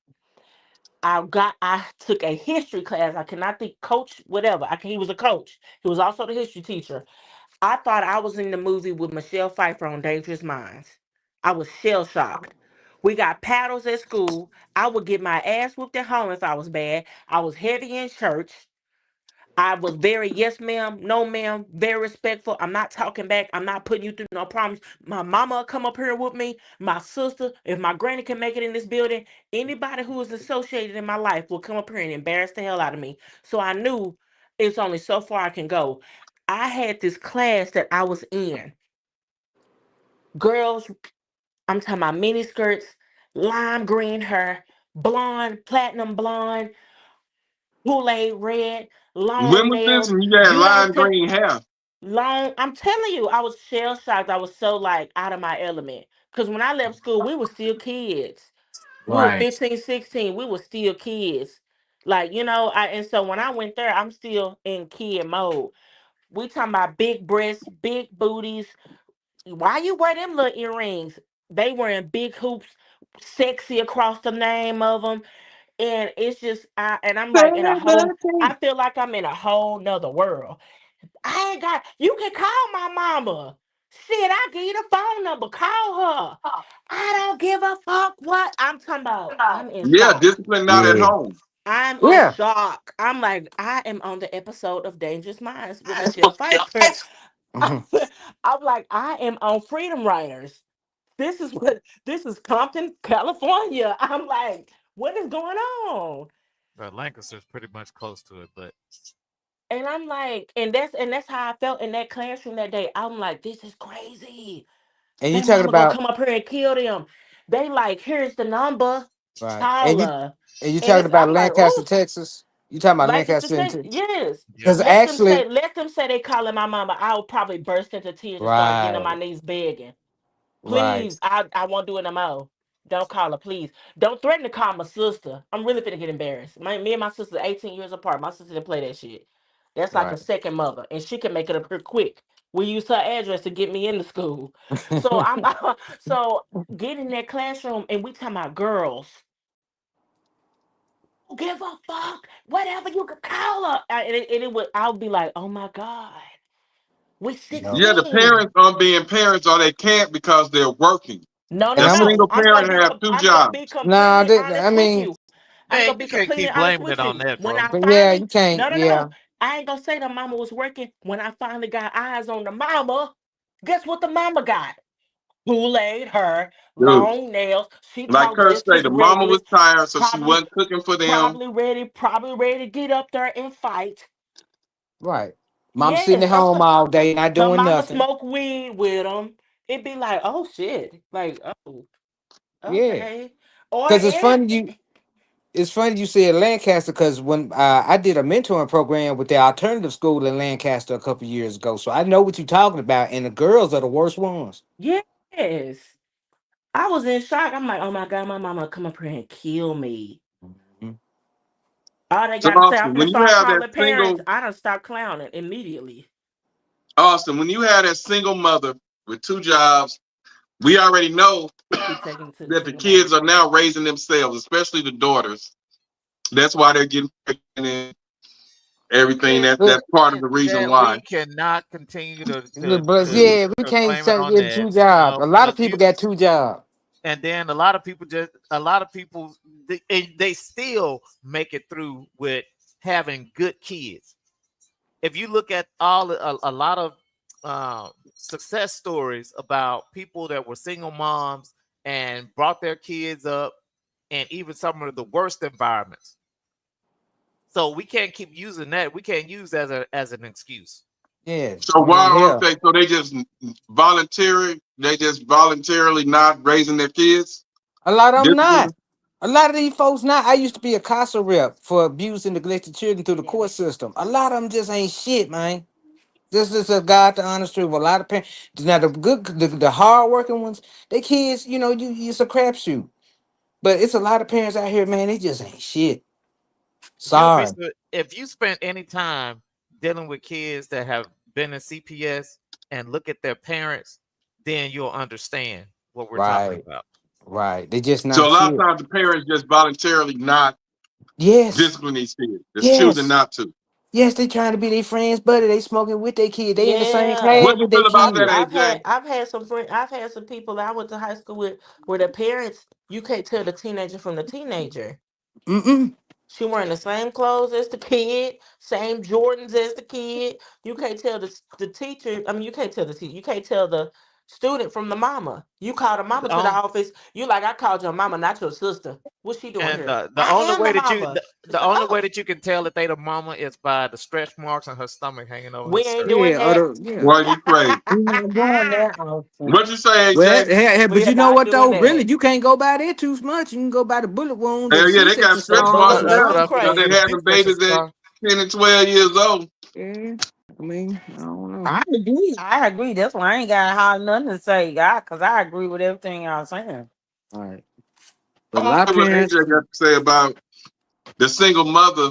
I took a history class. I cannot think coach, whatever. He was a coach. He was also the history teacher. I thought I was in the movie with Michelle Pfeiffer on Dangerous Minds. I was shell shocked. We got paddles at school. I would get my ass whooped at home if I was bad. I was heavy in church. I was very yes, ma'am, no, ma'am, very respectful. I'm not talking back. I'm not putting you through no problems. My mama will come up here with me. My sister, if my granny can make it in this building, anybody who is associated in my life will come up here and embarrass the hell out of me. So I knew it's only so far I can go. I had this class that I was in. Girls, I'm talking about mini skirts, lime green hair, blonde, platinum blonde, Kool-Aid red, When long was this? nails. And you had You lime understand? green hair. Long, I'm telling you, I was shell shocked. I was so like out of my element. Because when I left school, we were still kids. We were Right. 15, 16. We were still kids. Like, and so when I went there, I'm still in kid mode. We talking about big breasts, big booties. Why you wear them little earrings? They wearing big hoops, sexy across the name of them. And it's just, I'm like in a whole, I feel like I'm in a whole nother world. I ain't got. You can call my mama. Shit, I give you the phone number. Call her. I don't give a fuck what I'm talking about. I'm in Yeah, shock. discipline not at Yeah. home. I'm in Yeah. shock. I'm like, I am on the episode of Dangerous Minds with Michelle Pfeiffer. Mhm. I'm like, I am on Freedom Riders. This is Compton, California. I'm like, what is going on? Lancaster's pretty much close to it, but And I'm like, and that's how I felt in that classroom that day. I'm like, this is crazy. And you They talking mama gonna about come up here and kill them. They like, here's the number. right? Call her. And you And talking it's about I'm like, Lancaster, oh, Texas? You talking about Lancaster Lancaster and State, Texas? yes. yeah. Because actually, Let them say they calling my mama. I would probably burst into tears and start getting on my right, knees begging. right. Please, I won't do it no more. Don't call her, please. Don't threaten to call my sister. I'm really finna get embarrassed. Me and my sister are 18 years apart. My sister didn't play that shit. That's like a Right. second mother, and she can make it up here quick. We use her address to get me into school. So I'm so get in that classroom, and we talking about girls. Don't give a fuck. Whatever you could call her, and it would. I'll be like, oh my god, we're No. Yeah, the 16. parents aren't being parents or they can't because they're working. No, And no, A I'm no. single parent have two I'm gonna be jobs. no, completely I honest with mean, you. I'm Man, gonna be you can't completely keep honest blaming it with on you. that, When bro. I but yeah, finally you can't. no no Yeah, no. I ain't gonna say the mama was working. When I finally got eyes on the mama, guess what the mama got? Kool-Aid her, Dude, long nails. She like talk Kurt just say, as the mama was regular. tired, so she Probably wasn't cooking for them. probably ready to get up there and fight. right. Mom sitting Yes, at home all day, not her doing mama nothing. smoke weed with them. It'd be like, oh shit. Like, oh, Yeah, okay. Or because and it's funny you said Lancaster because when I did a mentoring program with the alternative school in Lancaster a couple years ago, so I know what you're talking about. And the girls are the worst ones. yes. I was in shock. I'm like, oh my God, my mama come up here and kill me. Mhm. All they So gotta say, I'm Austin, gonna when you start have that calling parents. single I done stop clowning immediately. Austin, when you have that single mother with two jobs, we already know We keep taking it to the that the single kids mom. are now raising themselves, especially the daughters. That's why they're getting pregnant. Everything And, that's part of and the reason that why. we cannot continue But yeah, we to can't blame it say on get that, two jobs. A lot of because people got two jobs. and then a lot of people they still make it through with having good kids. If you look at a lot of success stories about people that were single moms and brought their kids up, and even some of the worst environments. So we can't keep using that. We can't use as an excuse. Yeah, So I why mean, don't hell, they? So they just voluntarily not raising their kids. a lot of them not. Discipline. A lot of these folks not. I used to be a CASA rep for abuse and neglected children through the court system. A lot of them just ain't shit, man. This is a God to honest truth. A lot of parents, now the hard working ones, they kids, it's a crapshoot. But it's a lot of parents out here, man. They just ain't shit. Sorry. If you spend any time dealing with kids that have been in CPS and look at their parents, then you'll understand what we're talking Right, about. right. They just So not a lot of shit. times the parents just voluntarily not Yes, discipline these kids. Just choosing yes, not to. yes. They trying to be their friends, buddy. They smoking with their kids. They in the same Yeah. class What you with their feel about that, kids. AJ? I've had some friends. I've had some people that I went to high school with where the parents, you can't tell the teenager from the teenager. Mm-mm. She wearing the same clothes as the kid, same Jordans as the kid. You can't tell the teacher. I mean, you can't tell the teacher. You can't tell the student from the mama. You call the mama to the Um, office. You like, I called your mama, not your sister. What's she doing and here? I am the mama. the only way that you can tell that they the mama is by the stretch marks on her stomach hanging over her We ain't skirt. doing Yeah, that. yeah. Boy, you crazy. We not doing that often. What you say, Well, AJ? hey, but We are you know not what doing though? Really, that. you can't go by there too much. You can go by the bullet wounds or Hell the yeah, they got C-section stretch scars marks or But now you something. because they crazy. having babies at 10 and 12 years old. Yeah, I mean, I don't know. I agree. I agree. That's why I ain't got hard nothing to say, God, because I agree with everything y'all saying. All right, I but a want lot to of hear what parents. AJ got to say about the single mother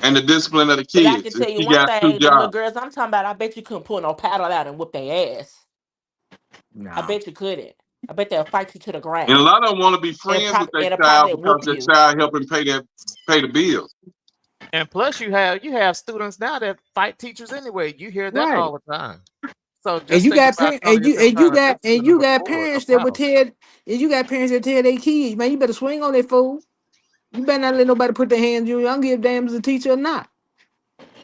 and the discipline of the But I can kids. If tell you she one got two thing, them little jobs. girls I'm talking about, I bet you couldn't pull no paddle out and whoop their ass. I No. bet you couldn't. I bet they'll fight you to the And a ground. lot of them want to be friends with their And child probably because whoop their you. child helping pay the bills. And plus, you have students now that fight teachers anyway. You hear that Right. all the time. So And just you think got about telling yourself trying to and discipline them you with a got board, a parents that would paddle. tell and you got parents that tell their kids, man, you better swing on that fool. You better not let nobody put their hands on you. I don't give a damn as a teacher or not.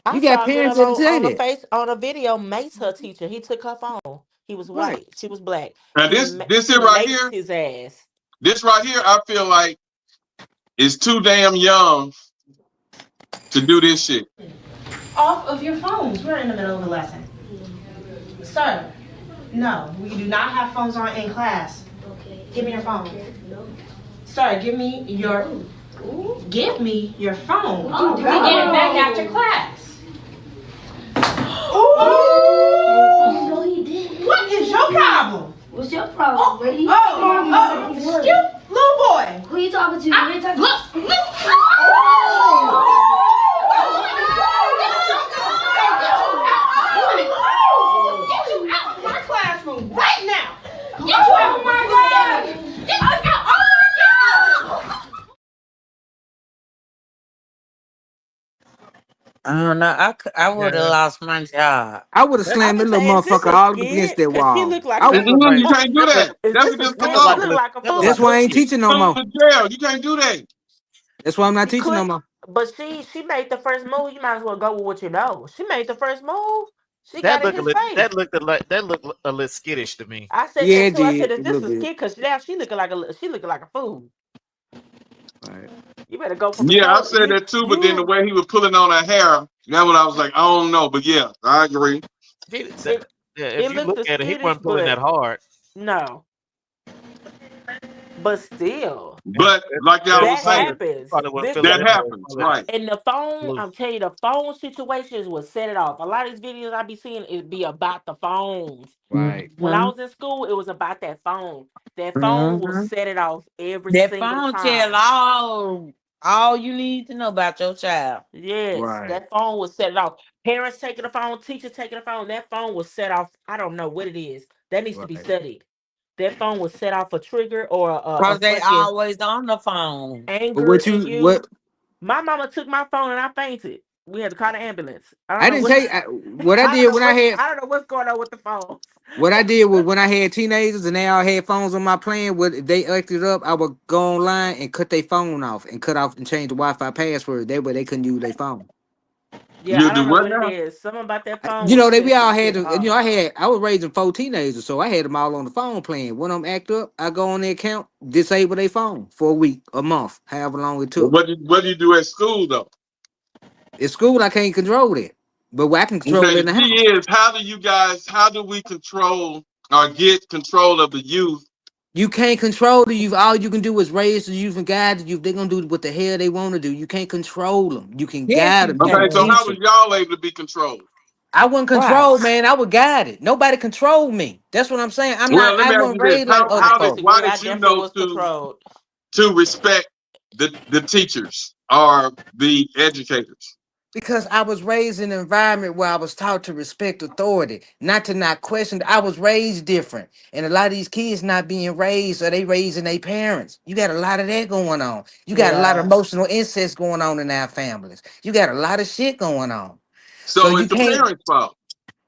I You got saw a parents girl that'll tell on you the that. face on a video mace her teacher. He took her phone. He was Right. white. She was black. Now this He here right maced here, his ass. this right here, I feel like is too damn young to do this shit. Off of your phones. We're in the middle of a lesson. Sir, no, we do not have phones on in class. Give me your phone. Sir, give me your phone. Oh, You can get it back after class. Ooh. No, he didn't. What is your problem? What's your problem, lady? Excuse, little boy. Who you talking to? Get you out of my classroom right now. Get you out of my class. Get you out. I don't know. I would have Yeah, lost my job. I would have that I slammed that was little saying, is this motherfucker a all up against skit? that Cause she wall. looked like I a would, You can't do that. Is That's this a against the skit? look She law. like looked like a that look like that's fool. why a I ain't skit. teaching no Go more. to jail. You can't do that. That's why I'm not She teaching no could, more. but she made the first move. You might as well go with what you know. She made the first move. She got in his face. That looked a little skittish to me. I said Yeah, that it too. I said, did. "Is A this little a bit. skit?" Because now she looking like a fool. All right. You better go from the Yeah, I toe. said that too, but then the way he was pulling on her hair, that when I was like, I don't know. But yeah, I agree. It Yeah, if it you looked look the at it, he skittish, wasn't pulling that but hard. no. But still, And But like y'all was that saying, happens. probably wasn't This feeling that the that hard. happens, Probably right? and the phone. blue. I'm telling you, the phone situations will set it off. A lot of these videos I be seeing it be about the phones. Right. When I Mm-hmm. was in school, it was about that phone. That phone will Mm-hmm. set it off every That single phone tell time. all you need to know about your child. Yes, Right. that phone will set it off. Parents taking the phone, teachers taking the phone. That phone will set off. I don't know what it is. That needs to be Right. studied. that phone will set off a trigger or a Cause they fucking always on the phone. But anger what in you you. what My mama took my phone and I fainted. We had to call the ambulance. I don't I know didn't what tell you what I did when I had I don't know what's going on with the phones. what I did was when I had teenagers and they all had phones on my plan. What they acted up, I would go online and cut their phone off and cut off and change the Wi-Fi password. That way they couldn't use their phone. Yeah, You I do don't know what what it now? is. Something about that phone You will know, they set we some all had shit to, off. I was raising 4 teenagers, so I had them all on the phone plan. When them act up, I go on their account, disable their phone for a week, a month, however long it took. What do you do at school though? At school, I can't control that, but I can control Okay, it the in the key house. is how do we control or get control of the youth? You can't control the youth. All you can do is raise the youth and guide the youth. They're gonna do what the hell they want to do. You can't control them. You can Yes, guide you them. You Okay, can so can. how teach was them. y'all able to be controlled? I wasn't Right. controlled, man. I was guided. Nobody controlled me. That's what I'm saying. Well, let I me ask wasn't you this: raised like other I folks. why disagree. did I you definitely know was controlled. to respect the teachers or the educators? Because I was raised in an environment where I was taught to respect authority, not to not question. I was raised different. And a lot of these kids not being raised or they raising their parents. You got a lot of that going on. You got a lot of Yeah. emotional incest going on in our families. You got a lot of shit going on. So So you it's the can't, parents' fault.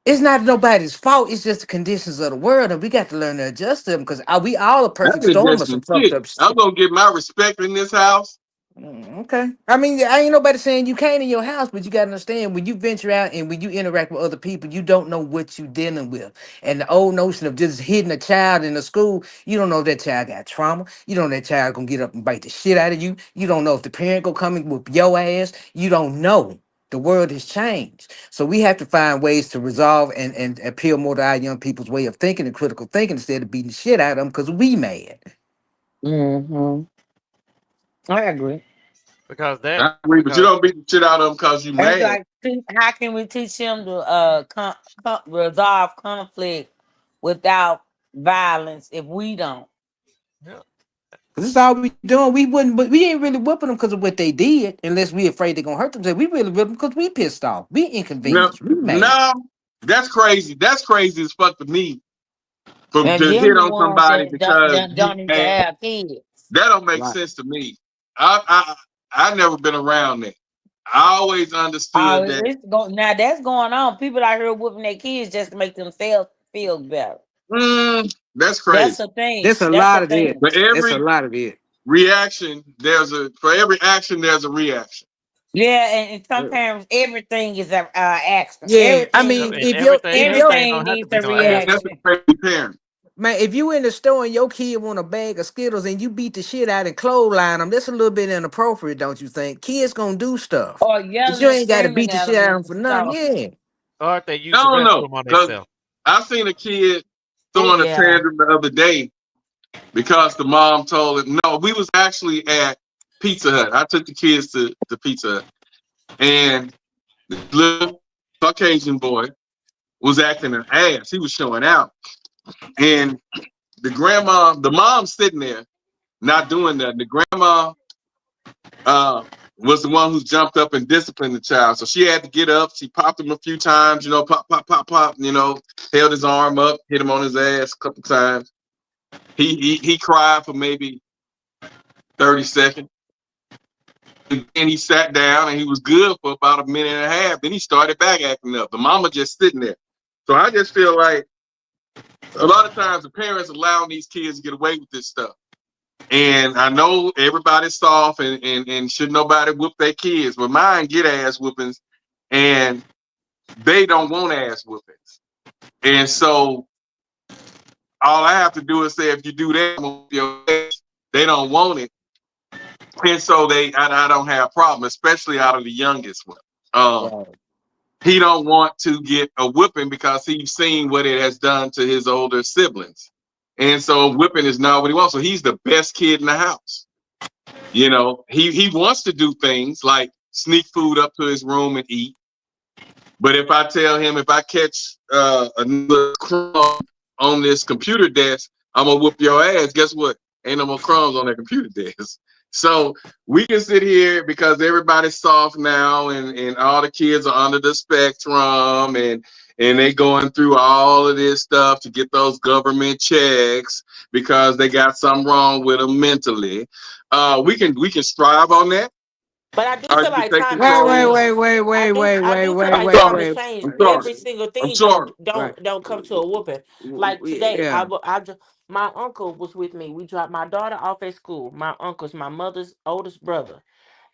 it's not nobody's fault. It's just the conditions of the world. And we got to learn to adjust to them because we all a That perfect ain't storm just of some some fucked shit. up I'm shit. gonna get my respect in this house. Okay. I mean, I ain't nobody saying you can't in your house, but you gotta understand when you venture out and when you interact with other people, you don't know what you dealing with. And the old notion of just hitting a child in a school, you don't know if that child got trauma. You don't know that child gonna get up and bite the shit out of you. You don't know if the parent gonna come and whoop your ass. You don't know. The world has changed. So we have to find ways to resolve and appeal more to our young people's way of thinking and critical thinking instead of beating the shit out of them because we mad. Mm-hmm. I agree. because that I agree, but you because don't beat the shit out of them because you It's mad. like, how can we teach them to resolve conflict without violence if we don't? yeah, Cause this is all we doing. We wouldn't, but we ain't really whipping them because of what they did, unless we afraid they're gonna hurt themselves. We really whip them because we pissed off. We No, inconvenienced. We mad. no, that's crazy. That's crazy as fuck to me. From And to them hit the on ones somebody that because you don't even mad, have kids. that don't make Right. sense to me. I never been around that. I always Oh, understood that. now that's going on. People out here whooping their kids just to make themselves feel better. That's That's crazy. a thing. There's a That's lot a of it. thing. For There's a every lot of it. reaction, for every action there's a reaction. Yeah, and sometimes everything is a action. Yeah, I yeah, Everything, mean, and everything everything don't have to needs be a no Yeah, action. that's a reaction. crazy parent. man, if you in the store and your kid want a bag of Skittles and you beat the shit out and clothesline them, that's a little bit inappropriate, don't you think? Kids gonna do stuff, Or but yelling you and ain't got to screaming beat the at shit them out of them and for nothing. stuff. Yeah. Or if they I use the don't know restroom on because themselves. I seen a kid Oh throwing a yeah. tantrum the other day because the mom told him. No, we was actually at Pizza Hut. I took the kids to Pizza Hut, and the little Caucasian boy was acting an ass. He was showing out, and the mom's sitting there not doing that. The grandma was the one who jumped up and disciplined the child. So she had to get up. She popped him a few times, pop, pop, pop, pop, held his arm up, hit him on his ass a couple times. He cried for maybe 30 seconds. And then he sat down and he was good for about a minute and a half. Then he started back acting up. The mama just sitting there. So I just feel like a lot of times the parents allowing these kids to get away with this stuff. And I know everybody's soft and should nobody whoop their kids, but mine get ass whoopings and they don't want ass whoopings. And so all I have to do is say, if you do that, I'm gonna whoop your ass. They don't want it. And so I don't have a problem, especially out of the youngest one. Right. He don't want to get a whipping because he's seen what it has done to his older siblings. And so whipping is not what he wants. So he's the best kid in the house. He wants to do things like sneak food up to his room and eat. But if I tell him, if I catch another crumb on this computer desk, I'm gonna whoop your ass. Guess what? Ain't no more crumbs on that computer desk. So we can sit here because everybody's soft now, and all the kids are under the spectrum, and they going through all of this stuff to get those government checks because they got something wrong with them mentally. We can strive on that. But I do Or feel you can like take time has control. changed. I do feel I'm like time has sorry. changed. I'm sorry. Every single I'm thing sorry. don't come to a whooping. Like today, Yeah. my uncle was with me. We dropped my daughter off at school. My uncle's my mother's oldest brother.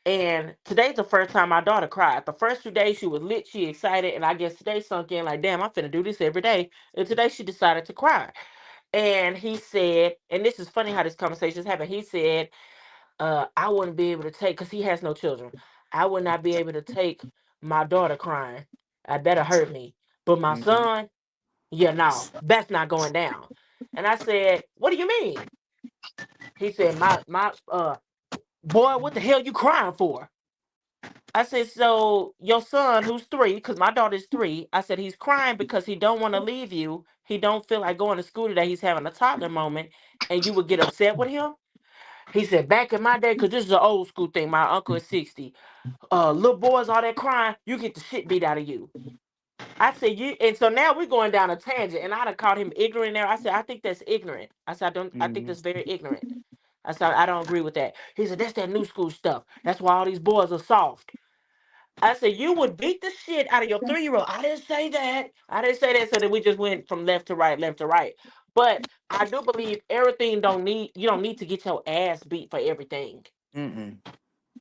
And today's the first time my daughter cried. The first 2 days she was lit, she excited, and I guess today sunk in like, damn, I'm finna do this every day. And today she decided to cry. And he said, and this is funny how this conversation happened. He said, I wouldn't be able to take, because he has no children. I would not be able to take my daughter crying. That'll hurt me. But my son, yeah, no, that's not going down. And I said, what do you mean? He said, my boy, what the hell you crying for? I said, so your son, who's 3, because my daughter's 3, I said he's crying because he don't want to leave you. He don't feel like going to school today. He's having a toddler moment, and you would get upset with him. He said, back in my day, because this is an old school thing. My uncle is 60. Little boys, all that crying, you get the shit beat out of you. I said, you, and so now we're going down a tangent, and I done called him ignorant there. I said, I think that's ignorant. I said, I think that's very ignorant. I said, I don't agree with that. He said, that's that new school stuff. That's why all these boys are soft. I said, you would beat the shit out of your 3-year-old. I didn't say that. I didn't say that. So then we just went from left to right, left to right. But I do believe everything you don't need to get your ass beat for everything.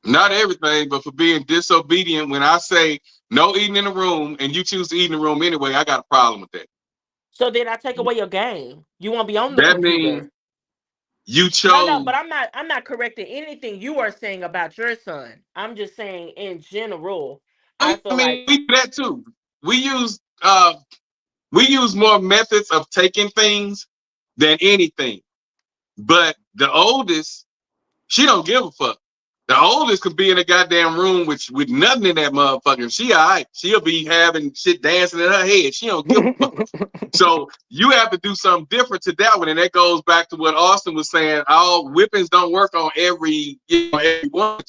Not everything, but for being disobedient. When I say no eating in the room and you choose to eat in the room anyway, I got a problem with that. So then I take away your game. You won't be on the That means computer. you chose. No, but I'm not correcting anything you are saying about your son. I'm just saying in general. I feel like we do that too. We use more methods of taking things than anything. But the oldest, she don't give a fuck. The oldest could be in a goddamn room with nothing in that motherfucker. She all right. She'll be having shit dancing in her head. She don't give a fuck. So you have to do something different to that one. And that goes back to what Austin was saying. All whippings don't work on every one.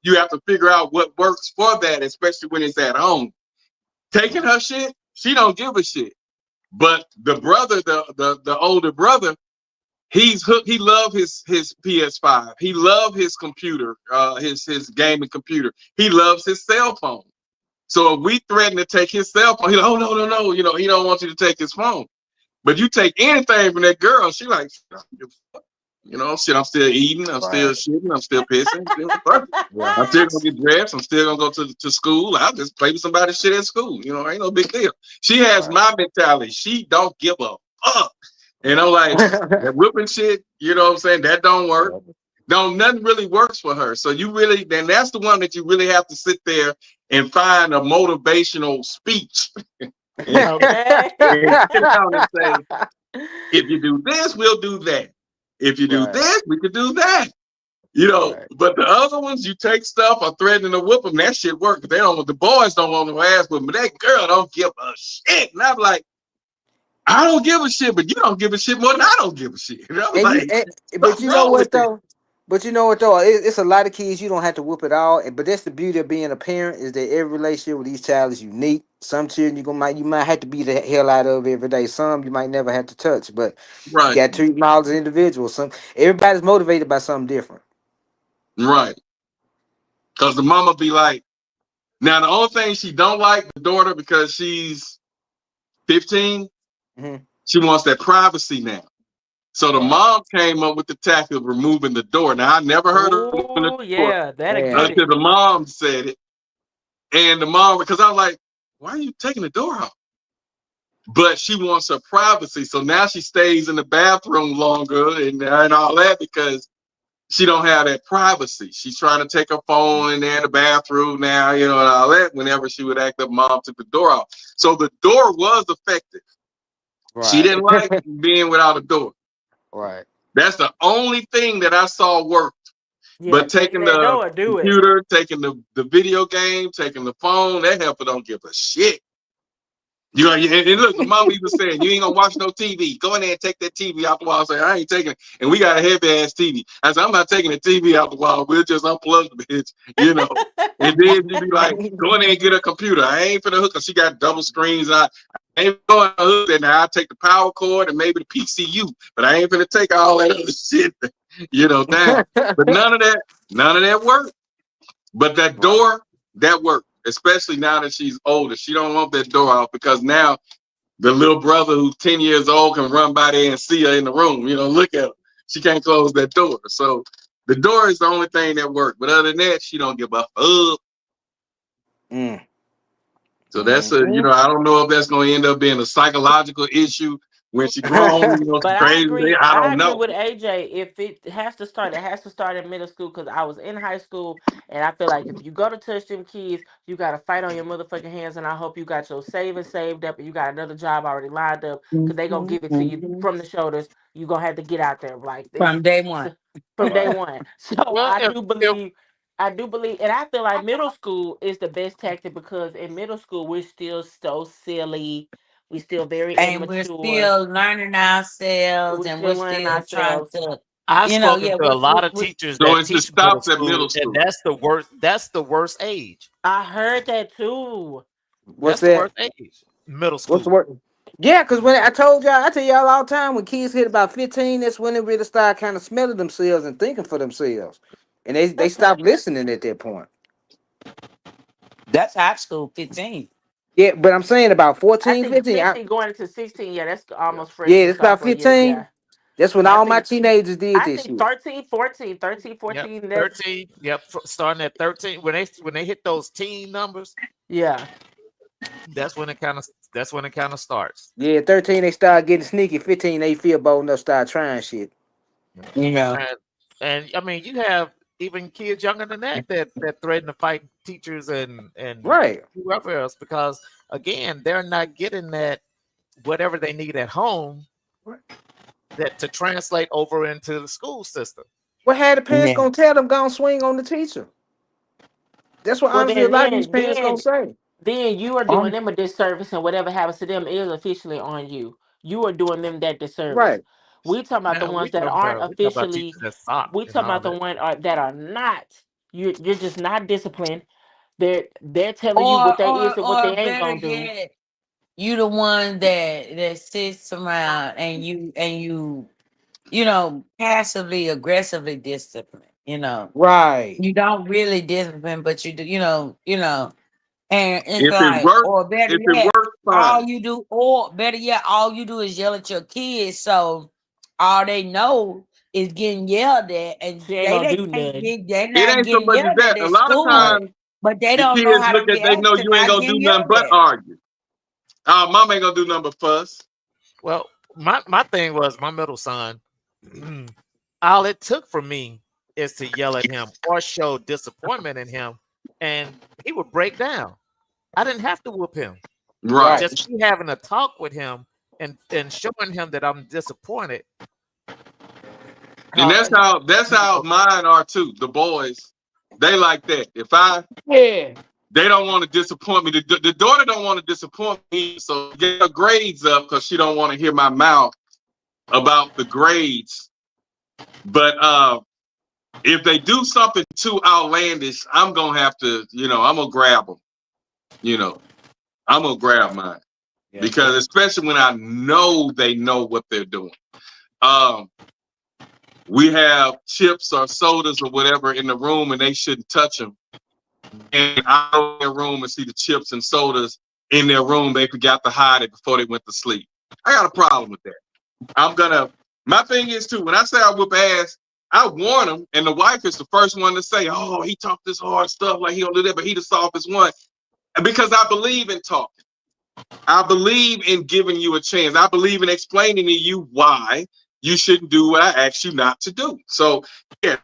You have to figure out what works for that, especially when it's at home. Taking her shit, she don't give a shit. But the brother, the older brother, he's hooked. He loved his PS5. He loved his computer, his gaming computer. He loves his cell phone. So if we threaten to take his cell phone, he's like, oh no. You know, he don't want you to take his phone. But you take anything from that girl, she like, you know, shit, I'm still eating, I'm still shitting, I'm still pissing, I'm still gonna get dressed, I'm still gonna go to school. I'll just play with somebody's shit at school. You know, ain't no big deal. She has my mentality. She don't give a fuck. And I'm like, that whipping shit, you know what I'm saying? That don't work. No, nothing really works for her. So you really, then that's the one that you really have to sit there and find a motivational speech. Okay. And sit down and say, if you do this, we'll do that. If you do this, we could do that. You know, but the other ones, you take stuff or threatening to whoop them, that shit work. They don't. The boys don't want no ass with them, but that girl don't give a shit. And I'm like, I don't give a shit, but you don't give a shit more than I don't give a shit. You know, but you know what though? But you know what though? It's a lot of kids you don't have to whoop it all. But that's the beauty of being a parent is that every relationship with each child is unique. Some children you might have to beat the hell out of every day. Some you might never have to touch. But you got to treat them all as individuals. Everybody's motivated by something different. Right. Because the mama be like, now the only thing she don't like the daughter because she's 15, she wants that privacy now. So the mom came up with the tactic of removing the door. Now I never heard of removing the door that'll get until it. the mom said it. And the mom, because I'm like, why are you taking the door off? But she wants her privacy. So now she stays in the bathroom longer and all that because she don't have that privacy. She's trying to take her phone in there in the bathroom now, you know, and all that. Whenever she would act up, mom took the door off. So the door was effective. She didn't like being without a door. Right. That's the only thing that I saw worked. Yeah, but taking that the door, do computer, taking the video game, taking the phone, that helper don't give a shit. You know, and look, the mom even saying, you ain't gonna watch no TV. Go in there and take that TV out the wall. I say, I ain't taking it. And we got a heavy ass TV. I said, I'm not taking the TV out the wall. We'll just unplug the bitch, you know. And then she be like, go in there and get a computer. I ain't for the hook. She got double screens. I ain't going to hook that now. I take the power cord and maybe the PCU, but I ain't gonna take all that other shit, down. But none of that worked. But that door, that worked, especially now that she's older. She don't want that door off because now the little brother who's 10 years old can run by there and see her in the room. Look at her. She can't close that door. So the door is the only thing that worked. But other than that, she don't give a fuck. So that's I don't know if that's going to end up being a psychological issue when she grown, But crazy. I I don't agree know. with AJ. If it has to start, it has to start in middle school because I was in high school and I feel like if you go to touch them kids, you got to fight on your motherfucking hands. And I hope you got your savings saved up and you got another job already lined up because they going to give it to you from the shoulders. You going to have to get out there like this. From day one. From day one. So Well, I do believe, and I feel like middle school is the best tactic because in middle school, we're still so silly. We're still very And we're immature. still learning ourselves We're and we're still learning still trying ourselves. to, I've spoken yeah, to a lot of teachers So that it just teach middle stops at school, middle and school. that's the worst. That's the worst age. I heard that too. What's That's the that? worst age. Middle What's the school. word? Yeah, because when I tell y'all all the time, when kids hit about 15, that's when they really start kind of smelling themselves and thinking for themselves. And they stop listening at that point. that's high school 15. Yeah, but I'm saying about I 14, think 15. 15 going into 16, yeah, that's almost Yeah, freshman, it's about sophomore year. 15. Yeah. That's when I all my think teenagers did I this think shit. 13, 14, 13, Yep, 14, that's 13. Yep, starting at 13. When they hit those teen numbers, yeah. that's when it kind of starts. Yeah, 13, they start getting sneaky. 15, they feel bold enough to start trying shit. Yeah. And I mean, you have even kids younger than that threaten to fight teachers and Right. whoever else because again, they're not getting that whatever they need at home that to translate over into the school system. What had the parents Yeah. gonna tell them gonna swing on the teacher? That's what Well honestly a then lot of these then parents gonna then say. then you are doing them a disservice and whatever happens to them is officially on you. You are doing them that disservice. Right. We talking about the Now ones that aren't we talk about officially teachers that sock we and talking all about the that. ones that are not. You're just not disciplined. They're telling you what they is and what Or they ain't better gonna do. yet, you the one that sits around and you passively aggressively discipline. Right. You don't really discipline, but you do. And it's If it like, works, or better if it yet, works, fine. all you do is yell at your kids. So all they know is getting yelled at, and She ain't gonna do can't nothing. get, they're It not ain't so getting much as yelled at that. A at lot of school, Right. times but they the don't know kids how to look at, they know react to you ain't not gonna do getting nothing yelled but at. argue. Mom ain't gonna do nothing but fuss. Well, my thing was my middle son. All it took for me is to yell at him or show disappointment in him, and he would break down. I didn't have to whoop him. Right. Right. Just me having a talk with him and showing him that I'm disappointed. And that's how Okay. mine are too. The boys, they like that. Yeah. They don't want to disappoint me. The daughter don't want to disappoint me, so get her grades up because she don't want to hear my mouth about the grades. But if they do something too outlandish, I'm gonna have to, I'm gonna grab them. I'm gonna grab mine Yeah. because especially when I know they know what they're doing. We have chips or sodas or whatever in the room, and they shouldn't touch them. And I go in their room and see the chips and sodas in their room. They forgot to hide it before they went to sleep. I got a problem with that. My thing is too, when I say I whip ass, I warn them, and the wife is the first one to say, oh, he talked this hard stuff, like he don't do that, but he the softest one. Because I believe in talking. I believe in giving you a chance. I believe in explaining to you why you shouldn't do what I asked you not to do. So yeah,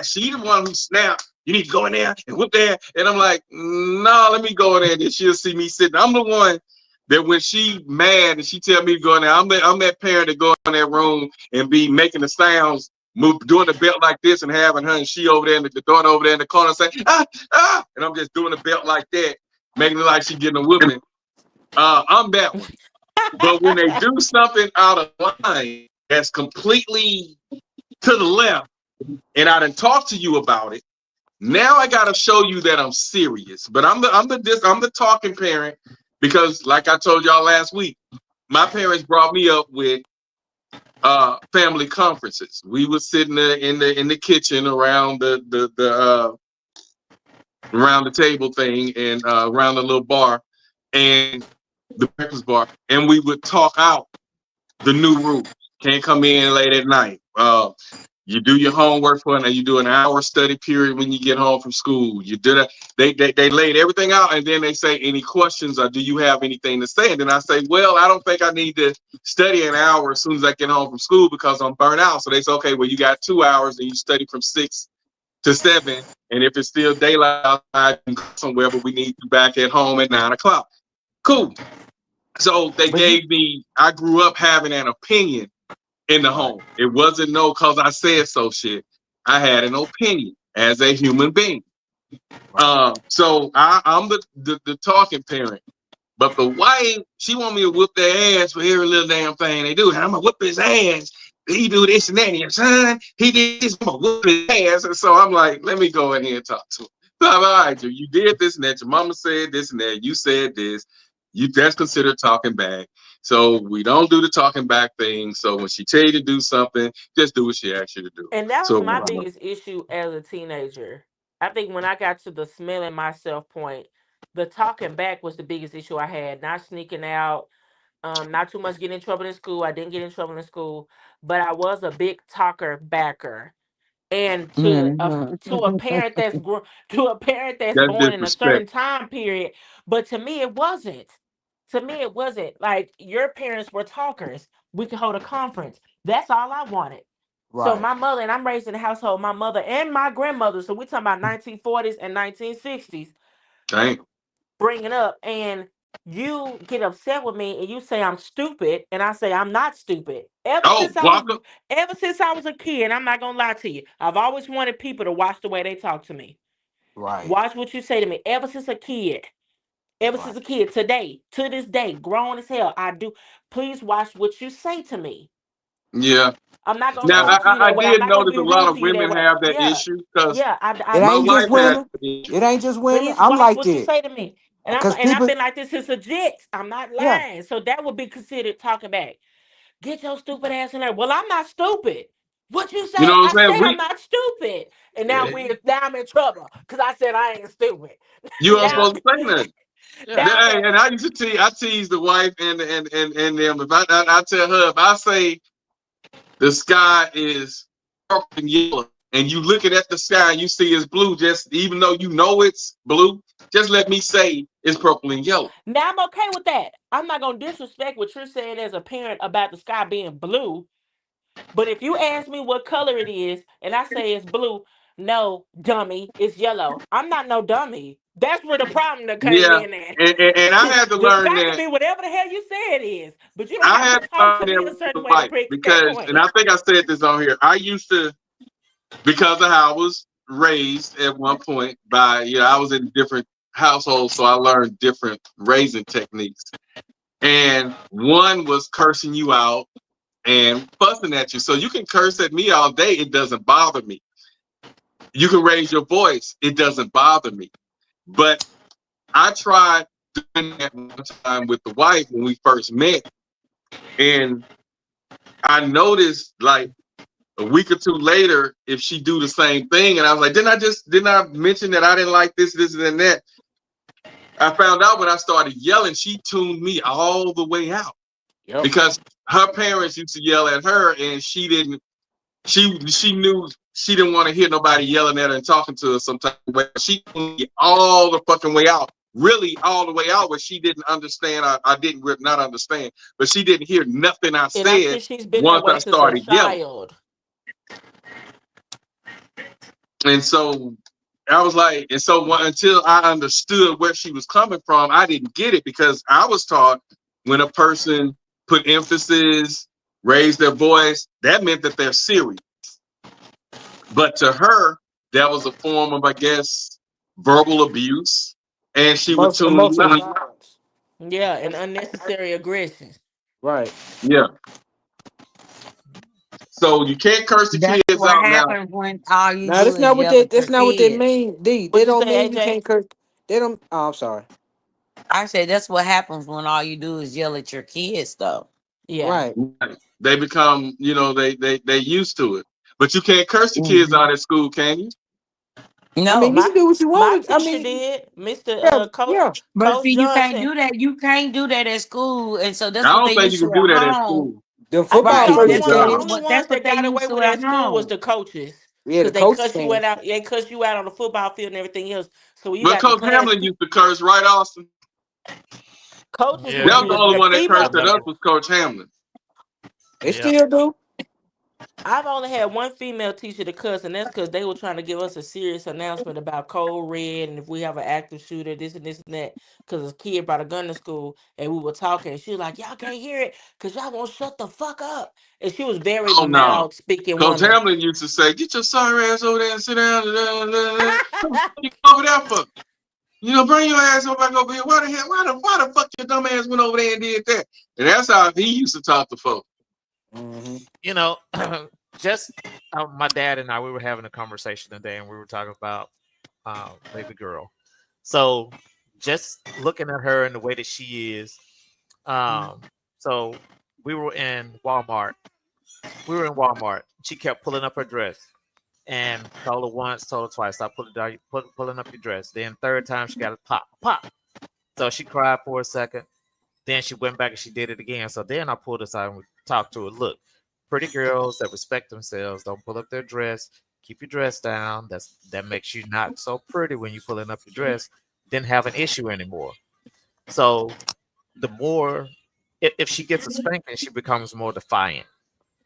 she the one who snapped. You need to go in there and whoop there. And I'm like, no, let me go in there. And she'll see me sitting. I'm the one that when she mad and she tell me to go in there, I'm that parent that go in that room and be making the sounds, doing the belt like this and having her and she over there and the daughter over there in the corner saying, and I'm just doing the belt like that, making it like she getting a whooping. I'm that one. But when they do something out of line that's completely to the left, and I done talk to you about it, now I gotta show you that I'm serious. But I'm the talking parent because, like I told y'all last week, my parents brought me up with family conferences. We were sitting there in the kitchen around around the table thing and around the little bar and the breakfast bar, and we would talk out the new rules. Can't come in late at night. You do your homework for and you do an hour study period when you get home from school. You do that. They laid everything out, and then they say, any questions or do you have anything to say? And then I say, well, I don't think I need to study an hour as soon as I get home from school because I'm burnt out. So they say, okay, well, you got 2 hours and you study from 6 to 7. And if it's still daylight outside, you can go somewhere, but we need you back at home at 9 o'clock. Cool. So they gave me, I grew up having an opinion in the home. It wasn't no cause I said so shit. I had an opinion as a human being. So I'm the talking parent. But the wife, she want me to whoop their ass for every little damn thing they do. And I'm gonna whoop his ass. He do this and that. And your son, he did this. I'm gonna whoop his ass. And so I'm like, let me go in here and talk to him. So I'm all right, you did this and that. Your mama said this and that. You said this. That's considered talking back. So we don't do the talking back thing. So when she tell you to do something, just do what she asks you to do. And that was So my biggest issue as a teenager. I think when I got to the smelling myself point, the talking back was the biggest issue I had. Not sneaking out, not too much getting in trouble in school. I didn't get in trouble in school, but I was a big talker backer. And to a parent that's to a parent that's that's born in a certain disrespect. time period, but to me it wasn't. To me it wasn't. Like your parents were talkers. We could hold a conference. That's all I wanted. So Right. my mother, and I'm raised in a household, my mother and my grandmother, so we're talking about 1940s and 1960s, Dang. bringing up, and you get upset with me and you say I'm stupid, and I say I'm not stupid. Oh, welcome. Ever since I was a kid, I'm not gonna lie to you, I've always wanted people to watch the way they talk to me. Right. Watch what you say to me. Ever since a kid. Ever Right. since a kid, today, to this day, grown as hell, I do. Please watch what you say to me. Yeah. I'm not gonna Now talk to you I that way. I'm did not gonna notice be a lot rude of to you that women way. have that Yeah, issue because yeah. It I my ain't do. just wife has women. that issue. It ain't just women. Please I'm watch like what you that say to me. because And I've people. been like this since legit. I'm not Yeah. lying. So that would be considered talking back. Get your stupid ass in there. Well, I'm not stupid. What you You know say? what I'm I saying? said I'm not stupid. And now I'm in trouble because I said I ain't stupid. You aren't now supposed to say nothing. now I'm at And I used to I tease the wife and them. If I tell her, if I say the sky is purple and yellow, and you looking at the sky and you see it's blue, just even though you know it's blue, just let me say it's purple and yellow. now I'm okay with that. I'm not gonna disrespect what you're saying as a parent about the sky being blue. But if you ask me what color it is and I say it's blue, no, dummy, it's yellow. I'm not no dummy. That's where the problem that came Yeah, in at. and I had to The learn sky can that. be whatever the hell you say it is, but you don't I have to had to talk learn to me that a certain with way to life break that because, and point. I think I said this on here. I used to, because of how I was raised at one point by, I was in different households, so I learned different raising techniques. And one was cursing you out and fussing at you. So you can curse at me all day, it doesn't bother me. You can raise your voice, it doesn't bother me. But I tried doing that one time with the wife when we first met, and I noticed like a week or two later, if she do the same thing, and I was like, didn't I mention that I didn't like this, and that? I found out when I started yelling, she tuned me all the way out Yep. because her parents used to yell at her, and she didn't. She knew she didn't want to hear nobody yelling at her and talking to her some type of way. She tuned me all the fucking way out, really all the way out, where she didn't understand. I didn't not understand, but she didn't hear nothing I And I said see she's been that once way I since a started yelling. child. And so I was like, and so until I understood where she was coming from, I didn't get it because I was taught when a person put emphasis, raised their voice, that meant that they're serious. But to her, that was a form of, I guess, verbal abuse, and she would tune you Emotional out. violence. Yeah, and unnecessary aggression. Right. Yeah. So you can't curse the That's kids what out now. happens when all you Now do that's is not what yell that. at That's your not what they kids. mean. D. They What you don't say, mean you AJ? can't curse. They don't. Oh, I'm sorry. I said that's what happens when all you do is yell at your kids, though. Yeah. Right. They become, they used to it. But you can't curse the kids Mhm. out at school, can you? I mean, No, you can do what you My want. I teacher mean, did, Mr. yeah, Coach yeah. but Coach see, you can't Johnson. do that. You can't do that at school, and so I that's what don't they think you used to can do at that at home. school. The I think football Right, Good coaches that's the what. job. can. only But ones that's that what they got away used to with at at school was home. the coaches. Yeah, the Cause they coaches cuss you can. out, they cuss you out on the football field and everything else. So when you But got the Coach class, Hamlin used to curse, right, Austin? coaches Yeah, would That be was the he only the one that female cursed still at us does. teachers. was Coach Hamlin. They Yeah. still do. I've only had one female teacher to cuss, and that's because they were trying to give us a serious announcement about code red and if we have an active shooter, this and that. Because a kid brought a gun to school, and we were talking, and she was like, "Y'all can't hear it because y'all won't shut the fuck up." And she was very Oh no. loud speaking Coach woman. Hamlin used to say, "Get your sorry ass over there and sit down. What you over there for? Bring your ass over back over here. Why the hell? Why the fuck your dumb ass went over there and did that?" And that's how he used to talk to folks. Hmm. You know, just my dad and I, we were having a conversation today, and we were talking about baby girl. So just looking at her and the way that she is, um, so we were in Walmart. We were in Walmart. She kept pulling up her dress, and told her once, told her twice, stop pulling down, pulling up your dress. Then third time she got a pop, pop. So she cried for a second. Then she went back and she did it again. So then I pulled aside and we talked to her. Look, pretty girls that respect themselves don't pull up their dress. Keep your dress down. That makes you not so pretty when you're pulling up your dress. Didn't have an issue anymore. So the more, if she gets a spanking, she becomes more defiant.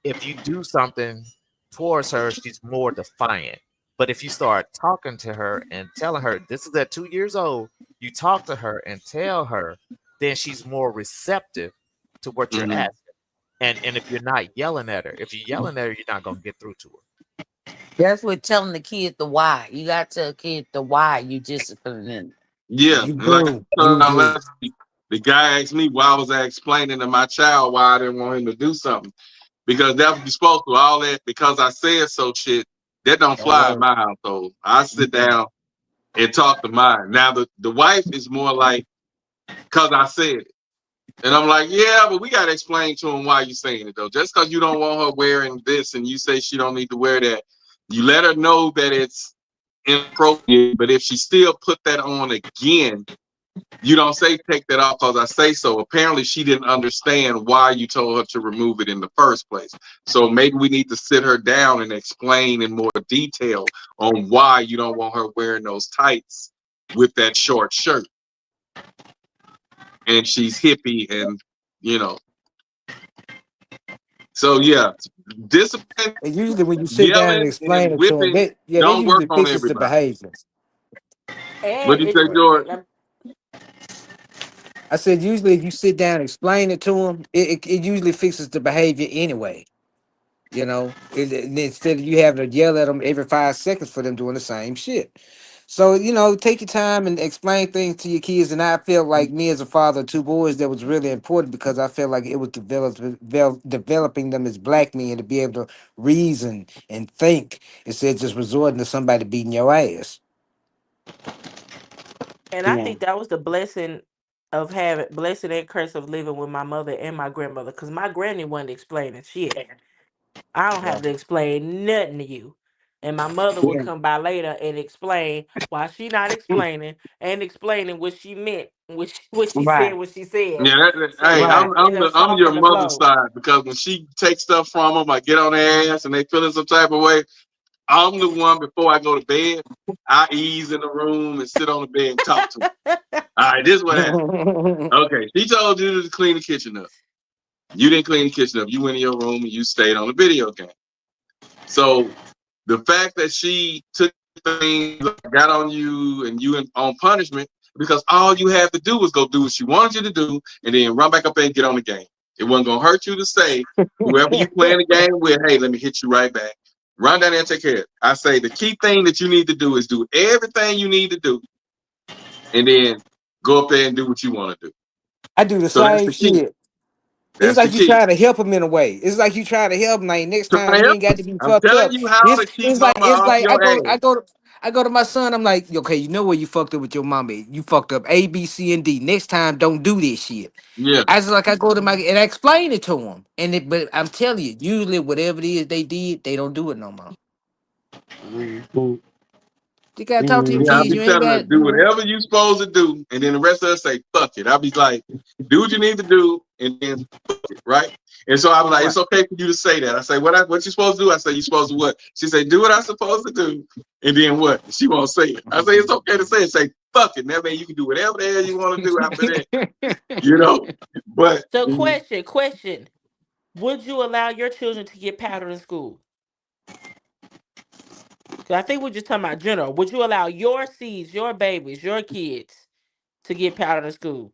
If you do something towards her, she's more defiant. But if you start talking to her and telling her this is at 2 years old, you talk to her and tell her, then she's more receptive to what you're Mhm. asking. And if you're not yelling at her, if you're yelling at her, you're not gonna get through to her. That's what telling the kid the why. You got to tell a kid the why you disciplining. Yeah, You and like I do. told You y'all do. last week, the guy asked me why was I explaining to my child why I didn't want him to do something. Because that's what you're supposed to. All that because I said so shit, that don't Don't fly in work. my household. I sit Mm-mm. down and talk to mine. Now the wife is more like, cause I said it. And I'm like, yeah, but we gotta explain to him why you saying it though. Just cause you don't want her wearing this and you say she don't need to wear that, you let her know that it's inappropriate. But if she still put that on again, you don't say take that off because I say so. Apparently, she didn't understand why you told her to remove it in the first place. So maybe we need to sit her down and explain in more detail on why you don't want her wearing those tights with that short shirt. And she's hippie and, you know. So, yeah, discipline, And usually when you sit down and yelling, explain and it to them, whipping they don't work usually on fixes the everybody. behavior. What And do you say, George? I said usually if you sit down and explain it to them, it usually fixes the behavior anyway. Instead of you having to yell at them every 5 seconds for them doing the same shit. So, take your time and explain things to your kids. And I feel like me as a father of two boys, that was really important because I felt like it was developing them as black men to be able to reason and think instead of just resorting to somebody beating your ass. I think that was the blessing of having blessing and curse of living with my mother and my grandmother. Cause my granny wasn't explaining shit. I don't Yeah. have to explain nothing to you. And my mother would come by later and explain why she not explaining and explaining what she meant, what she said, Right, what she said. Yeah, So hey, right. it helps I'm your soften the mother's blow. side because when she takes stuff from them, I get on their ass and they feeling some type of way. I'm the one before I go to bed. I ease in the room and sit on the bed and talk to them. All right, this is what happened. Okay, she told you to clean the kitchen up. You didn't clean the kitchen up. You went in your room and you stayed on the video game. So the fact that she took things, got on you, and you on punishment because all you had to do was go do what she wanted you to do, and then run back up there and get on the game. It wasn't gonna hurt you to say whoever you playing the game with, hey, let me hit you right back. Run down there and take care of it. I say the key thing that you need to do is do everything you need to do, and then go up there and do what you want to do. I do the So that's same the key. shit. It's That's the like you key. trying to help them in a way. It's like you trying to help them. Like next Trying time to you help ain't got you. to be I'm fucked telling up. you how It's to keep it's like mama it's off like your ass. I go to my son. I'm like, okay, you know where you fucked up with your mama? You fucked up A, B, C, and D. Next time, don't do this shit. Yeah. I just like I go to my and I explain it to him, but I'm telling you, usually whatever it is they did, they don't do it no more. Mhm. You gotta talk to your Yeah, I'll kids. be You ain't telling her got, do whatever you supposed to do, and then the rest of us say fuck it. I'll be like, do what you need to do, and then fuck it, right? And so I was like, right. it's okay for you to say that. I say, what you supposed to do? I say, you supposed to what? She say, do what I'm supposed to do, and then what? She won't say it. I say, it's okay to say it. Say fuck it. That means you can do whatever the hell you want to do after that. But So, question: would you allow your children to get powdered in school? Because I think we're just talking about general. Would you allow your seeds, your babies, your kids to get powdered in school?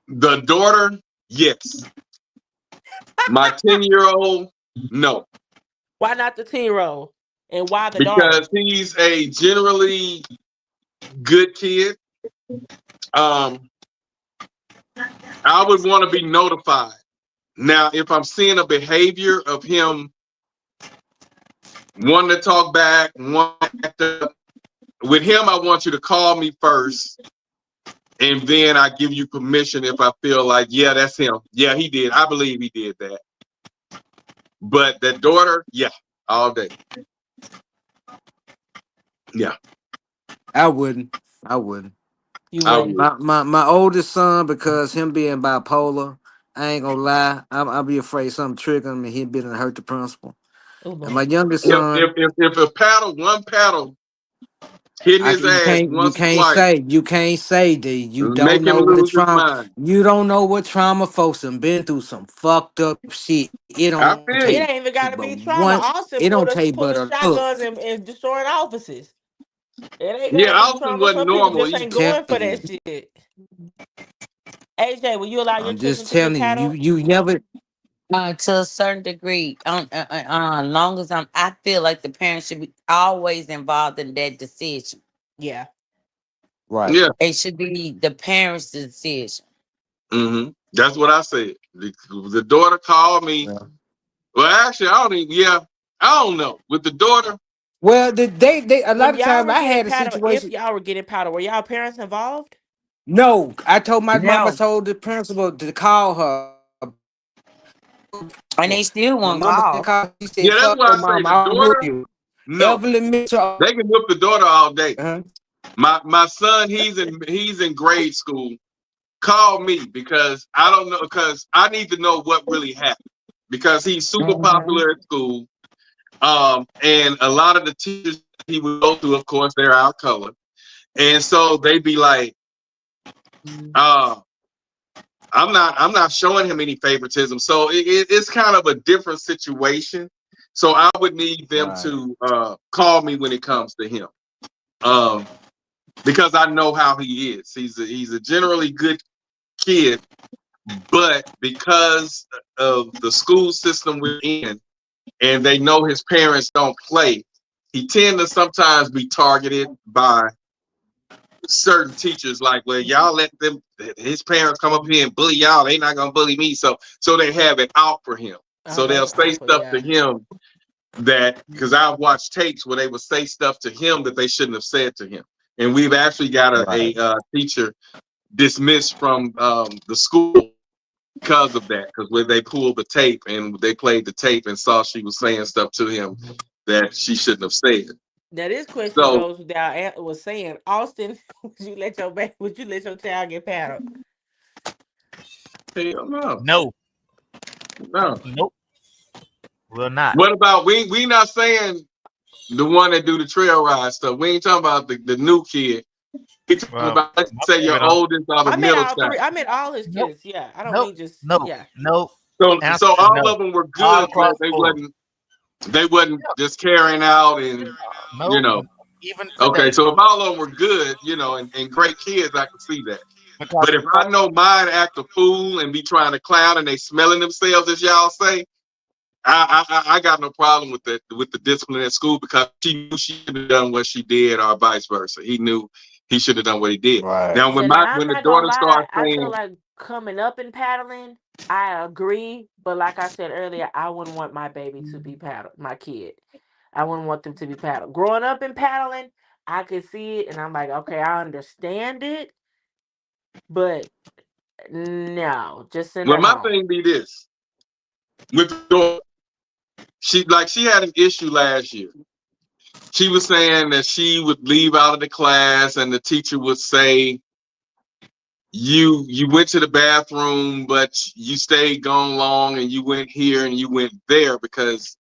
the daughter, yes. My 10-year-old, no, Why not the 10-year-old? And why the daughter? because he's a generally good kid. Um, I would want to be notified. Now, if I'm seeing a behavior of him wanting to talk back, wanting to act up, with him, I want you to call me first, and then I give you permission if I feel like, yeah, that's him. Yeah, he did. I believe he did that. But the daughter, yeah, all day. Yeah, I wouldn't. I wouldn't. You I wouldn't. would. My oldest son, because him being bipolar, I ain't gonna lie. I'll be afraid something trigger him and he'd be to hurt the principal. Oh And my Lord. youngest If if son, if, if a paddle, one paddle hitting his you ass can't once or twice, you can't say that you don't make him know what the lose his trauma. mind. You don't know what trauma folks have been through. Some fucked up shit. It I don't feel It take you. ain't even got to but be trauma. one. Austin It don't take but pulling a look. shotguns and destroying offices. It ain't got Yeah, to be Austin trauma. wasn't Some people normal just either. ain't Telling going for that you. shit. AJ, will you allow your I'm children just to get telling you. paddled? You never. To a certain degree, long as I feel like the parents should be always involved in that decision. Yeah. Right. Yeah. It should be the parents' decision. That's what I said. The daughter called me. Yeah. Well, actually, I don't even. Yeah, I don't know. With the daughter, Well, they a lot When of y'all times were I getting had a paddled, if situation. y'all were getting paddled, were y'all parents involved? No, I told my mama No, told the principal to call her. and they still My won't mama didn't call. call. She said, yeah, that's "Fuck why your I say mama. the I'll whoop daughter. you." No, Evelyn Mitchell. they can whip the daughter all day. Uh-huh. My son, he's in grade school. Call me because I don't know because I need to know what really happened because he's super Mhm. popular at school. And a lot of the teachers he would go to, of course, they're our color, and so they be like, uh, I'm not showing him any favoritism. So it's kind of a different situation. So I would need them Right. to call me when it comes to him, um, because I know how he is. He's a generally good kid, but because of the school system we're in, and they know his parents don't play, he tend to sometimes be targeted by certain teachers like, well, y'all let them his parents come up here and bully y'all, they not gonna bully me. So they have it out for him. Oh, So they'll that's say awful. stuff to Yeah. him that because I've watched tapes where they would say stuff to him that they shouldn't have said to him. And we've actually got Right. a teacher dismissed from the school because of that, because when they pulled the tape and they played the tape and saw she was saying stuff to him that she shouldn't have said. Now this question So goes without was saying, Austin, would you let your child get paddled? hell no. No, No. nope, will not. What about we not saying the one that do the trail ride stuff. We ain't talking about the new kid. We talking Well, about, let's my say, baby your don't. oldest or the I meant middle all child. three. I meant all his Nope, kids. Yeah. I don't nope, mean just nope, yeah. nope. So Answer is all no. of them were All good, across but the board. they wasn't Yep. just carrying out and you Nope. know. Even Okay, today, so if all of them were good, and great kids, I can see that. because But if I know mine act a fool and be trying to clown and they smelling themselves, as y'all say, I got no problem with the discipline at school because she knew she should have done what she did or vice versa. He knew he should have done what he did. Right. Now So when now I'm when the not gonna daughter lie. starts I feel saying, like coming up and paddling, I agree. But like I said earlier, I wouldn't want my baby to be paddled, my kid. I wouldn't want them to be paddled. Growing up in paddling, I could see it, and I'm like, okay, I understand it, but no, just send Well, her my home. thing be this: with the daughter, she had an issue last year. She was saying that she would leave out of the class, and the teacher would say, you went to the bathroom, but you stayed gone long, and you went here and you went there because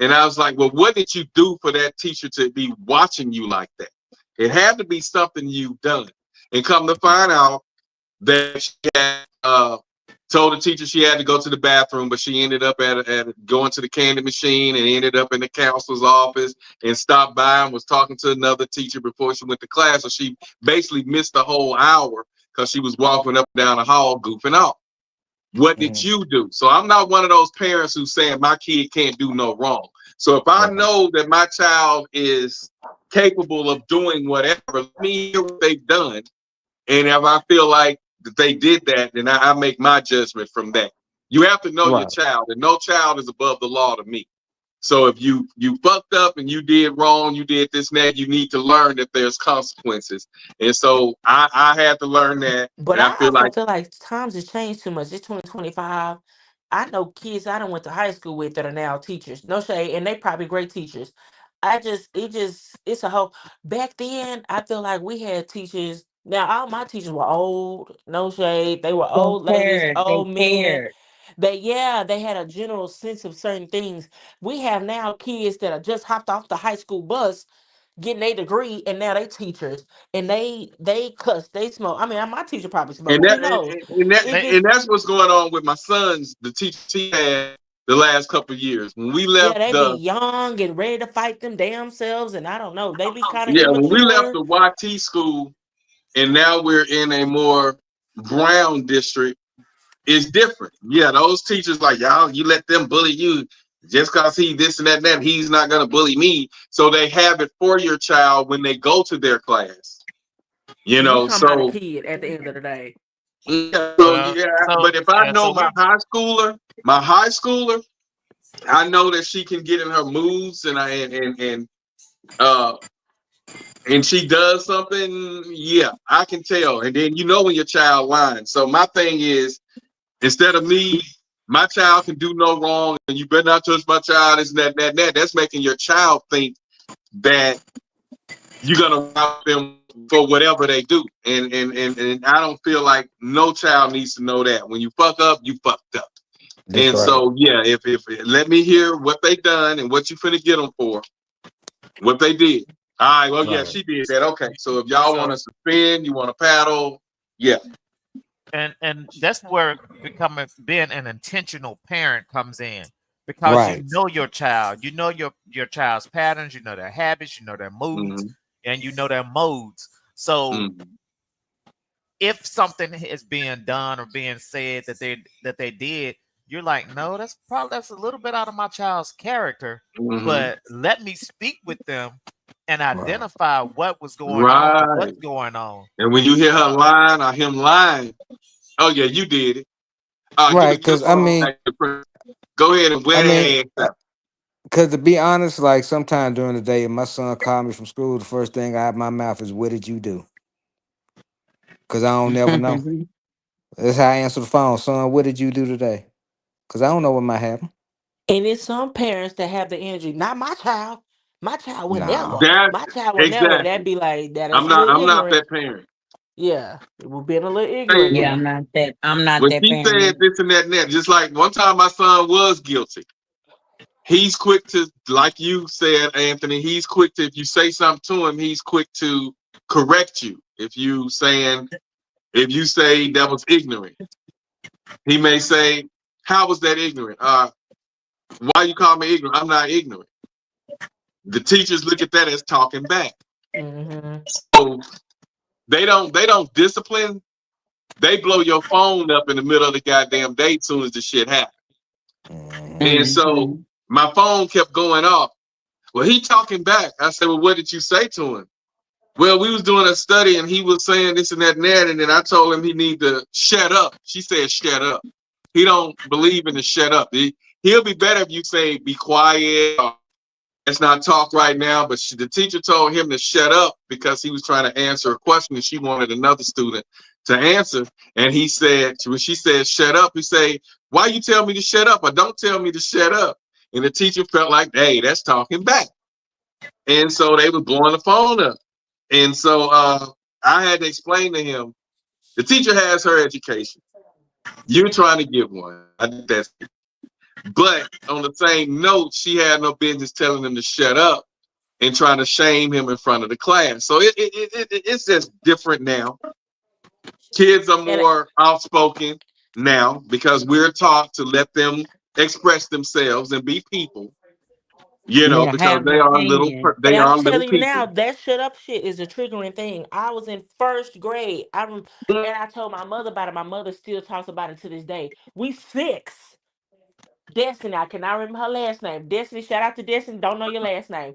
and I was like, well, what did you do for that teacher to be watching you like that? It had to be something you've done. And come to find out that she had told the teacher she had to go to the bathroom, but she ended up at going to the candy machine and ended up in the counselor's office and stopped by and was talking to another teacher before she went to class. So she basically missed the whole hour because she was walking up and down the hall goofing off. What did you do? So I'm not one of those parents who's saying my kid can't do no wrong. So if I know that my child is capable of doing whatever, let me hear what they've done. And if I feel like that they did that, then I make my judgment from that. You have to know your child, and no child is above the law to me. So if you fucked up and you did wrong, you did this and that, you need to learn that there's consequences. And so I had to learn that. But And I I feel also like, feel like times have changed too much. It's 2025. I know kids I done went to high school with that are now teachers. No shade, and they probably great teachers. It's a whole. Back then, I feel like we had teachers. Now all my teachers were old. No shade, they were They old ladies, cared. They old men. cared. They had a general sense of certain things. We have now kids that are just hopped off the high school bus, getting a degree, and now they teachers, and they cuss, they smoke. I mean, my teacher probably and smoked. Who knows? It and just that's what's going on with my sons, the teachers he had the last couple of years. When we yeah, left they be young and ready to fight them damn selves, and I don't know, they be kind of when we left immature. the YT school, and now we're in a more brown district, it's different. Yeah, those teachers like, y'all, you let them bully you just because he this and that and that, he's not gonna bully me. So they have it for your child when they go to their class. And you talking about a So kid at the end of the day. yeah, Well, but if I know so we my high schooler, I know that she can get in her moods uh and she does something, yeah, I can tell. And then when your child lying. So my thing is, instead of me, my child can do no wrong, and you better not touch my child. This and that. That's making your child think that you're gonna route them for whatever they do. And I don't feel like no child needs to know that. When you fuck up, you fucked up. That's And right. so yeah, if let me hear what they done and what you finna get them for, what they did. All right, well, yeah, Right. she did that. Okay, so if y'all want so to suspend, you want to paddle, yeah. and that's where being an intentional parent comes in, because you Right. know your child, you know your child's patterns, you know their habits, you know their moods, Mm-hmm. and you know their modes. So Mm-hmm. if something is being done or being said that they did, you're like, no, that's a little bit out of my child's character, Mm-hmm. but let me speak with them and Right. identify what was going on or Right. what's going on. And when you hear her uh, lying or him lying, oh yeah, you did it. Give Right. it your Because phone back to the prince. Go ahead and wear that ass out. because to be honest, like sometime during the day, if my son called me from school, the first thing out of my mouth is, "What did you do?" Because I don't never know. That's how I answer the phone, son. What did you do today? Because I don't know what might happen. And it's some parents that have the energy. Not my child. My child would Nah. never. That's My child would never. That'd exactly. be like that. That's I'm a not. little I'm not ignorant. that parent. Yeah, it would be a little ignorant Hey, Yeah, now. I'm not when that she said parent. this and that and that, just like one time my son was guilty. He's quick to, like you said, Anthony. He's quick to, if you say something to him, he's quick to correct you. If you say that was ignorant, he may say, "How was that ignorant? Why you call me ignorant? I'm not ignorant." The teachers look at that as talking back. Mm-hmm. So they don't discipline. They blow your phone up in the middle of the goddamn day as soon as the shit happens. Mhm. And so Mm-hmm. my phone kept going off. Well, he talking back. I said, well, what did you say to him? Well, we was doing a study and he was saying this and that and that. And then I told him he need to shut up. She said, shut up. He don't believe in the shut up. He'll be better if you say, be quiet, or let's not talk right now. But the teacher told him to shut up because he was trying to answer a question and she wanted another student to answer. And he said, when she said shut up, he said, why you tell me to shut up? Or don't tell me to shut up. And the teacher felt like, hey, that's talking back. And so they was blowing the phone up. And so I had to explain to him, the teacher has her education. You're trying to get one. I think that's it. But on the same note, she had no business telling him to shut up and trying to shame him in front of the class. So it's just different now. Kids are more outspoken now because we're taught to let them express themselves and be people, you know, Yeah, because have an opinion. And they I'm are little telling you now, people. that shut up shit is a triggering thing. I was in first grade. And I told my mother about it. My mother still talks about it to this day. We 6. Destiny, I cannot remember her last name. Destiny, shout out to Destiny. Don't know your last name.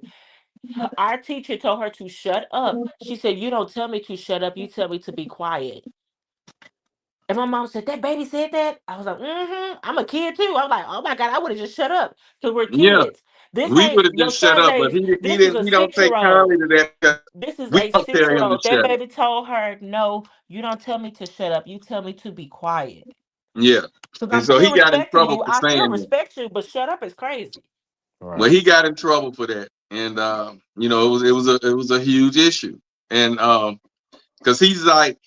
Our teacher told her to shut up. She said, "You don't tell me to shut up. You tell me to be quiet." And my mom said, "That baby said that." I was like, "Mm-hmm." I'm a kid too. I was like, "Oh my God, I would have just shut up because we're Yeah, kids." This we would ain't have your just shut son's up, but age. he This is didn't. a He don't six take year old. kindly to that because This is we a don't tell 6 year him to old. That shut up. baby told her, "No, you don't tell me to shut up. You tell me to be quiet. Yeah, Because and I'm so he still got in respecting trouble you. for I still saying that. respect you, but shut up is crazy." Well, Right. he got in trouble for that, and you know, it was a huge issue, and because he's like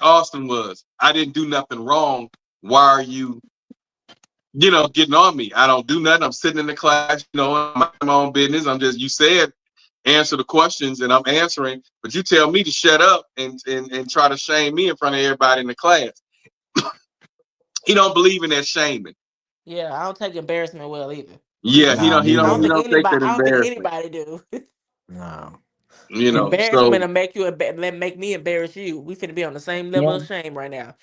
Austin was, I didn't do nothing wrong. Why are you, getting on me? I don't do nothing. I'm sitting in the class, I'm minding my own business. You said answer the questions, and I'm answering, but you tell me to shut up and try to shame me in front of everybody in the class. He don't believe in that shaming. Yeah, I don't take embarrassment well either. Yeah, he Nah, don't he me I don't don't he neither. think don't take anybody. that I don't think embarrassment. anybody do. No. Embarrassment So will make me embarrass you. We finna be on the same level Yeah. of shame right now.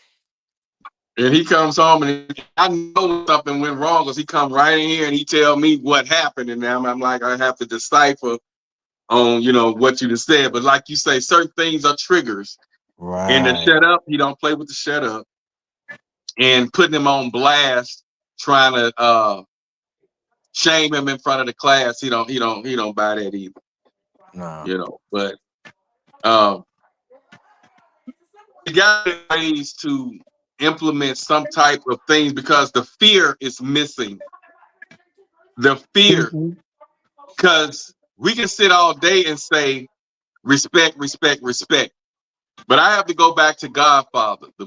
and he comes home and I know something went wrong because he come right in here and he tell me what happened, and now I'm like I have to decipher on what you just said. But like you say, certain things are triggers, and to Right. shut up, he don't play with the shut up, and putting him on blast, trying to shame him in front of the class. He don't buy that either. No. But um, we got ways to implement some type of things because the fear is missing. The fear, Hmm. because we can sit all day and say respect, respect, respect. But I have to go back to Godfather, the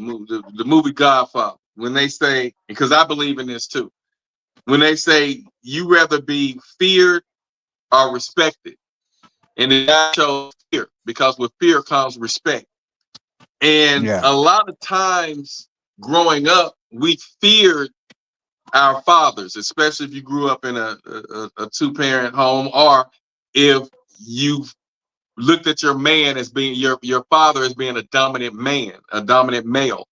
movie Godfather, when they say, because I believe in this too, when they say you rather be feared or respected. And it shows fear because with fear comes respect. And Yeah. a lot of times growing up, we feared our fathers, especially if you grew up in a two-parent home, or if you looked at your man as being your father as being a dominant man, a dominant male.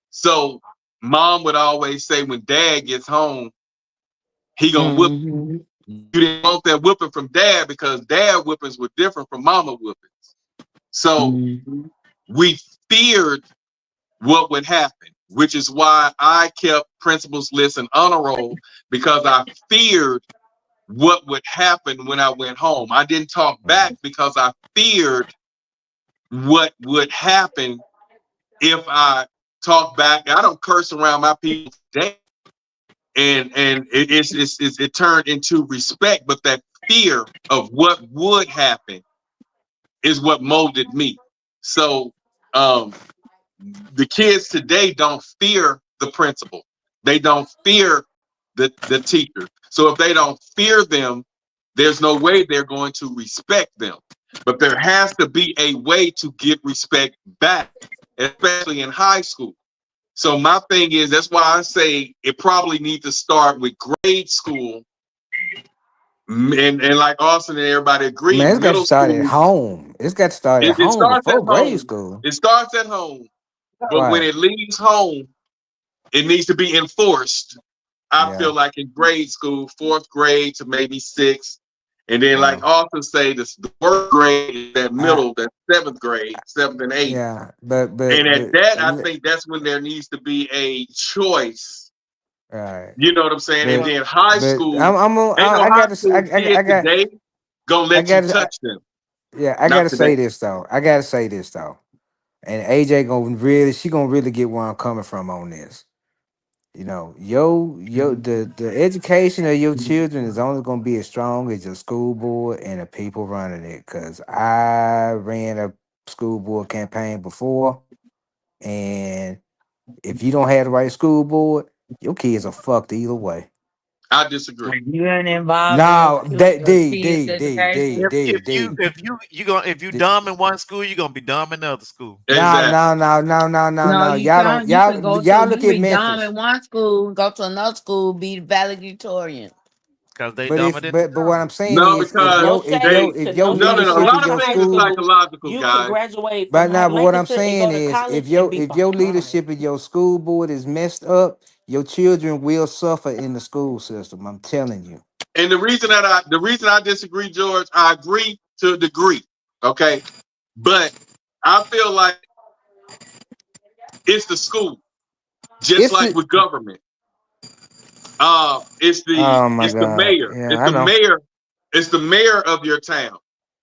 So mom would always say when dad gets home, he gonna whip. Hmm. You didn't want that whipping from dad because dad whippings were different from mama whippings. So Hmm. we feared what would happen, which is why I kept principals list and honor roll because I feared what would happen when I went home. I didn't talk back because I feared what would happen if I talk back. I don't curse around my people today, and it turned into respect, but that fear of what would happen is what molded me. So the kids today don't fear the principal. They don't fear the teacher. So if they don't fear them, there's no way they're going to respect them. But there has to be a way to get respect back, especially in high school. So my thing is, that's why I say it probably needs to start with grade school. And like Austin and everybody agree, Man, it's got to middle start at school, home. It's got to start at it home starts at before grade home. school. It starts at home. But when Right. it leaves home, it needs to be enforced. I Yeah. feel like in grade school, fourth grade to maybe sixth. And then, like Wow. Austin say, the worst grade is that I middle, that seventh grade, seventh and eighth. yeah, but And at that, I think that's when there needs to be a choice Right. You know what I'm saying? And But then high but school, ain't no I high gotta school kid today gonna I let you gotta touch them. yeah, I Not gotta today. say this though. I gotta say this though. And AJ gonna really get where I'm coming from on this. You know, the education of your children is only gonna be as strong as your school board and the people running it. Cause I ran a school board campaign before, and if you don't have the right school board, your kids are fucked either way. I disagree. You ain't involved in No, your kids' D, education. If D. you dumb in one school, you're gonna be dumb in the other school. No, Exactly. no, no, no, no, no, No, no. you Y'all don't. can't. You can go to Y'all look you at be dumb Memphis. in one school, go to another school, be valedictorian. Because they But dumber if than but what I'm saying No, is because No shade if to your no no, shade no, to no. A no leadership in lot of your things is high school, school. psychological, You could guys. graduate but from now, but what I'm Lancaster and saying go to is college and be if your behind. leadership in your school board is messed up, your children will suffer in the school system. I'm telling you. And the reason I disagree, George, I agree to a degree. Okay. But I feel like it's the school, just It's like the with government. It's the oh my it's the god, mayor. yeah, It's I the know. mayor. It's the mayor of your town.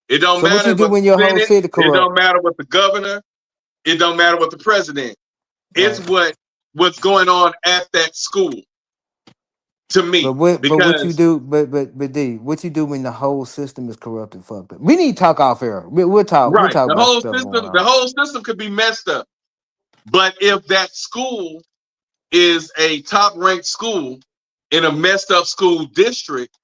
It don't So what you matter do what when your the whole Senate. city It don't corrupt? matter what the governor. It don't matter what the president. It's Right. what's going on at that school to me. But what you Because do but D, what you do when the whole system is corrupt and fucked up? We need to talk off air. We'll right, talk the about whole stuff going system, the on. whole system could be messed up. But if that school is a top ranked school in a messed up school district,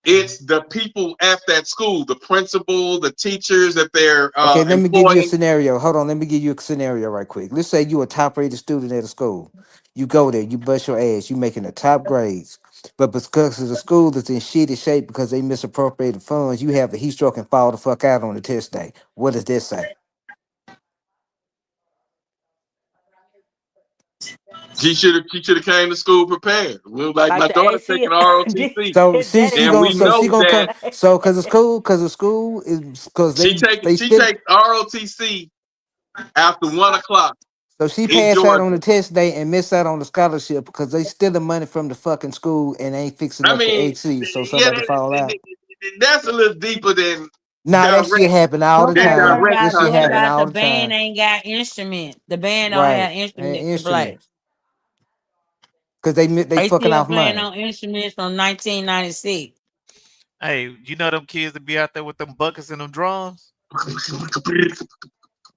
it's the people at that school, the principal, the teachers that they're Okay, let me give you a employing. scenario. Hold on, let me give you a scenario right quick. Let's say you a top rated student at a school. You go there, you bust your ass, you making the top grades. But because of the school that's in shitty shape because they misappropriated funds, you have a heat stroke and fall the fuck out on the test day. What does this say? She should have came to school prepared. Well, like Like my the daughter's AC, taking ROTC, So she daddy and got gonna we the so know she gonna that come CPA. so because the school is because she take they she still takes ROTC after 1 o'clock so she in passed out on the Georgia. test day and missed out on the scholarship because they stealing money from the fucking school and ain't fixing I up the mean, AC so yeah, somebody fall out. that's a little deeper than Nah, that shit direct happen all the Okay, time. direct This shit what happen about contact. the all the band time. ain't got instrument? The band don't Right. have And instruments to play. instruments. Cause they They fucking still off playing money. on instruments from 1996. Hey, you know them kids that be out there with them buckets and them drums?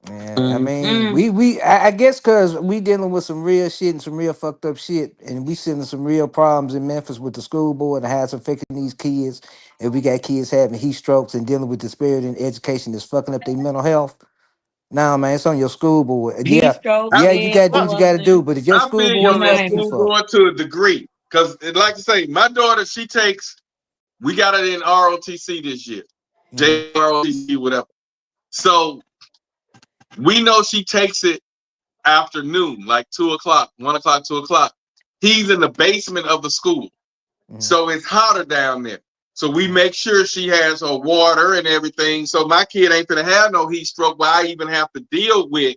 And I mean, Mm-hmm. I guess cause we dealing with some real shit and some real fucked up shit, and we seeing some real problems in Memphis with the school board and how it's affecting these kids. And we got kids having heat strokes and dealing with disparity in education that's fucking up their mental health. Nah, man, it's on your school board. And Heat yeah, stroke, I, yeah, you head gotta do what you gotta do. poisoning. But if your I school feel you board on that fucked, you school fucked. board to a degree. Because, like I say, my daughter, she takes, we got it in ROTC this year, Mhm. JROTC, whatever. So we know she takes it afternoon, like 2 o'clock, 1 o'clock, 2 o'clock. He's in the basement of the school. Mhm. So it's hotter down there. So we Mhm. make sure she has her water and everything. So my kid ain't gonna have no heat stroke, but I even have to deal with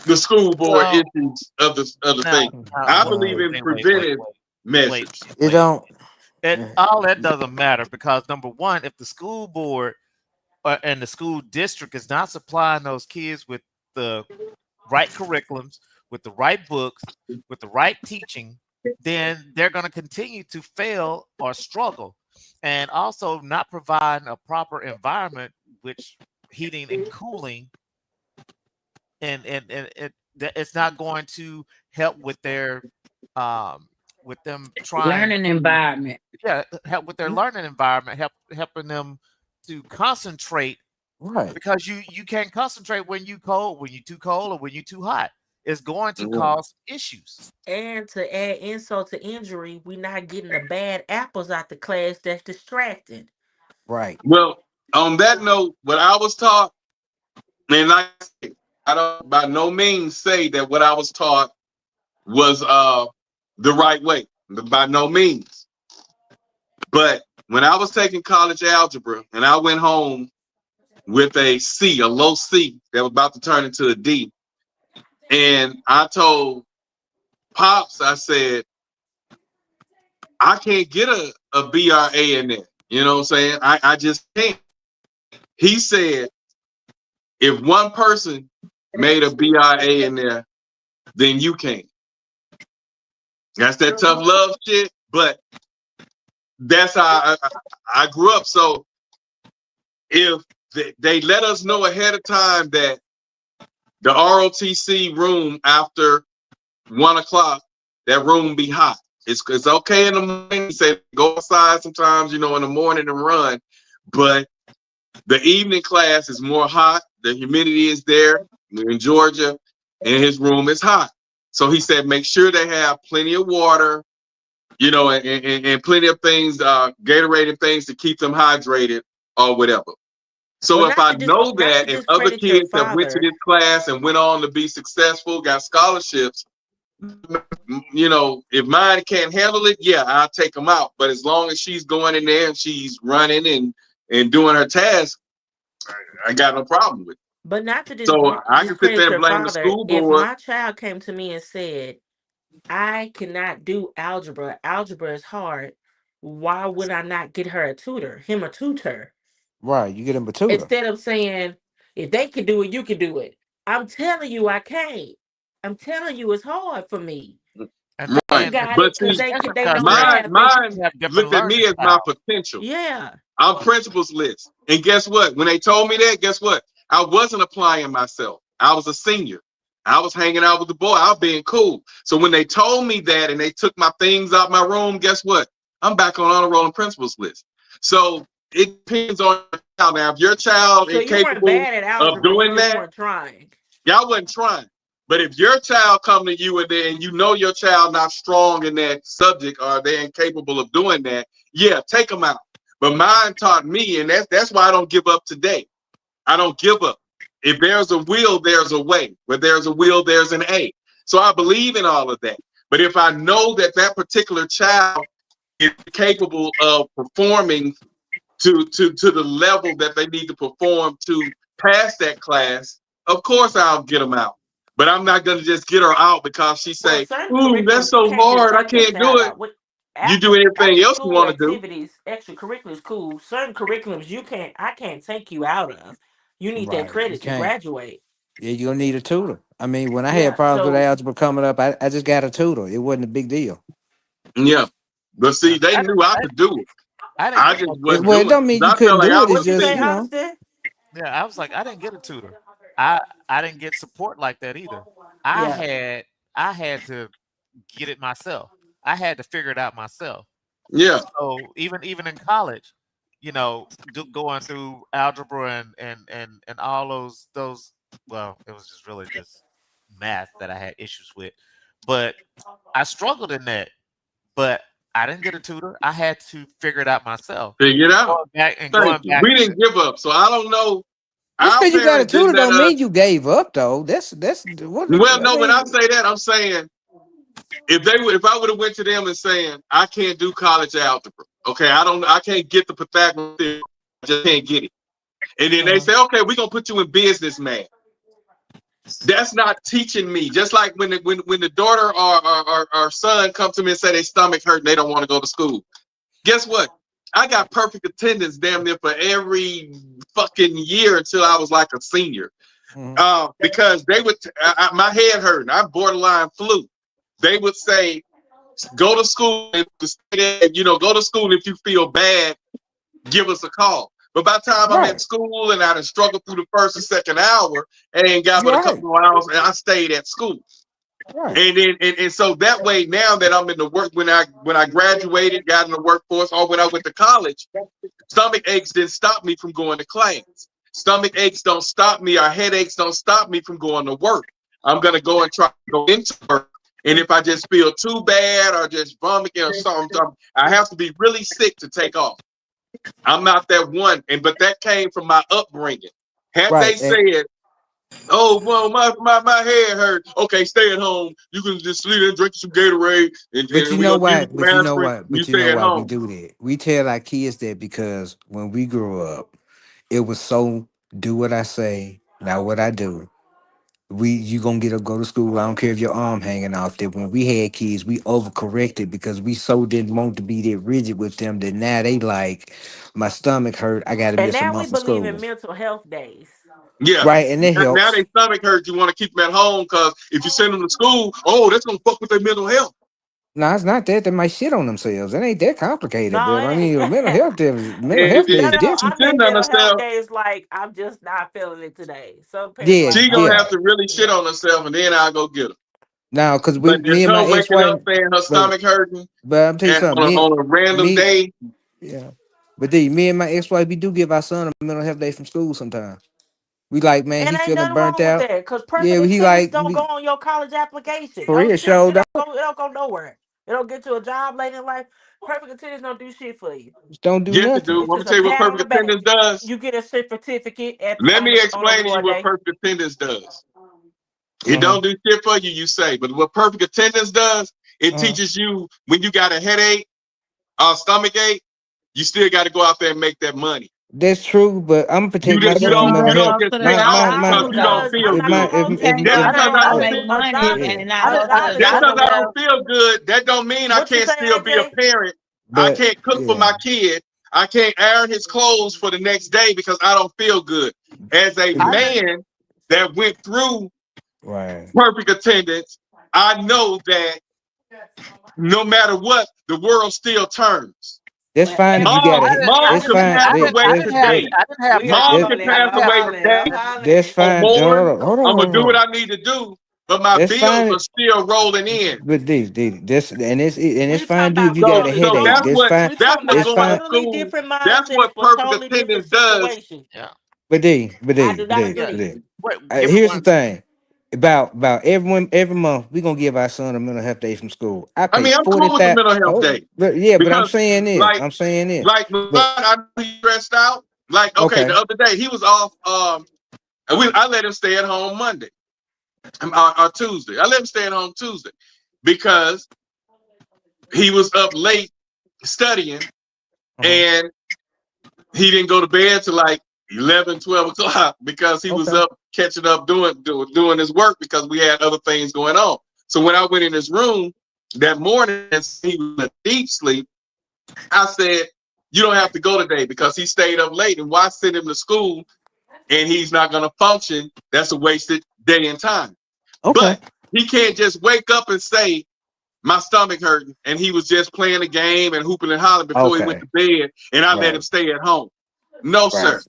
the school board Well, issues of the thing. I believe Right. in preventive Wait, measures. It wait. don't. All that doesn't matter because number one, if the school board and the school district is not supplying those kids with the right curriculums, with the right books, with the right teaching, then they're going to continue to fail or struggle. And also not providing a proper environment, which heating and cooling, and it's not going to help with their with them trying Learning to environment. help with their learning environment, helping them to concentrate Right. because you can't concentrate when you cold, when you too cold, or when you too hot. It's going to Mhm. cause issues. And to add insult to injury, we not getting the bad apples out the class that's distracting. Right. Well, on that note, what I was taught, and like I said, I don't by no means say that what I was taught was the right way. By no means. But when I was taking college algebra and I went home with a C, a low C that was about to turn into a D, and I told Pops, I said, I can't get a BRA in there. You know what I'm saying? I just can't. He said if one person made a BRA in there, then you can't. That's that tough love shit, but that's how I grew up. So if they let us know ahead of time that the ROTC room after 1 o'clock, that room be hot. It's okay in the morning. Say go outside sometimes, in the morning and run, but the evening class is more hot. The humidity is there. We're in Georgia, and his room is hot. So he said, make sure they have plenty of water, and plenty of things, Gatorade and things to keep them hydrated or whatever. So Well, if I know not to that, if other discredit your kids have went to father. this class and went on to be successful, got scholarships, if mine can't handle it, yeah, I'll take them out. But as long as she's going in there and she's running and doing her task, I got no problem with it. But not to So I can sit discredit there and your blame the father. school If board. my child came to me and said, I cannot do algebra, algebra is hard, why would I not get her him a tutor? Right, you get him a tutor. Instead of saying, if they can do it, you can do it. I'm telling you, I can't. I'm telling you, it's hard for me. I Right. got But it because see, they know they mine have mine have different looked at me learning as my styles. potential. Yeah. I'm principal's list. And guess what? When they told me that, guess what? I wasn't applying myself. I was a senior. I was hanging out with the boy. I was being cool. So when they told me that and they took my things out my room, guess what? I'm back on honor roll and principal's list. So it depends on your child. Now, if your child So is you weren't capable bad at of algebra, you doing just that, weren't trying. y'all wasn't trying. But if your child come to you and then you know your child not strong in that subject or they're incapable of doing that, yeah, take them out. But mine taught me, and that's why I don't give up today. I don't give up. If there's a will, there's a way. Where there's a will, there's an A. So I believe in all of that. But if I know that that particular child is capable of performing to the level that they need to perform to pass that class, of course I'll get them out. But I'm not going to just get her out because she Well, say, certain "Ooh, that's curriculums you so can't just hard. I take your can't do child it." out. With You do anything after else you school want to do. activities, extracurriculars, cool. Certain curriculums I can't take you out of. You need that Right, you credit to can't. graduate. Yeah, you're gonna need a tutor. I mean, when I had Yeah. problems with So algebra coming up, I just got a tutor. It wasn't a big deal. Yeah. But see, they I knew I didn't. could do it. I didn't I get just no It, wasn't tutor. well, it doing it don't mean because you I felt couldn't like do I it. It's was what you just, say, you senior. know, Austin? Yeah, I was like, I didn't get a tutor. I didn't get support like that either. I Yeah. had I had to get it myself. I had to figure it out myself. Yeah. So even in college, going through algebra and all those well, it was just really just math that I had issues with. But I struggled in that. But I didn't get a tutor. I had to figure it out myself. Figure it And out. going back and Thank going you. back We didn't give up. So I don't know. just Our because you got a parents didn't tutor let don't us. mean you gave up, though. That's what Well, I no, when I mean. say that, I'm saying if I would have went to them and saying I can't do college algebra, okay, I can't get the Pythagorean theorem, I just can't get it. And then they Uh-huh. say, okay, we're gonna put you in business, man. That's not teaching me. Just like when the daughter or son come to me and say their stomach hurt and they don't want to go to school. Guess what? I got perfect attendance damn near for every fucking year until I was like a senior. Mhm. Because they would, my head hurt, and I borderline flu. They would say, go to school, and go to school. If you feel bad, give us a call. But by the time I'm at Right. school and I done struggled through the first and second hour and got but a You're right. couple more hours, and I stayed at school. Right. And then and so that way, now that I'm in the work, when I graduated, got in the workforce, or when I went to college, stomach aches didn't stop me from going to class. Stomach aches don't stop me, or headaches don't stop me from going to work. I'm gonna go and try to go into work. And if I just feel too bad or just vomiting or something, I have to be really sick to take off. I'm not that one. But that came from my upbringing. Had Right. they said, "Oh, well, my head hurt. Okay, stay at home. You can just sleep there and drink some Gatorade, But and you we're know gonna give you why? some But you know aspirin, why? and you But you know stay at why we home." do that? We tell our kids that because when we grew up, it was so do what I say, not what I do. you gonna get a go to school. I don't care if your arm hanging off. That when we had kids, we overcorrected because we so didn't want to be that rigid with them that now they like my stomach hurt. I got to And miss a now we month of believe school. in mental health days. Yeah. Right, and it Now helps. their stomach hurts. You want to keep them at home because if you send them to school, oh, that's gonna fuck with their mental health. No, it's not that they might shit on themselves. It ain't that complicated. No, But I it mean, ain't. mental health day No, is no, If she different. I sitting meant on mental health herself, days like I'm just not feeling it today. Some parents Yeah, like, she no, gonna yeah. have to really shit yeah. on herself, and then I'll go get her. Now, cause But there's me and my no waking ex-wife, up saying her but stomach hurting I'm tell you and something. on a random Me, day. yeah. But me and my ex-wife, we do give our son a mental health day from school sometimes. We like, man, And he ain't feeling nothing burnt wrong with out. that because Yeah, perfect he attendance like don't go on your college application. for Don't real, it showed up. it don't go nowhere. It don't get you a job later in life. Perfect attendance don't do shit for you. Just don't do Yes, it do. nothing. It's Want me just to a tell you what pat on perfect the back. attendance does? You get a certificate at Let on me the explain to you award what day. perfect attendance does. It Uh-huh. don't do shit for you, you say, but what perfect attendance does, it Uh-huh. teaches you when you got a headache or stomach ache, you still got to go out there and make that money. That's true, but I'm gonna You protect my just, you son don't mental you health. don't go just to the sit My off my job I because my do too, you don't though. because I'm feel if not my gonna good. hold you. if You Just go I because there know I to don't other make feel money, jobs. yeah, and not Other go to the other just because job. other. I don't feel good, that don't mean I What you can't say, still be a AJ? parent. I but can't cook for yeah, my kid. I can't iron his clothes for the next day because I don't feel good. As a I just man that went through right. perfect attendance, I know that no matter what, the world still turns. That's Well, fine if you got Mom, a. mom That's can fine. pass away today. we all Mom That, can on it. pass I'm away hollering. I'm today that's hollering. or fine. more. I'm gonna do Hold what on. I need to do, but my That's bills fine. are still rolling in. But this and it's We talking fine, dude. If about you got a So headache, that's total. that's what fine. We that's talking what That's about going to fine. totally school. different That's mindsets what for perfect totally different attendance does. situations. Yeah. I do not But agree. Wait, give me here's the one. thing. About every month we gonna give our son a mental health day from school. I I pay mean, I'm cool with the 40,000. mental health Oh, day but yeah, but I'm because, saying this. like, I'm saying this. like But I know he's stressed out. Like, okay, the okay, other day he was off. And I let him stay at home Monday or Tuesday. I let him stay at home Tuesday because he was up late studying uh-huh. and he didn't go to bed till like 11, 12 o'clock because he was Okay, up catching up doing his work because we had other things going on. So when I went in his room that morning and he was in a deep sleep, I said, you don't have to go today because he stayed up late. And why send him to school and he's not going to function? That's a wasted day and time. okay, But he can't just wake up and say, my stomach hurting, and he was just playing a game and hooping and hollering before he went okay. to bed, and I let him Right, stay at home. No, right. sir.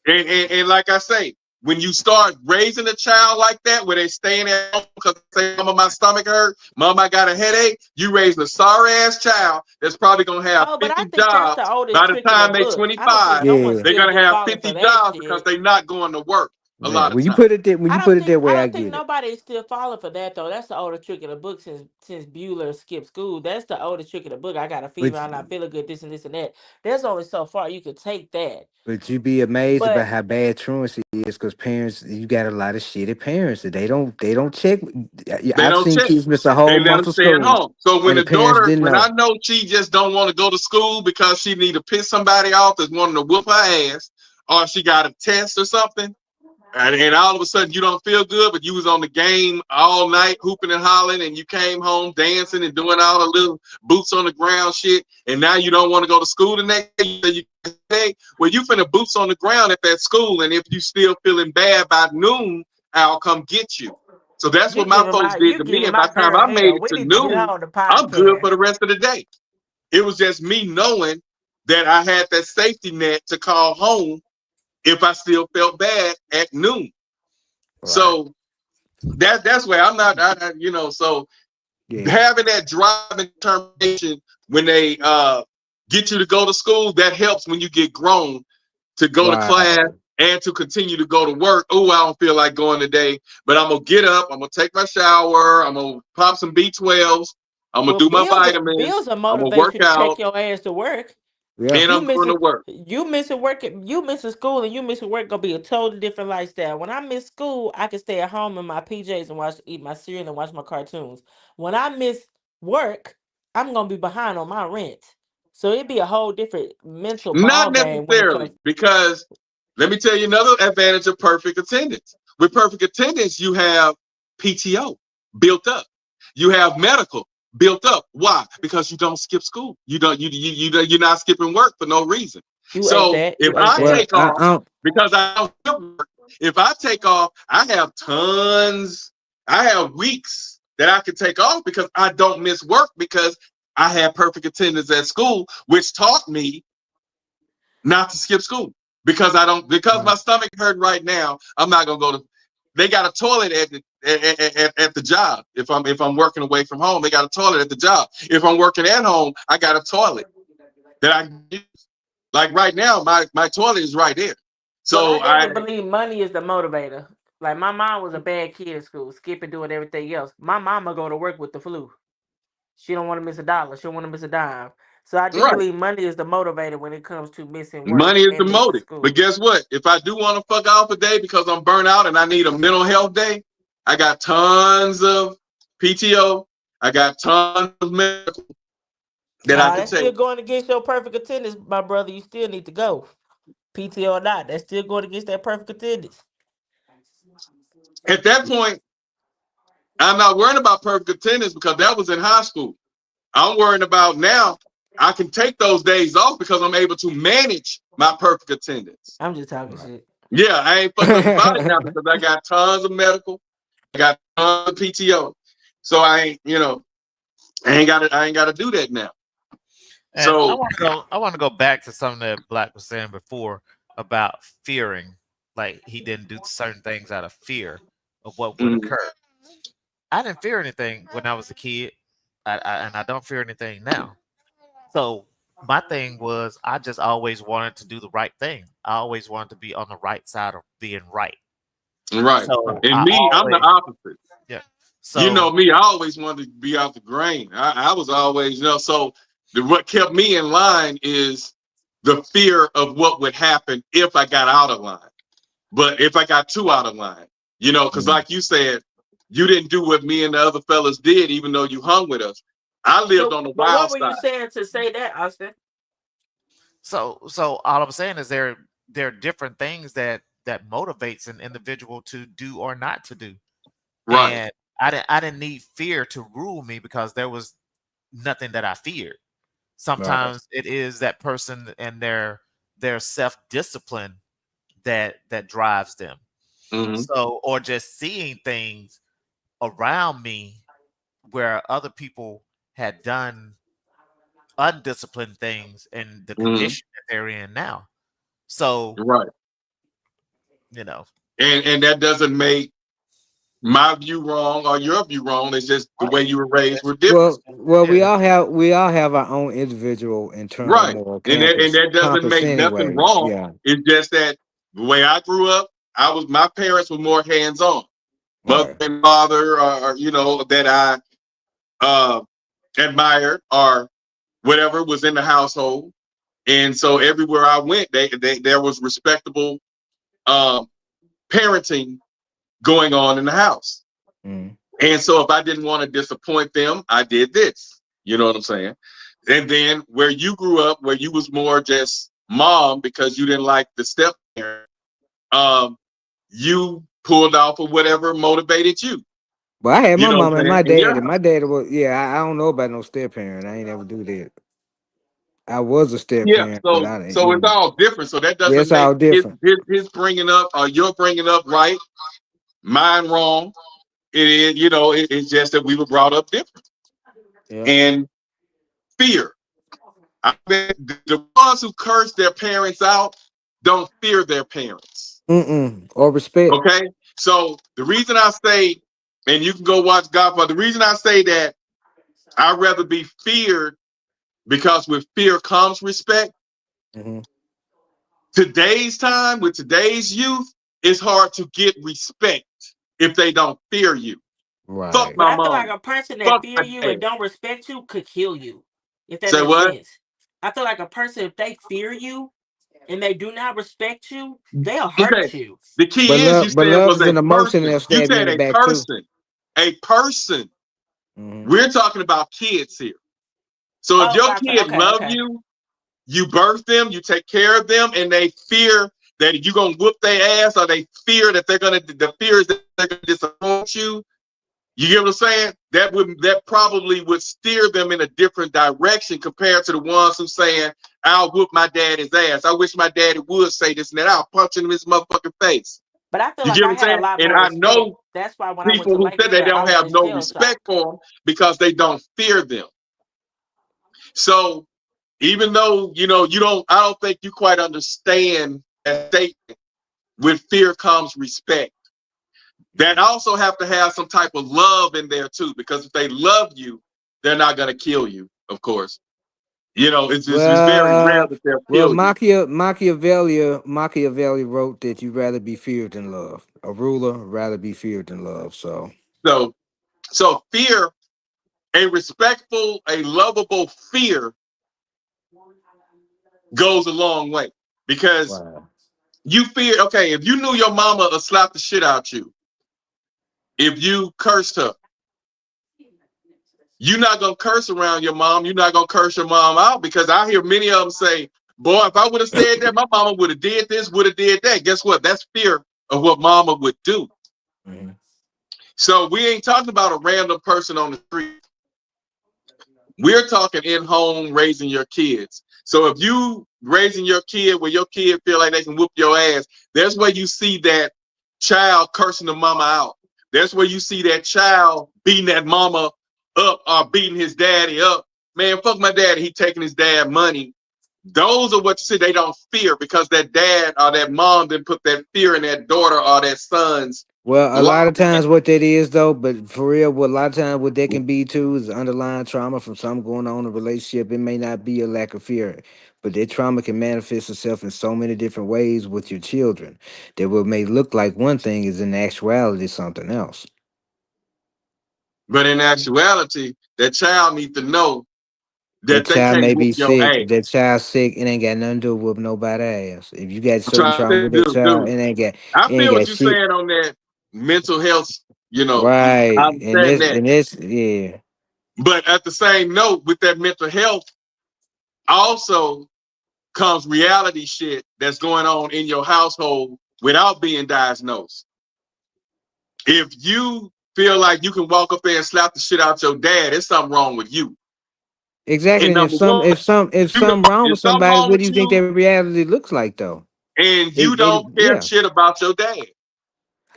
And like I say, when you start raising a child like that, where they staying at home because they say, Mama, my stomach hurt, Mama, I got a headache, you raising a sorry ass child that's probably gonna have Oh, but I 50 think that's the jobs oldest by the trick in the time they book. I don't think 25. no one Yeah, They're still gonna get have falling for 50 that jobs because shit. they're not going to work a yeah. lot of When you time. put it that I way, I don't think get it. nobody is still falling for that though. That's the oldest trick in the book since Bueller skipped school. That's the oldest trick in the book. I got a fever. But I'm not feeling good. This and that. There's only so far you could take that. But you be amazed about But how bad truancy is because parents, you got a lot of shitty parents that they don't check. They I've don't seen check. kids miss a They whole let month them of stay at school, home. So when and the the parents daughter, didn't when I know. know she just don't want to go to school because she need to piss somebody off that's wanting to whoop her ass, or she got a test or something, and all of a sudden you don't feel good, but you was on the game all night hooping and hollering, and you came home dancing and doing all the little boots on the ground shit, and now you don't want to go to school the next day. You say, well, you finna boots on the ground at that school, and if you still feeling bad by noon, I'll come get you. So that's what my folks did you to me, giving and by my the time girl I made hell. it We to need to get her noon, on the I'm good podcast. for the rest of the day. It was just me knowing that I had that safety net to call home if I still felt bad at noon. Right. So that's where I'm not, so Yeah. having that drive and determination when they get you to go to school, that helps when you get grown to go to class Right. and to continue to go to work. Oh, I don't feel like going today, but I'm gonna get up, I'm gonna take my shower, I'm gonna pop some B12s, I'm gonna Well, do my vitamins, bills will I'm gonna motivate work you to take out, your ass to work. Yeah. and I'm going to work. You missing work, you missing school, and you missing work gonna be a totally different lifestyle. When I miss school, I can stay at home in my PJs and eat my cereal and watch my cartoons. When I miss work, I'm gonna be behind on my rent. So it'd be a whole different mental ball Not game when it comes. necessarily, because let me tell you another advantage of perfect attendance. with perfect attendance, you have PTO built up. You have medical built up. Why? Because you don't skip school. You're not skipping work for no reason. You ate So that. if You ate I that. take off because I don't skip work, if I take off, I have tons. I have weeks that I can take off because I don't miss work because I had perfect attendance at school, which taught me not to skip school because my stomach hurt right now. I'm not gonna go to. They got a toilet at the job. If I'm working away from home, they got a toilet at the job. If I'm working at home, I got a toilet that I can use. Like right now, my toilet is right there. So Well, I definitely believe money is the motivator. Like my mom was a bad kid at school, skipping, doing everything else. My mama go to work with the flu. She don't want to miss a dollar. She don't want to miss a dime. So I do believe money is the motivator when it comes to missing work. Money is the and missing motive. school. But guess what? If I do want to fuck off a day because I'm burnt out and I need a mental health day, I got tons of PTO. I got tons of medical that I can That's take. still going against your perfect attendance, my brother. You still need to go. PTO or not, that's still going against that perfect attendance. At that point, I'm not worrying about perfect attendance because that was in high school. I'm worrying about now. I can take those days off because I'm able to manage my perfect attendance. I'm just talking shit. Yeah, I ain't fucking up the body now because I got tons of medical. I got tons of PTO. So I ain't gotta do that now. And So I want to go back to something that Black was saying before about fearing, like he didn't do certain things out of fear of what would occur. I didn't fear anything when I was a kid, and I don't fear anything now. So my thing was I just always wanted to do the right thing. I always wanted to be on the right side of being right. right. So And me, I'm the opposite. Yeah. So you know me, I always wanted to be out the grain. I was always, so what kept me in line is the fear of what would happen if I got out of line. But if I got too out of line, because like you said, you didn't do what me and the other fellas did, even though you hung with us. I lived on the But wild what were you saying to say that, Austin? So all I'm saying is there are different things that motivates an individual to do or not to do. Right. And I didn't need fear to rule me because there was nothing that I feared. Sometimes it is that person and their self-discipline that drives them. So, or just seeing things around me where other people had done undisciplined things in the condition that they're in now. So, right. And that doesn't make my view wrong or your view wrong. It's just the way you were raised were different. Well, we all have our own individual internal moral and that doesn't make nothing anyway. wrong. Yeah. It's just that the way I grew up, my parents were more hands-on. Mother and father, or that I admired or whatever was in the household, and so everywhere I went, there was respectable parenting going on in the house. And so if I didn't want to disappoint them, I did this. You know what I'm saying? And then where you grew up, where you was more just mom because you didn't like the step parent, you pulled off of whatever motivated you. But I had my mom and my dad. Yeah. And my dad was I don't know about no step parent. I ain't ever do that. I was a step parent, but I didn't. So it's all different. So that doesn't it's all make different. his bringing up or your bringing up right, mine wrong. It is, it's just that we were brought up different. Yeah. And fear. The ones who curse their parents out don't fear their parents. Or respect. Okay. So the reason I say, and you can go watch Godfather, the reason I say that I'd rather be feared because with fear comes respect. Today's time, with today's youth, it's hard to get respect if they don't fear you. Right. Fuck But my I feel mom. like a person that fear you and don't respect you could kill you. If that Say makes what? sense. I feel like a person, if they fear you and they do not respect you, they'll hurt you. The key is you said was a person. You said a person. A person. We're talking about kids here. So if your kid love you, you birth them, you take care of them, and they fear that you gonna whoop their ass, or they fear that the fear is that they're gonna disappoint you. You get what I'm saying? That probably would steer them in a different direction compared to the ones who saying, I'll whoop my daddy's ass. I wish my daddy would say this and that. I'll punch him in his motherfucking face. But I feel You like get what I I'm had a saying? lot And more I respect. know That's why when I went people to who said they Lakeland, I don't was have in no shell shock. respect for them because they don't fear them. So even though, you don't, I don't think you quite understand that statement. With fear comes respect. That also have to have some type of love in there too, because if they love you, they're not going to kill you, of course. It's very rare that they'll kill you. Machiavelli wrote that you rather be feared than love. A ruler rather be feared than love. So fear, a respectful, a lovable fear goes a long way, because Wow. you fear, okay, if you knew your mama would slap the shit out you, if you cursed her, you're not going to curse around your mom. You're not going to curse your mom out, because I hear many of them say, boy, if I would have said that, my mama would have did this, would have did that. Guess what? That's fear of what mama would do. Mm-hmm. So we ain't talking about a random person on the street. We're talking in home raising your kids. So if you raising your kid where your kid feel like they can whoop your ass, that's where you see that child cursing the mama out. That's where you see that child beating that mama up or beating his daddy up. Man, fuck my daddy, he taking his dad money. Those are what you see they don't fear, because that dad or that mom didn't put that fear in that daughter or that son's Well, a lot life. of times what that is though, but for real, what a lot of times what that can be too is underlying trauma from something going on in a relationship. It may not be a lack of fear, but that trauma can manifest itself in so many different ways with your children that what may look like one thing is in actuality something else. But in actuality, that child needs to know That that they child can't may whoop be your sick. ass. If that child's sick, it ain't got nothing to do with nobody's ass. If you got I'm certain trying trauma to with that child, do. it I ain't feel what got you're shit. saying on that mental health, I Right. And understand this that. and this, yeah. But at the same note, with that mental health, also comes reality shit that's going on in your household without being diagnosed. If you feel like you can walk up there and slap the shit out your dad, there's something wrong with you. Exactly. And And number one, if you something wrong with there's something somebody, wrong what do with you think you, their reality looks like though? and you They don't care yeah. shit about your dad.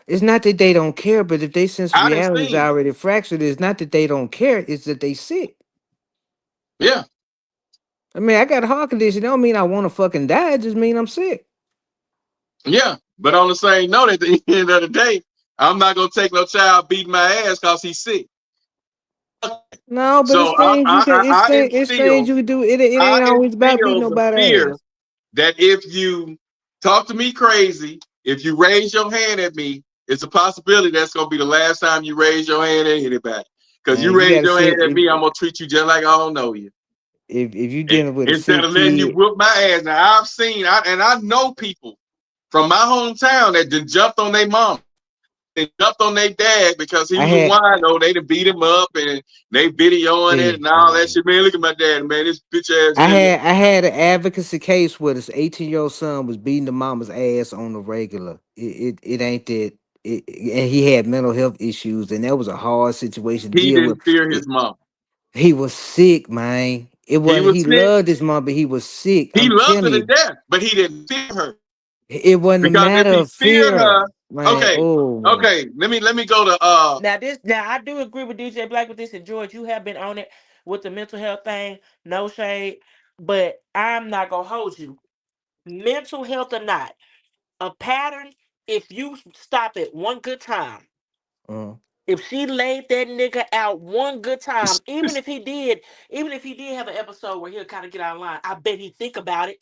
It's not that they don't care, but if they sense I done reality is seen. already fractured, it's not that they don't care, it's that they sick. Yeah. I mean, I got a heart condition. Don't mean I want to fucking die. It just mean I'm sick. Yeah, but on the same note, at the end of the day, I'm not gonna take no child beating my ass because he's sick. No, but it's So things you can. It's things you can do. It I ain't always about beating instill the nobody fear ass. that if you talk to me crazy, if you raise your hand at me, it's a possibility that's gonna be the last time you raise your hand at anybody. Because Man, you you raise gotta your see hand at me, I'm gonna treat you just like I don't know you. if you dealing with a Instead sick of letting you kid. whoop my ass. Now I know people from my hometown that just jumped on their mom. They jumped on their dad because he I was a had wino. They done beat him up and they videoing it and all that shit. Man, look at my dad, man. This bitch ass nigga. I had an advocacy case where this 18-year-old son was beating the mama's ass on the regular. It ain't that. And he had mental health issues, and that was a hard situation to He deal with. didn't fear his mom. He was sick, man. It He wasn't. was He sick. loved his mom, but he was sick. He I'm loved telling her to you, death, but he didn't fear her. it wasn't a Because if matter he of feared fear, her, man. okay, Oh man. okay. Let me go to Now I do agree with DJ Black with this, and George, you have been on it with the mental health thing. No shade, but I'm not gonna hold you. Mental health or not, a pattern. If you stop it one good time, Uh, if she laid that nigga out one good time, even if he did have an episode where he'll kind of get out of line, I bet he'd think about it.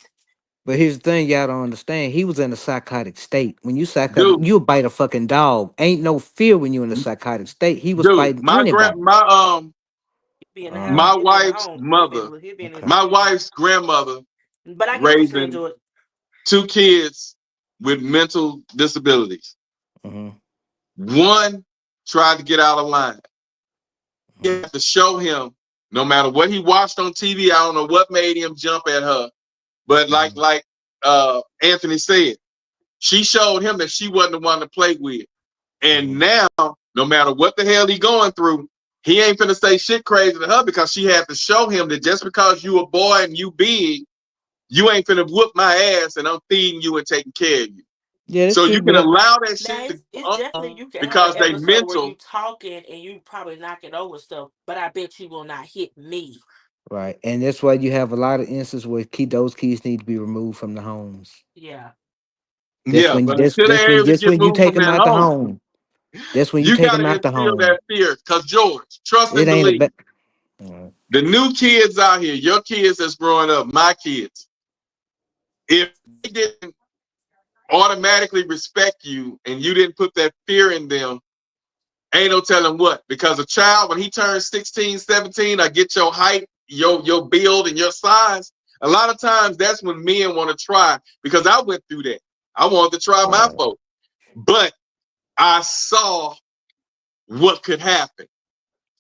but here's the thing, y'all don't understand. He was in a psychotic state. When you psychotic, dude, you bite a fucking dog. Ain't no fear when you in a psychotic state. He was dude. fighting anybody. He'd be in the house. My Uh, He'd be in the wife's home. mother, He'd be in his okay. my room. wife's grandmother But I get what you're saying, raising George. 2 kids with mental disabilities. Mm-hmm. One tried to get out of line. You have to show him, no matter what he watched on TV. I don't know what made him jump at her, but Mm-hmm. like Anthony said, She showed him that she wasn't the one to play with. And now, no matter what the hell he going through, he ain't finna say shit crazy to her because she had to show him that just because you a boy and you big, you ain't finna whoop my ass and I'm feeding you and taking care of you. Yeah, that's So true. you can But allow that Now shit to it's go definitely on you can have an because they episode where you mental. talking and you probably knocking over stuff, but I bet you will not hit me. right, and that's why you have a lot of instances where those kids need to be removed from the homes. Yeah. That's Yeah, when but until they're able to that's get when you moved take from them that out the home, home. That's when you you take got them to out the instill that home. fear. Because George, trust It and ain't a believe, bad. the new kids out here, your kids that's growing up, my kids, if they didn't automatically respect you and you didn't put that fear in them, ain't no telling what. Because a child, when he turns 16, 17, I get your height, your build, and your size, a lot of times that's when men want to try, because I went through that. I wanted to try my Right. folk. But I saw what could happen.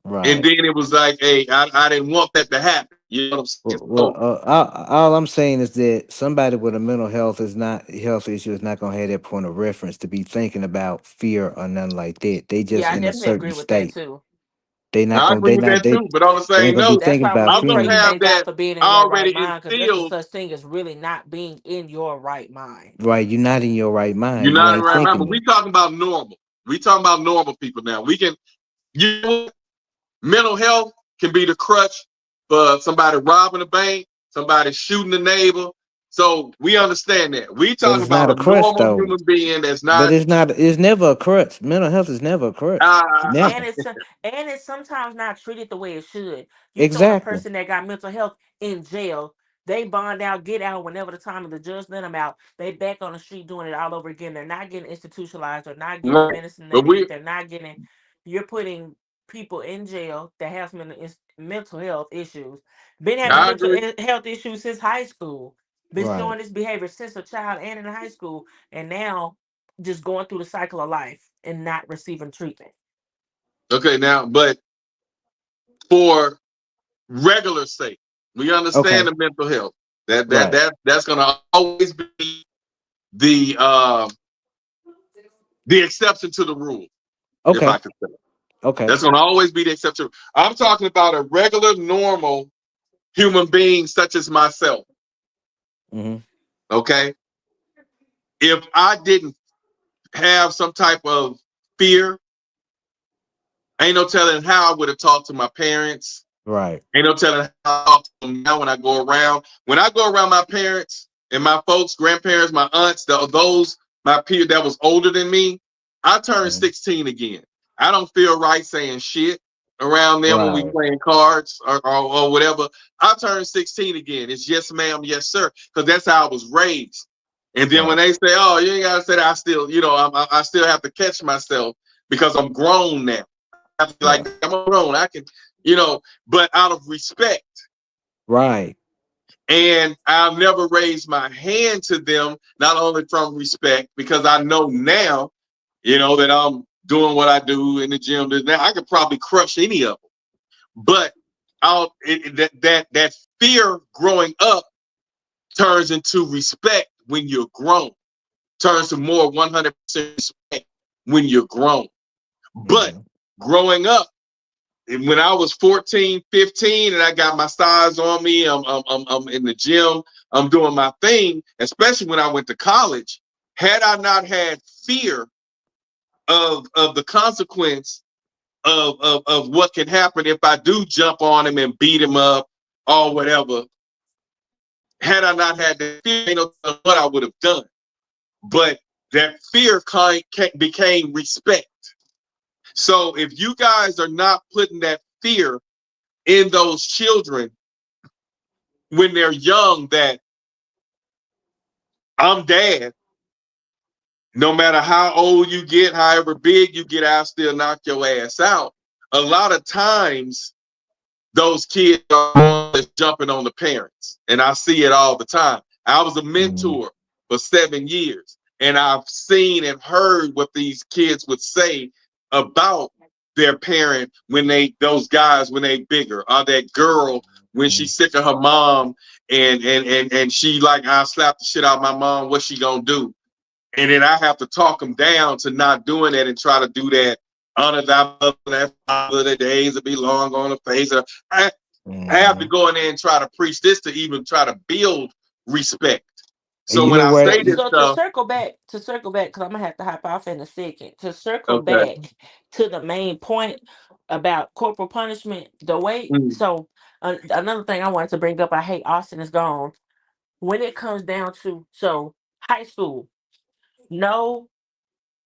And Right. then it was like, hey, I didn't want that to happen. You know what I'm saying? Well, all I'm saying is that somebody with a mental health issue is not gonna have that point of reference to be thinking about fear or nothing like that. They just Yeah, I in a definitely certain agree with that state. too. They not I gonna. agree They with not. that too. But on the They ain't same gonna be note, That's thinking why when about we I'm pray, gonna you feeling. have thank God that for being in your right already mind, because there's no instilled. such thing as really not being in your right mind. Right. You're not in your right You're mind. You not in the ain't right mind. thinking But we it. talking about normal. We talking about normal people now. We can, you know, mental health can be the crutch for somebody robbing a bank, somebody shooting a neighbor. So we understand that. We But talking it's not about a a crutch normal though. human being that's But not. it's not. It's never a crutch. Mental health is never a crutch. Uh, And Never. it's sometimes not treated the way it should. You throwing a Exactly. person that got mental health in jail, they bond out, get out whenever the time of the judge let them out. They back on the street doing it all over again. They're not getting institutionalized. They're not getting the right. medicine they But need. we, They're not getting. You're putting people in jail that have mental health issues. Been having I mental agree. health issues since high school. Been Right. showing this behavior since a child and in high school, and now just going through the cycle of life and not receiving treatment. Okay, now, but for regular sake, we understand Okay. the mental health. Right. That's gonna always be the uh, the exception to the rule, if I Okay. could say. Okay. That's gonna always be the exception. I'm talking about a regular, normal human being such as myself. Mm-hmm. Okay, if I didn't have some type of fear, ain't no telling how I would have talked to my parents. Right. Ain't no telling how I talk to them now when I go around. When I go around my parents and my folks, grandparents, my aunts, those my peer that was older than me, I turned Mhm. 16 again. I don't feel right saying shit around them when we Right. playing cards or whatever. I turned 16 again. It's yes, ma'am, yes, sir, because that's how I was raised. And then when Right. they say, "Oh, you ain't gotta say that," I still, I still have to catch myself because I'm grown now. I have to be like, Right. I'm grown. I can, but out of respect. Right. And I'll never raise my hand to them, not only from respect, because I know now, that I'm doing what I do in the gym. Now I could probably crush any of them. But that fear growing up turns into respect when you're grown. Turns to more 100% respect when you're grown. But Mm-hmm. growing up, when I was 14, 15, and I got my size on me, I'm in the gym, I'm doing my thing, especially when I went to college. Had I not had fear of the consequence of what can happen if I do jump on him and beat him up or whatever, had I not had that fear, I don't know what I would have done. But that fear became respect. So if you guys are not putting that fear in those children when they're young, that I'm dad, no matter how old you get, however big you get, I'll still knock your ass out. A lot of times those kids are jumping on the parents, and I see it all the time. I was a Mm-hmm. mentor for 7 years, and I've seen and heard what these kids would say about their parent those guys when they bigger, or that girl when she's sick of her mom and she like, I'll slap the shit out of my mom, what's she gonna do? and then I have to talk them down to not doing that and try to do that. Honor thy mother and father, the days that be long on the face of. I have to go in there and try to preach this to even try to build respect. And So you when know I what? say this So stuff, to circle back, because I'm gonna have to hop off in a second. To circle okay. back to the main point about corporal punishment, the way. Mm. So another thing I wanted to bring up, I hate Austin is gone. When it comes down to high school, no,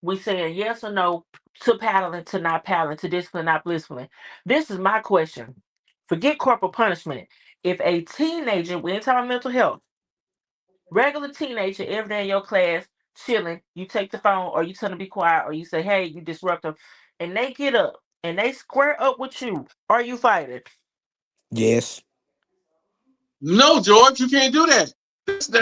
we saying yes or no to paddling, to not paddling, to discipline, not discipline. This is my question. Forget corporal punishment. If a teenager, we ain't talking about mental health, regular teenager every day in your class, chilling, you take the phone or you tell them to be quiet or you say, hey, you disrupt them, and they get up and they square up with you, are you fighting? Yes. No, George, you can't do that.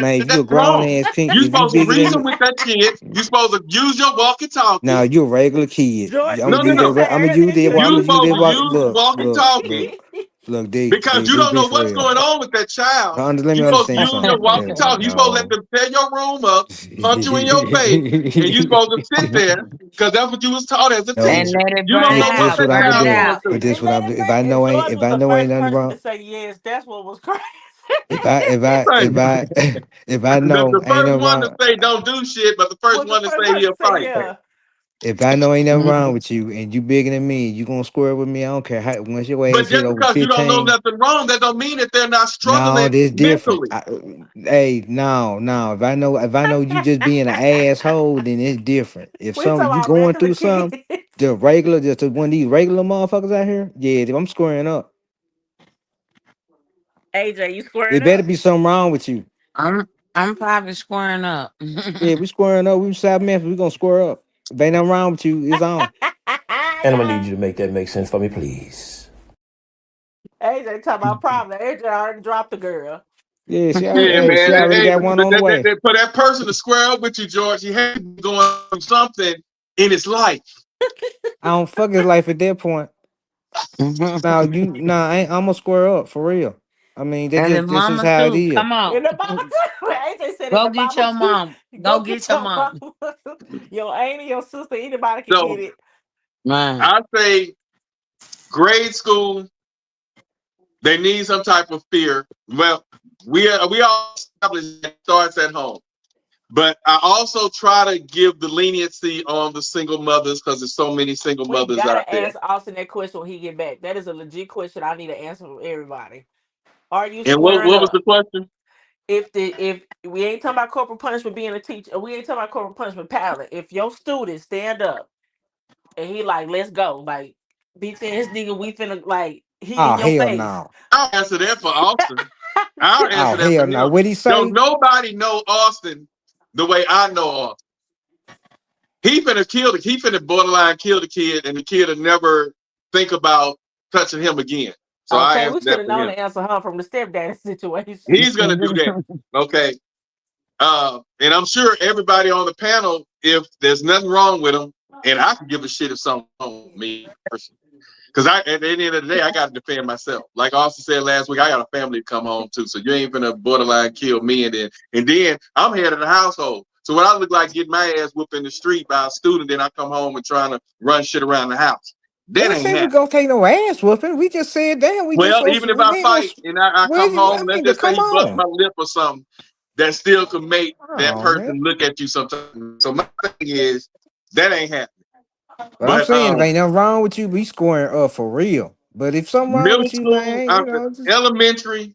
Man, if you a That's grown wrong. ass pink, You're if you supposed to bigger than reason me, with that kid. You're supposed to use your now walkie-talkie. you a regular kid. George, I'm you gonna No, no, use that. just no. said I'm gonna use earlier that. you I'm You're gonna use supposed that. to use Look, look, walkie-talkie look, look, D, because D, you this don't know bitch what's real. going on with that child. Let me You're supposed to understand use your something. walkie-talkie. You're supposed to let No. them tear your room up, punch you in your face, and you're supposed to sit there because that's what you was taught as a And No. teacher. let it You burn don't know what This out. what that I'm gonna Burn it child's do. going out. through. This And what let I'm. it If burn. I And know George ain't. If was I the know ain't first nothing person to wrong. say yes. That's what was crazy. If I if I know The ain't first nothing one to wrong. say don't do shit, but the first Was the one to first say person he'll to say fight. yeah. If I know ain't nothing wrong with you and you bigger than me, you gonna square with me. I don't care how. Once your But ass hit just over because you don't know 15. nothing wrong, that don't mean that they're not No, struggling this different. mentally. Hey, no, no. If I know you just being an asshole, then it's different. If We talking you about going regular through something, kids. just one of these regular motherfuckers out here, yeah, if I'm squaring up. AJ, you There squaring better up? be something wrong with you. I'm probably squaring up. Yeah, we squaring up. We South Memphis. We gonna square up. If ain't nothing wrong with you, it's on. And I'm gonna need Yeah. you to make that make sense for me, please. AJ talking about problem. AJ already dropped the girl. Yeah, Yeah, she man. already Hey, got one on the way. for that person to square up with you, George, he had to be going through something in his life. I don't fuck his life at that point. Now I'm gonna square up for real. I mean, that And the just this is mama how it too. is. Come on. In the mama too. AJ said in Go the get mama your too. mom. Go Go get get your your mom. mama. Your auntie, your sister, anybody can So get it. Man. I say grade school, they need some type of fear. Well, we all established that starts at home. But I also try to give the leniency on the single mothers because there's so many single We mothers out gotta there. ask Austin that question when he get back. That is a legit question I need to answer from everybody. Are you And squaring what was up? the question? If we ain't talking about corporal punishment being a teacher, we ain't talking about corporal punishment paddling. If your student stand up and he like, let's go, like beat this nigga, we finna like he Oh in your hell face. no. I'll answer that for Austin. I'll Oh answer that for hell no. him. What'd he Don't say? nobody know Austin the way I know Austin. He finna borderline kill the kid, and the kid will never think about touching him again. So I Okay, answer we should that have for known him. to answer her from the stepdaddy situation. He's gonna do that. Okay. And I'm sure everybody on the panel, if there's nothing wrong with them, and I can give a shit if something wrong with me personally. Because at the end of the day, I got to defend myself. Like Austin said last week, I got a family to come home too. So you ain't gonna borderline kill me, and then I'm head of the household. So when I look like getting my ass whooped in the street by a student, then I come home and trying to run shit around the house. We That didn't ain't say we happening. gonna take no ass whooping. We just said that. We just Well, even if we I ain't no. fight and I come I home, let's mean, but just say come he bust on. my lip or something, that still could make that Oh man. person look at you sometimes. So my thing is that ain't happening. But I'm But saying if ain't nothing wrong with you, we squaring up for real. But if something wrong middle with you, school, man, just elementary,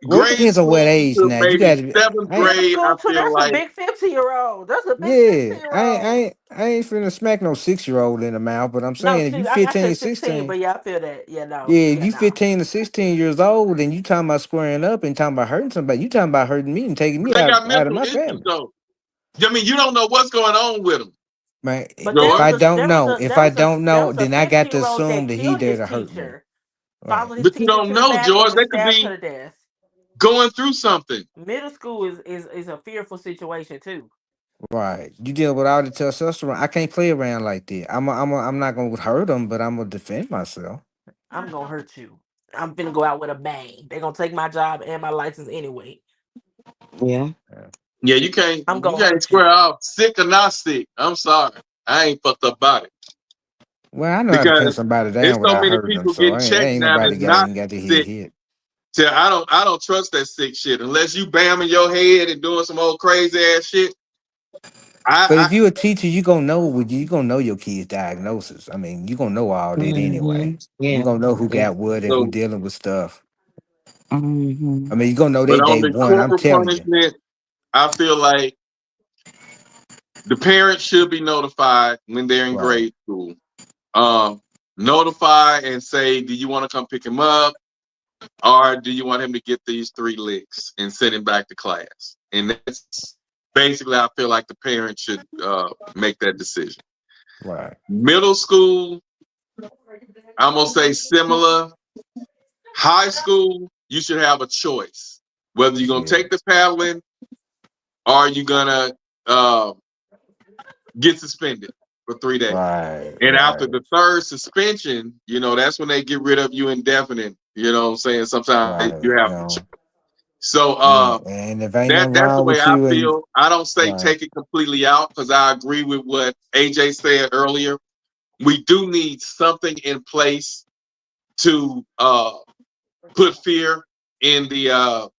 well, it grade depends on what school age to now. You maybe got to. seventh I ain't. Middle grade, I school too. feel That's a like big 50-year-old. That's a big Yeah, 50-year-old. I ain't finna smack no 6-year-old in the mouth. But I'm No, saying if you I 15, said 16, 16, but yeah, I feel that. Yeah, no, yeah, if yeah, you no. 15 to 16 years old and you talking about squaring up and talking about hurting somebody, you talking about hurting me and taking me they got out of mental my issues family. though. I mean, you don't know what's going on with them, Man, But there if was I George. a don't there was know, a there was a there was a then I got 50 to year old assume that that he killed there his to hurt me. teacher, Right. followed his But you teacher don't to the know, bathroom George. and They could stabbed her be to death. going through something. Middle school is a fearful situation too. Right. You deal with all the testosterone. I can't play around like that. I'm not gonna hurt them, but I'm gonna defend myself. I'm gonna hurt you. I'm finna go out with a bang. They're gonna take my job and my license anyway. Yeah. Yeah. Yeah, you can't I'm going with swear you. out sick or not sick. I'm sorry. I ain't fucked up about it. Well, I know how to pin Because somebody there's down so without many hurting them, people so getting I checked ain't now nobody that's not got to hear sick. hit. So I don't trust that sick shit unless you bamming your head and doing some old crazy ass shit. But I if you're a teacher, you gonna know your kid's diagnosis. I mean, you gonna know all that anyway. You Yeah. gonna know who Yeah. got what and who so dealing with stuff. Mm-hmm. I mean, you gonna know but they on day the one. I'm corporal telling you. punishment, I feel like the parents should be notified when they're in Right, grade school. Notify and say, do you want to come pick him up? Or do you want him to get these 3 licks and send him back to class? And that's basically, I feel like the parents should make that decision. right. Middle school, I'm gonna say similar. High school, you should have a choice whether you're gonna take Shit. the paddling or you're gonna get suspended for 3 days. Right, And after right, the 3rd suspension, that's when they get rid of you indefinite. You know what I'm saying? Sometimes right. you You have to choose. know, So and if ain't nothing that's the wrong way with I you, and feel. I don't say right, take it completely out because I agree with what AJ said earlier. We do need something in place to put fear in the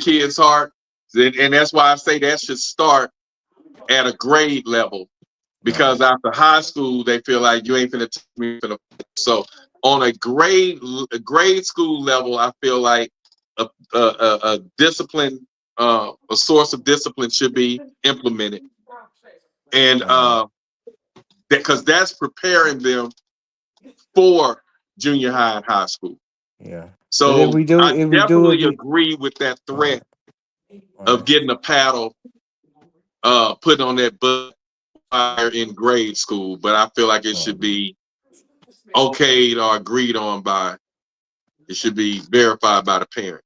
kid's heart, and that's why I say that should start at a grade level right, because after high school they feel like you ain't finna teach me finna. So on a grade school level, I feel like a discipline, a source of discipline should be implemented, and right. because that's preparing them for junior high and high school. Yeah. But So I if we do it, definitely agree with that right, threat of right, getting a paddle put on that butt fire in grade school, but I feel like it right. should be okayed or agreed on by. It should be verified by the parent.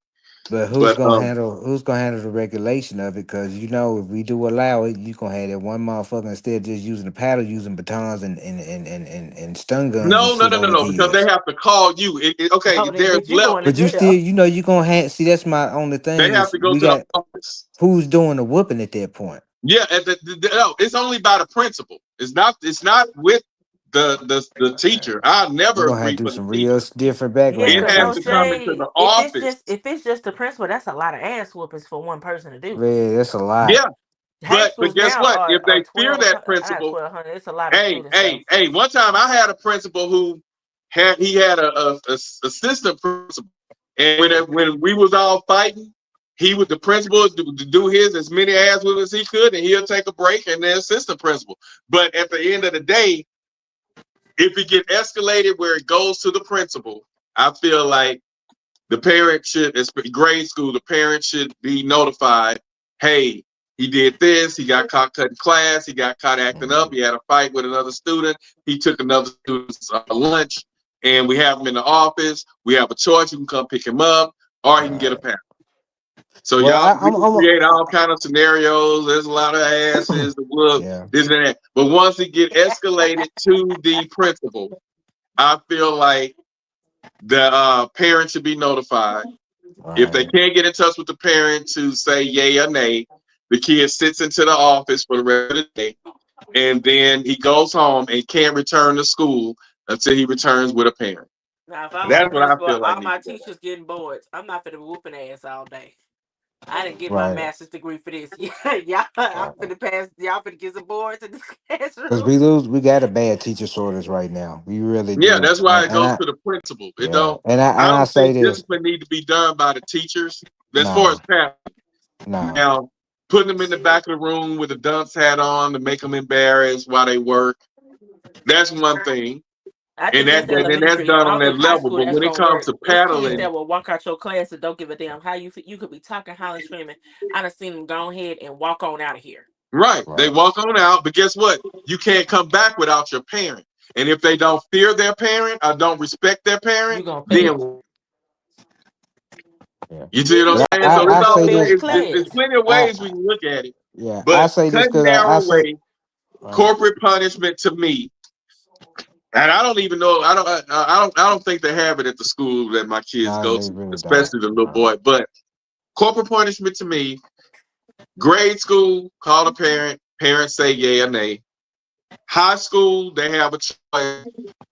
But But who's gonna handle the regulation of it? Because if we do allow it, you gonna have that one motherfucker instead of just using the paddle, using batons and stun guns and no, no, shit no, on no, the no, because they kids. have to call you. Okay, Oh, then there's bitch, you going to levels. But you still, jail. you gonna have. See, that's my only They thing have is to go we to the got office. who's doing the whooping at that point. Yeah, no, it's only by the principal. It's not. It's not with the teacher. I We're never gonna have agree to do for the some teacher. real different Yeah, It background cause has no checks to then. come into the shade. office. If it's just the principal, that's a lot of ass whoopings for one person to do. Yeah, that's a lot. Yeah, High but schools guess now what? If are they fear 12, that not principal, 1,200. It's a lot of hey, students though. hey, hey. One time I had a principal who had a assistant principal, and when we was all fighting, he was the principal to do his as many ass with as he could, and he'll take a break, and the assistant principal. But at the end of the day, if it get escalated where it goes to the principal, I feel like the parent should, it's grade school, the parent should be notified. Hey, he did this. He got caught cutting class. He got caught acting up. Mhm. He had a fight with another student. He took another student's lunch, and we have him in the office. We have a choice. You can come pick him up, or he can get a Right. pass. So Well, we can create all kind of scenarios. There's a lot of asses, the whoop, yeah. this and that. But once it get escalated to the principal, I feel like the parent should be notified. If they Right. can't get in touch with the parent to say yay or nay, the kid sits into the office for the rest of the day, and then he goes home and can't return to school until he returns with a parent. Now, if I was a That's what I principal, feel like all needs my to go. teachers getting bored. I'm not finna be whooping ass all day. I didn't get my Right. master's degree for this. Yeah, y'all, I'm Right. finna pass. Y'all finna get some boards in this Because classroom. we got a bad teacher shortage right now. We really Yeah, do. that's why it goes to the principal. It Yeah, don't. and I I don't say think this. discipline need to be done by the teachers as far as No, parents. no. Now, putting them in the back of the room with a dunce hat on to make them embarrassed while they work, that's one thing. I And think that's that's elementary. done I on don't that think high level. school But that's when it gonna comes work. to It's kids paddling, that will walk out your class and don't give a damn how you feel. You could be talking, hollering, screaming. I done seen them go ahead and walk on out of here. right, they Right. walk on out, but guess what? You can't come back without your parent. And if they don't fear their parent or don't respect their You parent, gonna fail. then Yeah. you see what Yeah, I'm But saying? So you I it's gonna say all fail this. the it's class. plenty of I ways we can look at it. yeah. I But say this cutting because down I say away, right. corporate punishment to me, and I don't even know. I don't think they have it at the school that my kids No, go they to, really don't. especially the little boy. But corporate punishment to me Grade school, call a parent. Parents say yay or nay. High school, they have a choice: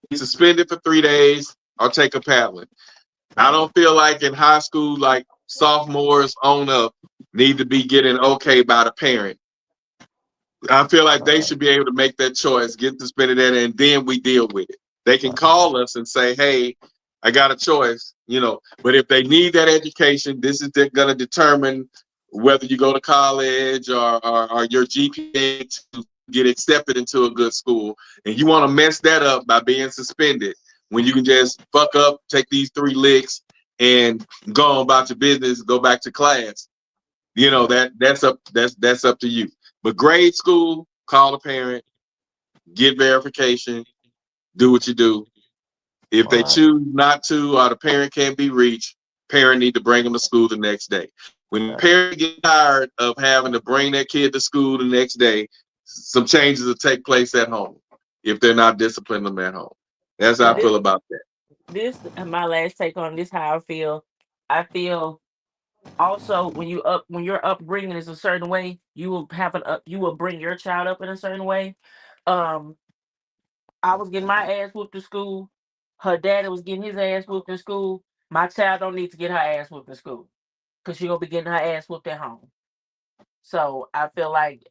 be suspended for 3 days or take a paddling. I don't feel like in high school, like sophomores on up, need to be getting okay by the parent. I feel like they should be able to make that choice, get suspended, and then we deal with it. They can call us and say, "Hey, I got a choice," you know. But if they need that education, this is going to determine whether you go to college or your GPA to get accepted into a good school. And you want to mess that up by being suspended when you can just fuck up, take these 3 licks, and go on about your business, go back to class. You know, that's up to you. But grade school, call a parent, get verification, do what you do. If they choose not to, or the parent can't be reached, parent need to bring them to school the next day. When parents get tired of having to bring their kid to school the next day, some changes will take place at home if they're not disciplining them at home. That's how I feel about that. This my last take on this. How I feel. I feel also when your upbringing is a certain way, you will you will bring your child up in a certain way. I was getting my ass whooped in school. Her daddy was getting his ass whooped in school. My child don't need to get her ass whooped in school because she gonna be getting her ass whooped at home. So I feel like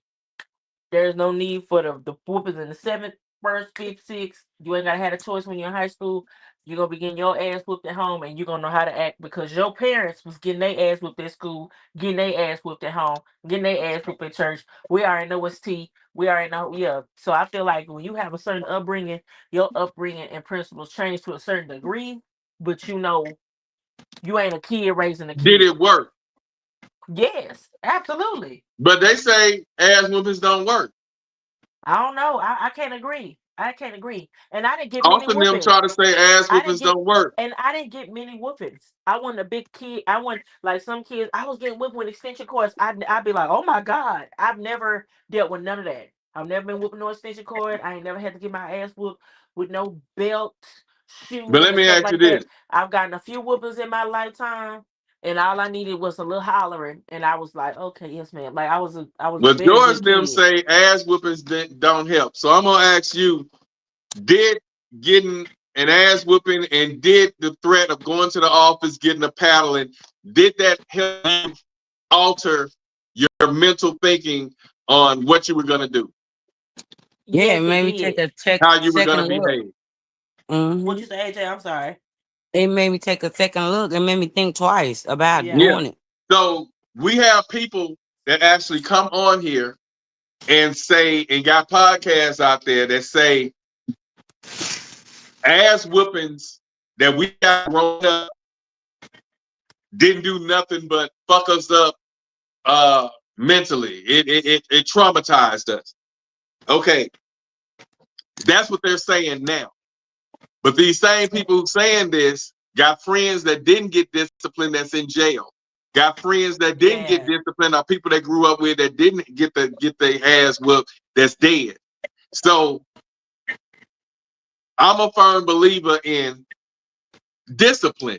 there's no need for the whoopers in the 7th, 1st, 5th, 6th. You ain't gotta have a choice when you're in high school. You're gonna be getting your ass whooped at home, and you're gonna know how to act because your parents was getting their ass whooped at school, getting their ass whooped at home, getting their ass whooped at church. We already know what's T. We already know, yeah. So I feel like when you have a certain upbringing, your upbringing and principles change to a certain degree, but you know, you ain't a kid raising a Did kid. it work? Yes, absolutely. But they say ass whoopings don't work. I don't know. I can't agree. I can't agree. And I didn't get many Often them whoopings. try to say ass I didn't whoopings get, don't work. and I didn't get many whoopings. I wasn't a big kid. I wasn't like some kids. I was getting whooped with extension cords. I'd be like, oh my God. I've never dealt with none of that. I've never been whooping no extension cord. I ain't never had to get my ass whooped with no belt, But shoes, let and me stuff ask you like this. that. I've gotten a few whoopings in my lifetime, and all I needed was a little hollering, and I was like, okay, yes, ma'am. Like I was a Well, very George good and them kid. say ass whoopings don't help. So I'm gonna ask you: did getting an ass whooping and did the threat of going to the office, getting a paddling, did that help you alter your mental thinking on what you were gonna do? Yeah, Yes, it it made me take did. a How you were second gonna look. behave? What Hmm. you say, AJ? I'm sorry. It made me take a second look. It made me think twice about Yeah. Yeah. doing it. So we have people that actually come on here and say, and got podcasts out there that say ass whoopings that we got grown up didn't do nothing but fuck us up mentally. It traumatized us. Okay, that's what they're saying now. But these same people who saying this got friends that didn't get disciplined that's in jail. Got friends that didn't get Yeah. disciplined, or people they grew up with that didn't get their ass whooped that's dead. So I'm a firm believer in discipline.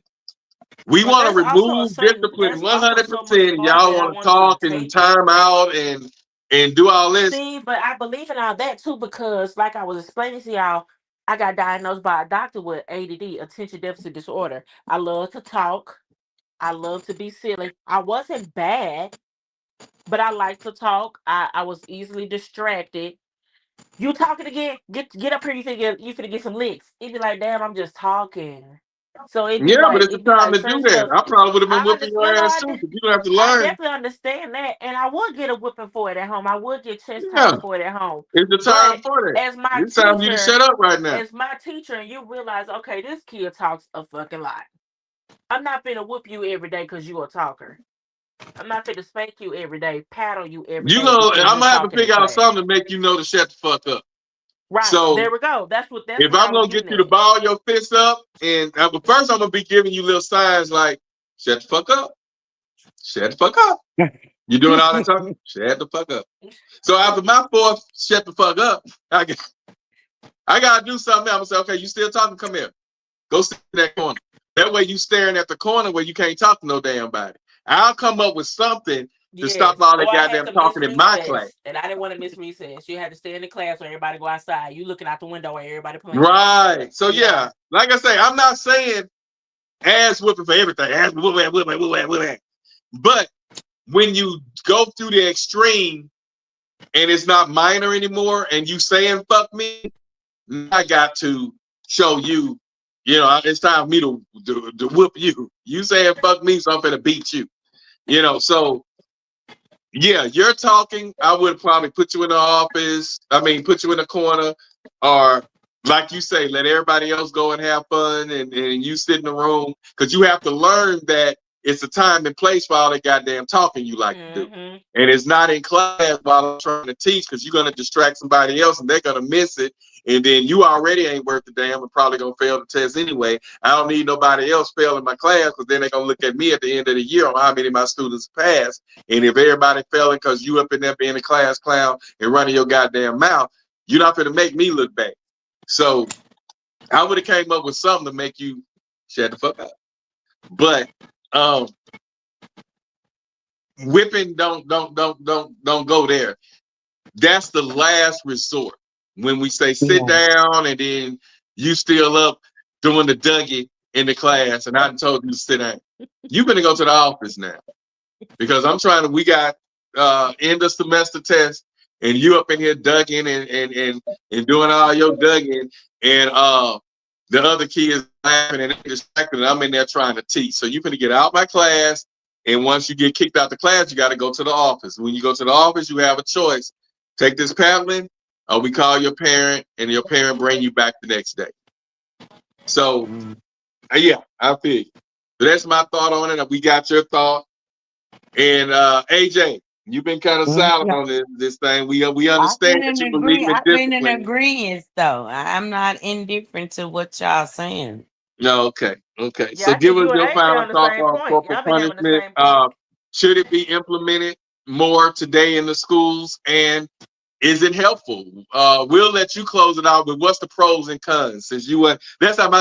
We But want to there's also a remove certain discipline there's also 100%, so much and farther y'all that I want to want you to talk and take it. time out and do all this. See, but I believe in all that too because, like I was explaining to y'all, I got diagnosed by a doctor with ADD, attention deficit disorder. I love to talk. I love to be silly. I wasn't bad, but I like to talk. I was easily distracted. You talking again? Get up here. You finna get some licks. It'd be like, damn, I'm just talking. So Yeah, but it's the it'd be time like to do certain that. stuff. I probably would have been I whooping understand. your No, ass too, because you don't have to I learn. definitely understand that, and I would get a whipping for it at home. I would get Yeah, chastised for it at home. it's the time But for that. as my It's time for you to shut up right now. and you realize, okay, this kid talks a fucking lot. I'm not finna whoop you every day because you a talker. I'm not finna spank you every day, paddle you every day because I'm you're gonna have to talking in figure out class. something to make you know to shut the fuck up. Right So there we go. That's if what I I'm was gonna get getting you to at. ball your fists up, and but first I'm gonna be giving you little signs like shut the fuck up, shut the fuck up. You doing all that talking? Shut the fuck up. So after my fourth shut the fuck up, I gotta do something else. I'm gonna say, okay, you still talking? Come here. Go sit in that corner. That way you staring at the corner where you can't talk to no damn body. I'll come up with something to stop Yes. all that Or I had goddamn to miss talking in my class. recess, and I didn't want to miss recess. You had to stay in the class where everybody go outside. You looking out the window where everybody playing. Right. So Yeah. yeah, like I say, I'm not saying ass whooping for everything. Ass whooping. But when you go through the extreme and it's not minor anymore, and you saying fuck me, I got to show you, you know, it's time for me to whoop you. You saying fuck me, so I'm gonna beat you. You know, so yeah, you're talking. I would probably put you in the office. I mean, put you in the corner, or like you say, let everybody else go and have fun, and you sit in the room, because you have to learn that it's a time and place for all the goddamn talking you like to do, and it's not in class while I'm trying to teach, because you're gonna distract somebody else and they're gonna miss it, and then you already ain't worth the damn and probably gonna fail the test anyway. I don't need nobody else failing my class, because then they're gonna look at me at the end of the year on how many of my students passed. And if everybody failing because you up in there being a class clown and running your goddamn mouth, you're not gonna make me look bad. So I would have came up with something to make you shut the fuck up. But whipping don't go there. That's the last resort. When we say sit down and then you still up doing the Dougie in the class, and I told you to sit down. You gonna go to the office now, because we got end of semester test, and you up in here dugging and doing all your dugging, and the other kids laughing and distracted, and I'm in there trying to teach. So you're gonna get out my class, and once you get kicked out the class, you got to go to the office. When you go to the office, you have a choice: take this paddling, or we call your parent, and your parent bring you back the next day. So yeah, I feel you. So that's my thought on it. We got your thought. And AJ, you've been kind of silent on this thing. We understand that you believe in I've been in discipline. agreement though. I'm not indifferent to what y'all saying. No, okay. Yeah, So I give think us you and your AJ final on the thought same on point. corporal Y'all been having the punishment. same point. Should it be implemented more today in the schools, and is it helpful? We'll let you close it out. But what's the pros and cons? Since you that's how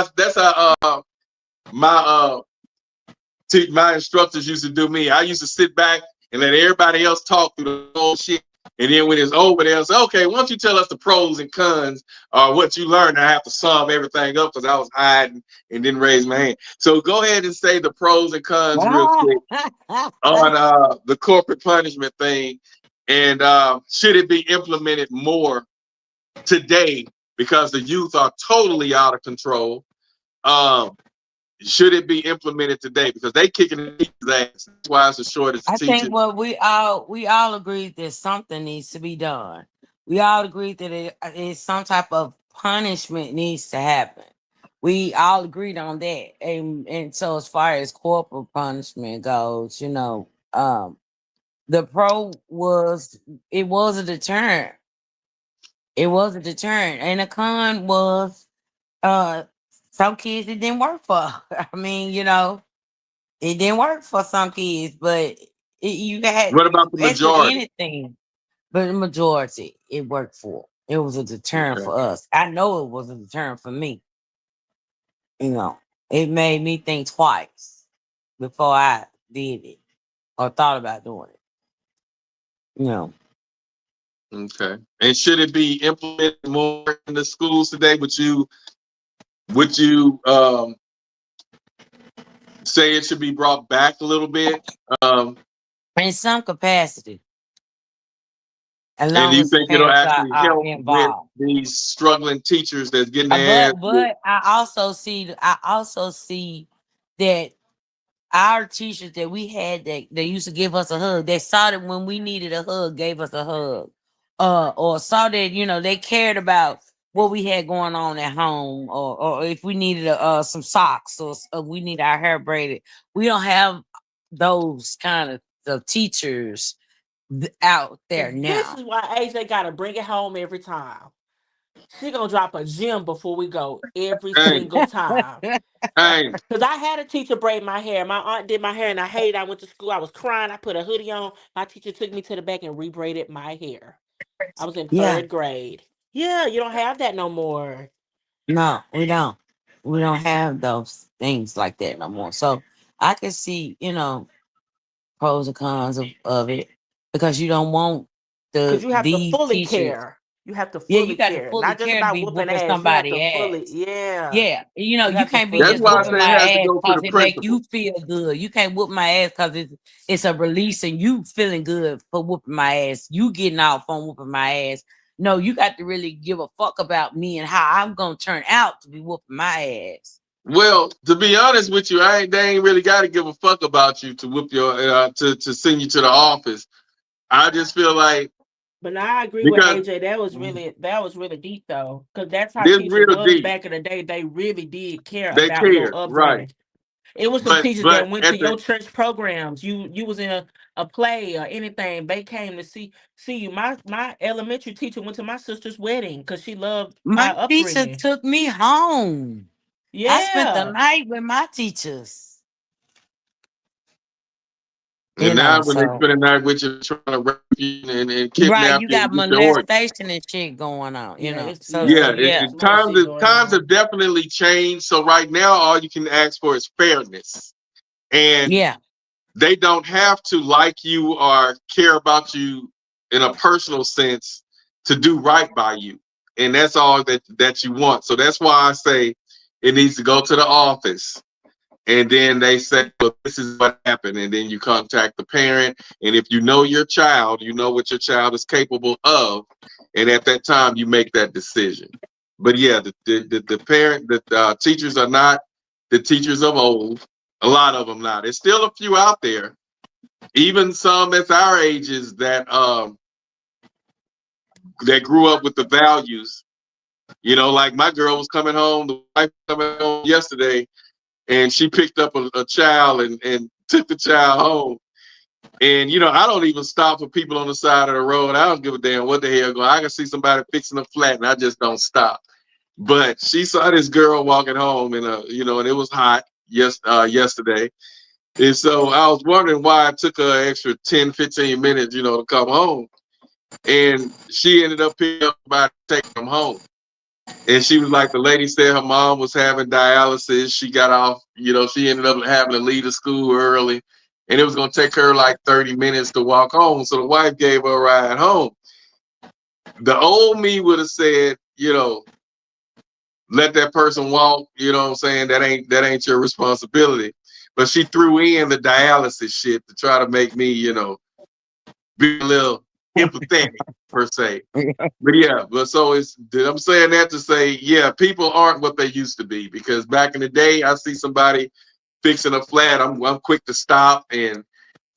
my instructors used to do me. I used to sit back and let everybody else talk through the whole shit. And then when it's over, they'll say, okay, why don't you tell us the pros and cons or what you learned? I have to sum everything up because I was hiding and didn't raise my hand. So go ahead and say the pros and cons real quick on the corporate punishment thing. And should it be implemented more today, because the youth are totally out of control? Should it be implemented today, because they kicking the ass? That's why it's the shortest I teacher. think we all agreed that something needs to be done. We all agreed that it's some type of punishment needs to happen. We all agreed on that. And so as far as corporal punishment goes, the pro was it was a deterrent. It was a deterrent. And the con was uh some kids it didn't work for. I mean, it didn't work for some kids, but you had What about the as with majority? anything, but the majority it worked for. It was a deterrent Okay. for us. I know it was a deterrent for me. It made me think twice before I did it or thought about doing it. Okay. And should it be implemented more in the schools today? Would you say it should be brought back a little bit? In some capacity, as And do long you as the think it'll parents actually are help with involved. these struggling teachers that's getting their ass whooped? But I also see that our teachers that we had that they used to give us a hug, they saw that when we needed a hug, gave us a hug. Or saw that, they cared about what we had going on at home, or if we needed some socks, or we need our hair braided. We don't have those kind of teachers out there This now. is why AJ gotta bring it home every time. She gonna drop a gem before we go every Hey, single time. hey, Cause I had a teacher braid my hair. My aunt did my hair, and I hated. I went to school. I was crying. I put a hoodie on. My teacher took me to the back and rebraided my hair. I was in Yeah, third grade. Yeah, you don't have that no more. no, we don't. We don't have those things like that no more. So I can see, pros and cons of it because you don't want Because you have to these fully teachers. care. You have to Yeah, you fully got to care. fully Not just care to about be whooping whooping ass. You have to somebody fully, ass. yeah. Yeah, you You have to can't be fully That's just why I care. whooping say it my has to ass go to because the it make principal. you feel good. You can't whoop my ass because it's a release and you feeling good for whooping my ass. You getting off on whooping my ass. No, you got to really give a fuck about me and how I'm gonna turn out to be whooping my ass. Well, to be honest with you, they ain't really got to give a fuck about you to whoop your to send you to the office. I just feel like But now I agree with because AJ. That was really deep though, because that's how this teachers real was deep, back in the day. They really did care they about your care, right? upbringing. It was some But teachers that but went to at the your church programs. You was in a play or anything. They came to see you. My elementary teacher went to my sister's wedding because she loved My our teacher upbringing. took me home. I spent the Yeah. night with my teachers. and now when they So spend a night with you trying to rape you and right, kidnap you you got and get your organ. molestation and shit going on, Yeah, So Yeah, yeah. some other shit going times on. have definitely changed. So right now, all you can ask for is fairness, and Yeah. they don't have to like you or care about you in a personal sense to do right by you, and that's all that you want. So that's why I say it needs to go to the office, and then they say, well, this is what happened, and then you contact the parent, and if you know your child, you know what your child is capable of, and at that time you make that decision. But yeah, the parent, the teachers are not the teachers of old. A lot of them not. There's still a few out there, even some that's our ages that grew up with the values. Like my girl was coming home, the wife coming home yesterday, and she picked up a child and took the child home. And I don't even stop for people on the side of the road. I don't give a damn what the hell going. I can see somebody fixing a flat, and I just don't stop. But she saw this girl walking home, and and it was hot yesterday. And so I was wondering why it took her an extra 10, 15 minutes, to come home. And she ended up picking up about taking them home. And she was like, the lady said her mom was having dialysis. She got off, she ended up having to leave the school early. And it was going to take her like 30 minutes to walk home. So the wife gave her a ride home. The old me would have said, let that person walk, what I'm saying? That ain't your responsibility. But she threw in the dialysis shit to try to make me, be a little empathetic per se. But yeah, I'm saying that to say, yeah, people aren't what they used to be, because back in the day, I see somebody fixing a flat, I'm quick to stop and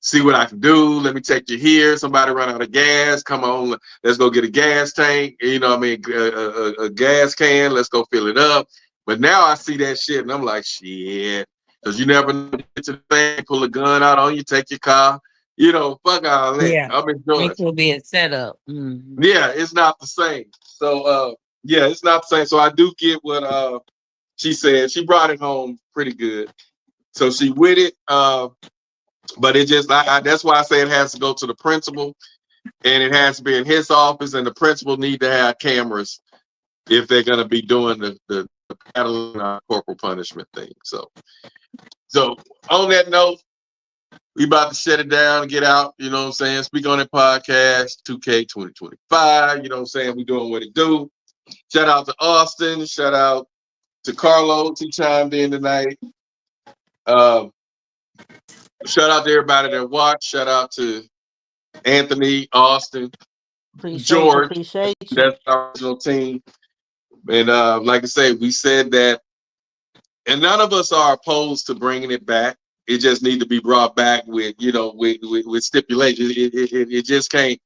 see what I can do. Let me take you here. Somebody run out of gas. Come on, let's go get a gas tank. A gas can. Let's go fill it up. But now I see that shit and I'm like, shit, because you never know, get to the thing, pull a gun out on you, take your car. Fuck all that. Yeah. I'm enjoying It could be a setup. Mm-hmm. Yeah, it's not the same. So yeah, it's not the same. So I do get what she said. She brought it home pretty good. So she with it. But it just that's why I say it has to go to the principal, and it has to be in his office, and the principal need to have cameras if they're gonna be doing the paddling or corporal punishment thing. So on that note, we about to shut it down and get out, you know what I'm saying? Speak on It podcast, 2K 2025, you know what I'm saying? We doing what it do. Shout out to Austin, shout out to Carlos, he chimed in tonight. Shout out to everybody that watched, shout out to Anthony, Austin, George, Appreciate you. that's our original team. And like I say, we said that, and none of us are opposed to bringing it back. It just need to be brought back with, with stipulations. It just can't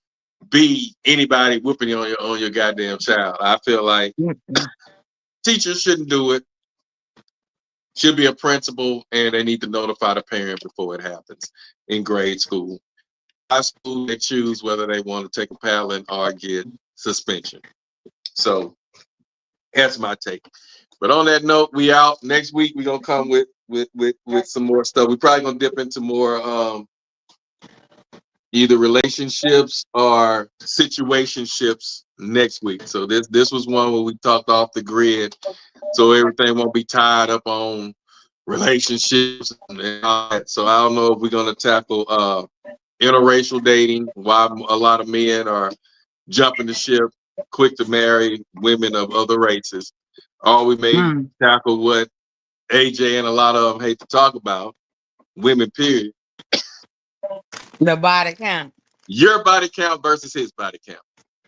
be anybody whooping you on your goddamn child. I feel like teachers shouldn't do it. Should be a principal, and they need to notify the parent before it happens in grade school. High school, they choose whether they want to take a paddling or get suspension. So that's my take. But on that note, we out. Next week we're gonna come with some more stuff. We're probably gonna dip into more either relationships or situationships next week. So this was one where we talked off the grid, so everything won't be tied up on relationships and all that. So I don't know if we're gonna tackle interracial dating, why a lot of men are jumping the ship, quick to marry women of other races. Or we may tackle what AJ and a lot of them hate to talk about, women, period. The body count. Your body count versus his body count.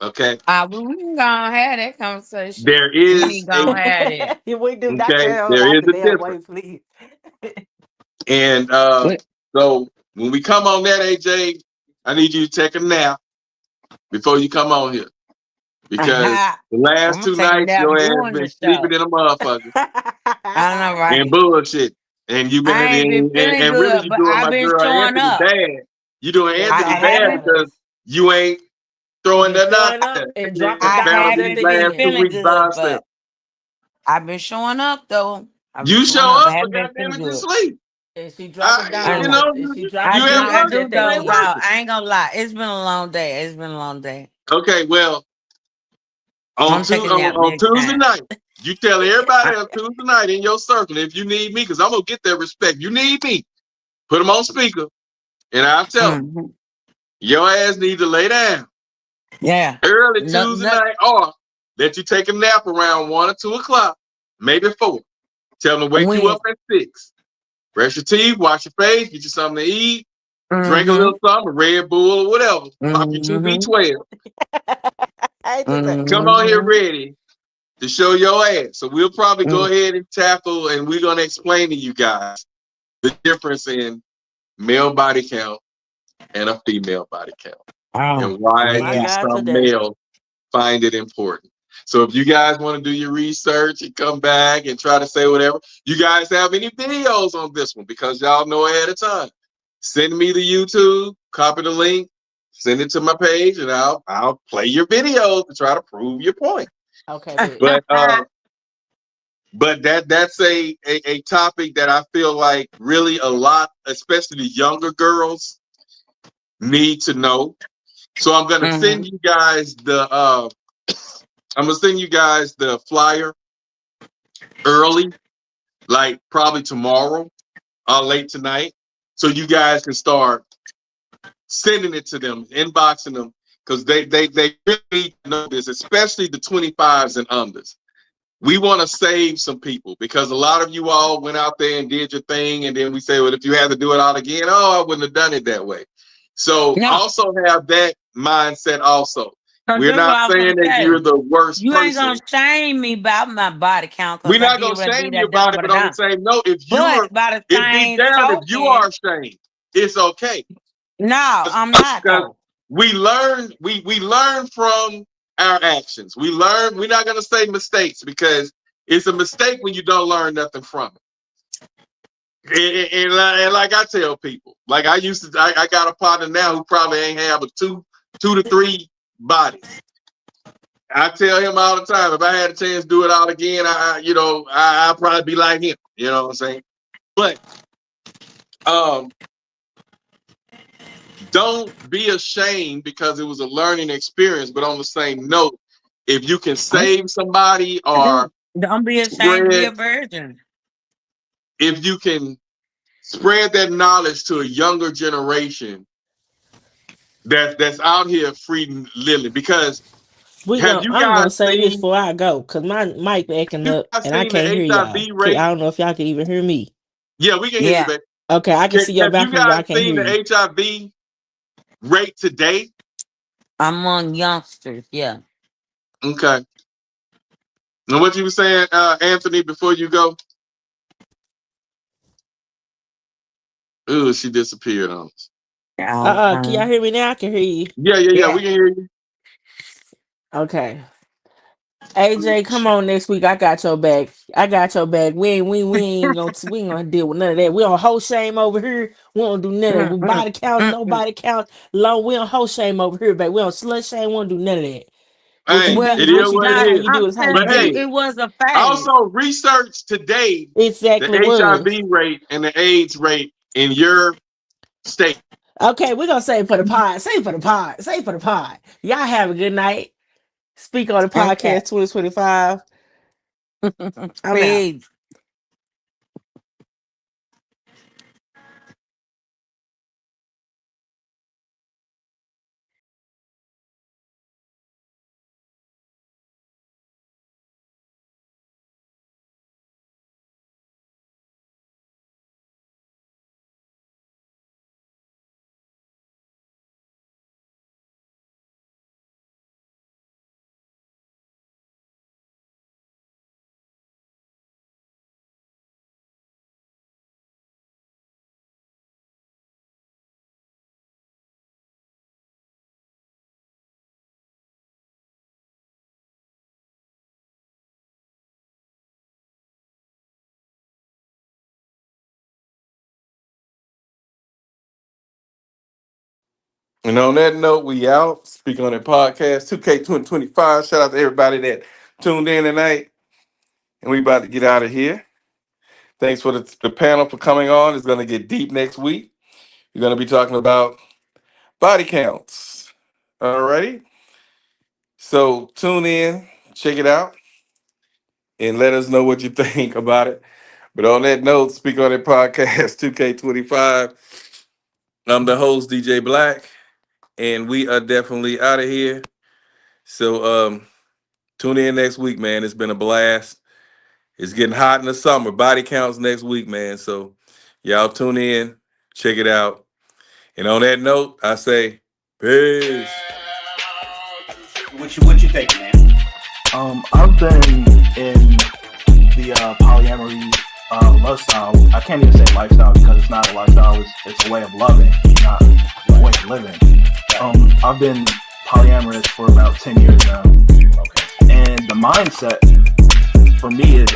Okay. We can go and have that conversation. There We is ain't gonna have it. If we do not okay, get there out is the a damn way, difference. please. And so when we come on that, AJ, I need you to take a nap before you come on here. Because the last I'm gonna 2 take a nights nap your ass doing the been sleeping show. in a motherfucker I know, right? and bullshit. And you been I ain't been feeling and really good, you but doing I've my been girl showing Anthony up. bad. You doing Yeah, Anthony I God bad haven't. because does. you ain't He throwing be nothing out showing up there. and dropping I And bombs found at haven't these the been last 2 end. feeling weeks good, by herself. but I've been showing up though. I've been You showing show up. I up, but haven't been goddamn feeling it, you good. sleep. And she dropping I You down. know. know, And she I dropping do. you at bombs I work, at do that it though, ain't damn y'all. end. working. I ain't gonna lie. It's been a long day. It's been a long day. Okay, well, I'm taking a nap on next Tuesday time. night, you tell everybody I, else Tuesday night in your circle if you need me, because I'm gonna get that respect. You need me, put them on speaker, and I'll tell them mhm. your ass need to lay down Yeah. early No, Tuesday no. night, or that you take a nap around 1 or 2 o'clock, maybe 4. Tell them to wake you When? up at 6. Brush your teeth, wash your face, get you something to eat, drink a Mm-hmm. little something, a Red Bull or whatever. Pop your Mm-hmm. 2B12. I hate to say. Come on here Mm-hmm. ready to show your ass. So we'll probably go Mm. ahead and tackle, and we're gonna explain to you guys the difference in male body count and a female body count, Oh, and why My yeah. do God, some today. males find it important. So if you guys want to do your research and come back and try to say whatever, you guys have any videos on this one because y'all know ahead of time. Send me the YouTube, copy the link, send it to my page, and I'll play your videos to try to prove your point. Okay, big. But that's a topic that I feel like really a lot, especially the younger girls, need to know. So I'm gonna Mm-hmm. send you guys the flyer early, like probably tomorrow or late tonight, so you guys can start sending it to them, inboxing them, because they really need to know this, especially the 25s and unders. We want to save some people because a lot of you all went out there and did your thing, and then we say, well, if you had to do it all again, I wouldn't have done it that way. So No. also have that mindset also. Cause We're that's what not I was saying gonna that say. you're the worst You ain't gonna person. shame me about my body count We're because I not did gonna what I shame did. you I done about it, what but I on the done. same note, But by the if deep same down, if you token, are ashamed, it's okay. no, I'm not Because though. we learn from our actions. We're not gonna say mistakes because it's a mistake when you don't learn nothing from it. And like I tell people, like I got a partner now who probably ain't have a two to three bodies. I tell him all the time, if I had a chance to do it all again, I'll probably be like him. You know what I'm saying? But don't be ashamed because it was a learning experience. But on the same note, if you can save somebody or Don't be ashamed to be a spread, virgin. if you can spread that knowledge to a younger generation that's out here free living. Because have you I'm guys gonna say this seen before I go, cause my mic acting up and I can't the hear y'all. HIV I rate? don't know if y'all can even hear me. Yeah, we can hear you, Yeah, baby. Okay, I can see your Have you background, but guys I can't seen hear the you. HIV rate today? among youngsters. Yeah. Okay. And what you were saying, Anthony, before you go? Ooh, she disappeared on us. Can y'all hear me now? I can hear you. Yeah, Yeah. we can hear you. Okay. AJ, come on next week. I got your back. I got your back. We ain't gonna deal with none of that. We on whole shame over here. We don't do none of that. With body counts, no body counts. Low, we on whole shame over here, baby. We on slut shame. We don't do none of that. What you Hey, Well, be it is is what you what do. it How is. you do I'm is how you telling But you, do hey, it. it was a phase. also research today the Exactly was. HIV rate and the AIDS rate in your state. Okay, we're gonna say it for the pod. Say it for the pod. Say it for the pod. Y'all have a good night. Speak on the Okay. podcast 2025. I'm out. Peace. And on that note, we out. Speak on it podcast 2K2025. Shout out to everybody that tuned in tonight. And we about to get out of here. Thanks for the panel for coming on. It's going to get deep next week. We're going to be talking about body counts. Alrighty. So tune in, check it out, and let us know what you think about it. But on that note, Speak on It podcast 2K25. I'm the host, DJ Black, and we are definitely out of here. So tune in next week, man. It's been a blast. It's getting hot in the summer. Body counts next week, man. So y'all tune in, check it out. And on that note, I say peace. What you think, man? I've been in the polyamory lifestyle. I can't even say lifestyle because it's not a lifestyle. It's a way of loving, not a way of living. I've been polyamorous for about 10 years now. Okay. And the mindset for me is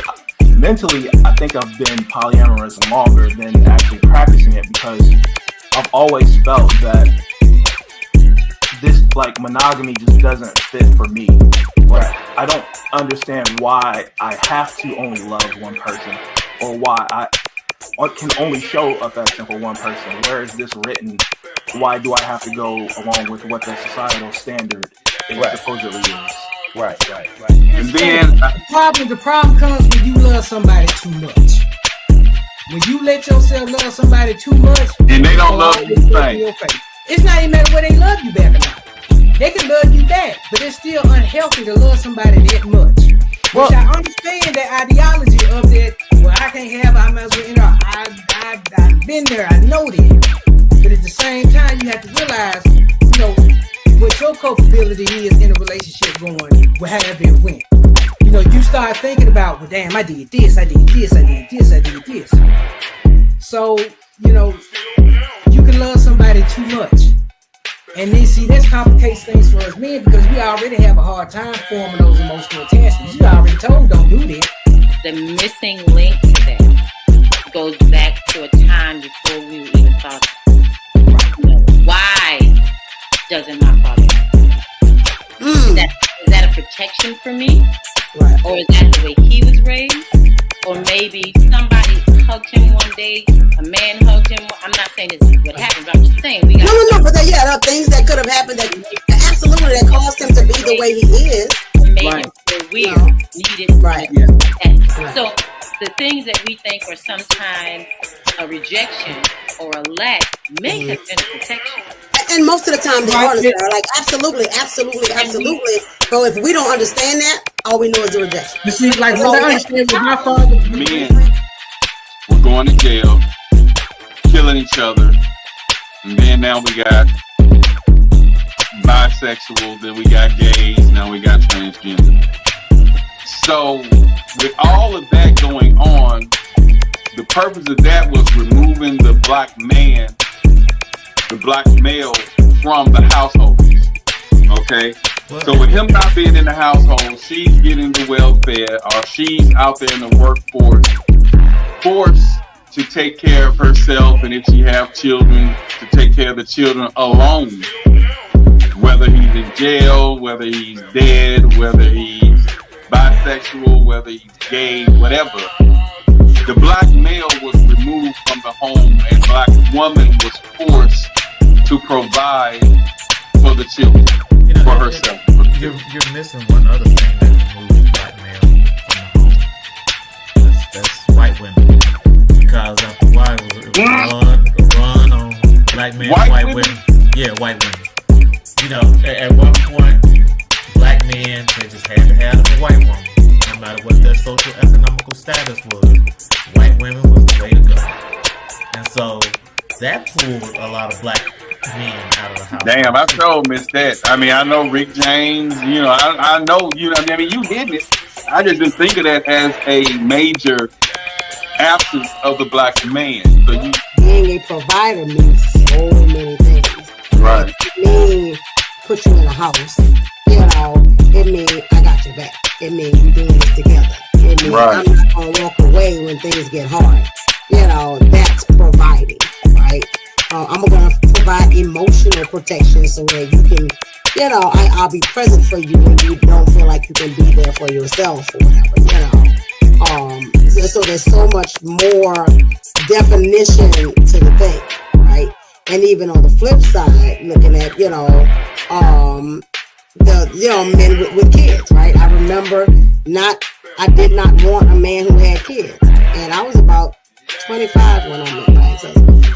mentally, I think I've been polyamorous longer than actually practicing it because I've always felt that this monogamy just doesn't fit for me. Right. I don't understand why I have to only love one person or why I can only show affection for one person. Where is this written? Why do I have to go along with what the societal standard supposedly is? Right. And then the problem comes when you love somebody too much. When you let yourself love somebody too much, and they don't love you the same. It's not even matter whether they love you back or not. They can love you back, but it's still unhealthy to love somebody that much. Which I understand that ideology of that. Well, I can't have. I might as well. I've been there. I know that. But at the same time, you have to realize, what your culpability is in a relationship going, however it went. You start thinking about, well, damn, I did this. So, you can love somebody too much. And then, see, that complicates things for us men because we already have a hard time forming those emotional attachments. You already told, don't do that. The missing link to that goes back to a time before we were even talking. Why doesn't my father is that a protection for me? Right. Or is that the way he was raised? Or maybe somebody hugged him one day, a man hugged him. I'm not saying this is what happened, but I'm just saying we got No, but there are things that could have happened that absolutely that caused him to be the way he is. Made him feel weird, needed. Right. So the things that we think are sometimes a rejection or a lack may have been a protection. And most of the time they are like absolutely. So if we don't understand that, all we know is the rejection. You see, like what I understand with my father, men were going to jail, killing each other, and then now we got bisexual, then we got gays, now we got transgender. So with all of that going on, the purpose of that was removing the black man, the black male from the household. Okay? So with him not being in the household, she's getting the welfare, or she's out there in the workforce, forced to take care of herself, and if she have children, to take care of the children alone. Whether he's in jail, whether he's dead, whether he's bisexual, whether he's gay, whatever. The black male was removed from the home, and black woman was forced to provide for the children, for herself. You're missing one other thing that removes black male from the home. That's white women. Because after a while, it was run on black men, white women. Yeah, white women. At one point, black men, they just had to have a white woman. No matter what their social economical status was, white women was the way to go. And so that pulled a lot of black men out of the house. Damn, I sure missed that. I mean, I know Rick James, I know, you hit it. I just didn't think of that as a major absence of the black man. So being a provider means so many things. Right. It means put you in a house. It means I got your back. It means we're doing this together. It means I'm not gonna walk away when things get hard. That's providing, right? I'm gonna provide emotional protection so that you can, you know, I'll be present for you when you don't feel like you can be there for yourself or whatever, you know. So there's so much more definition to the thing, right? And even on the flip side, looking at, you know, men with kids, right? I remember I did not want a man who had kids, and I was about 25 when I met my ex-husband.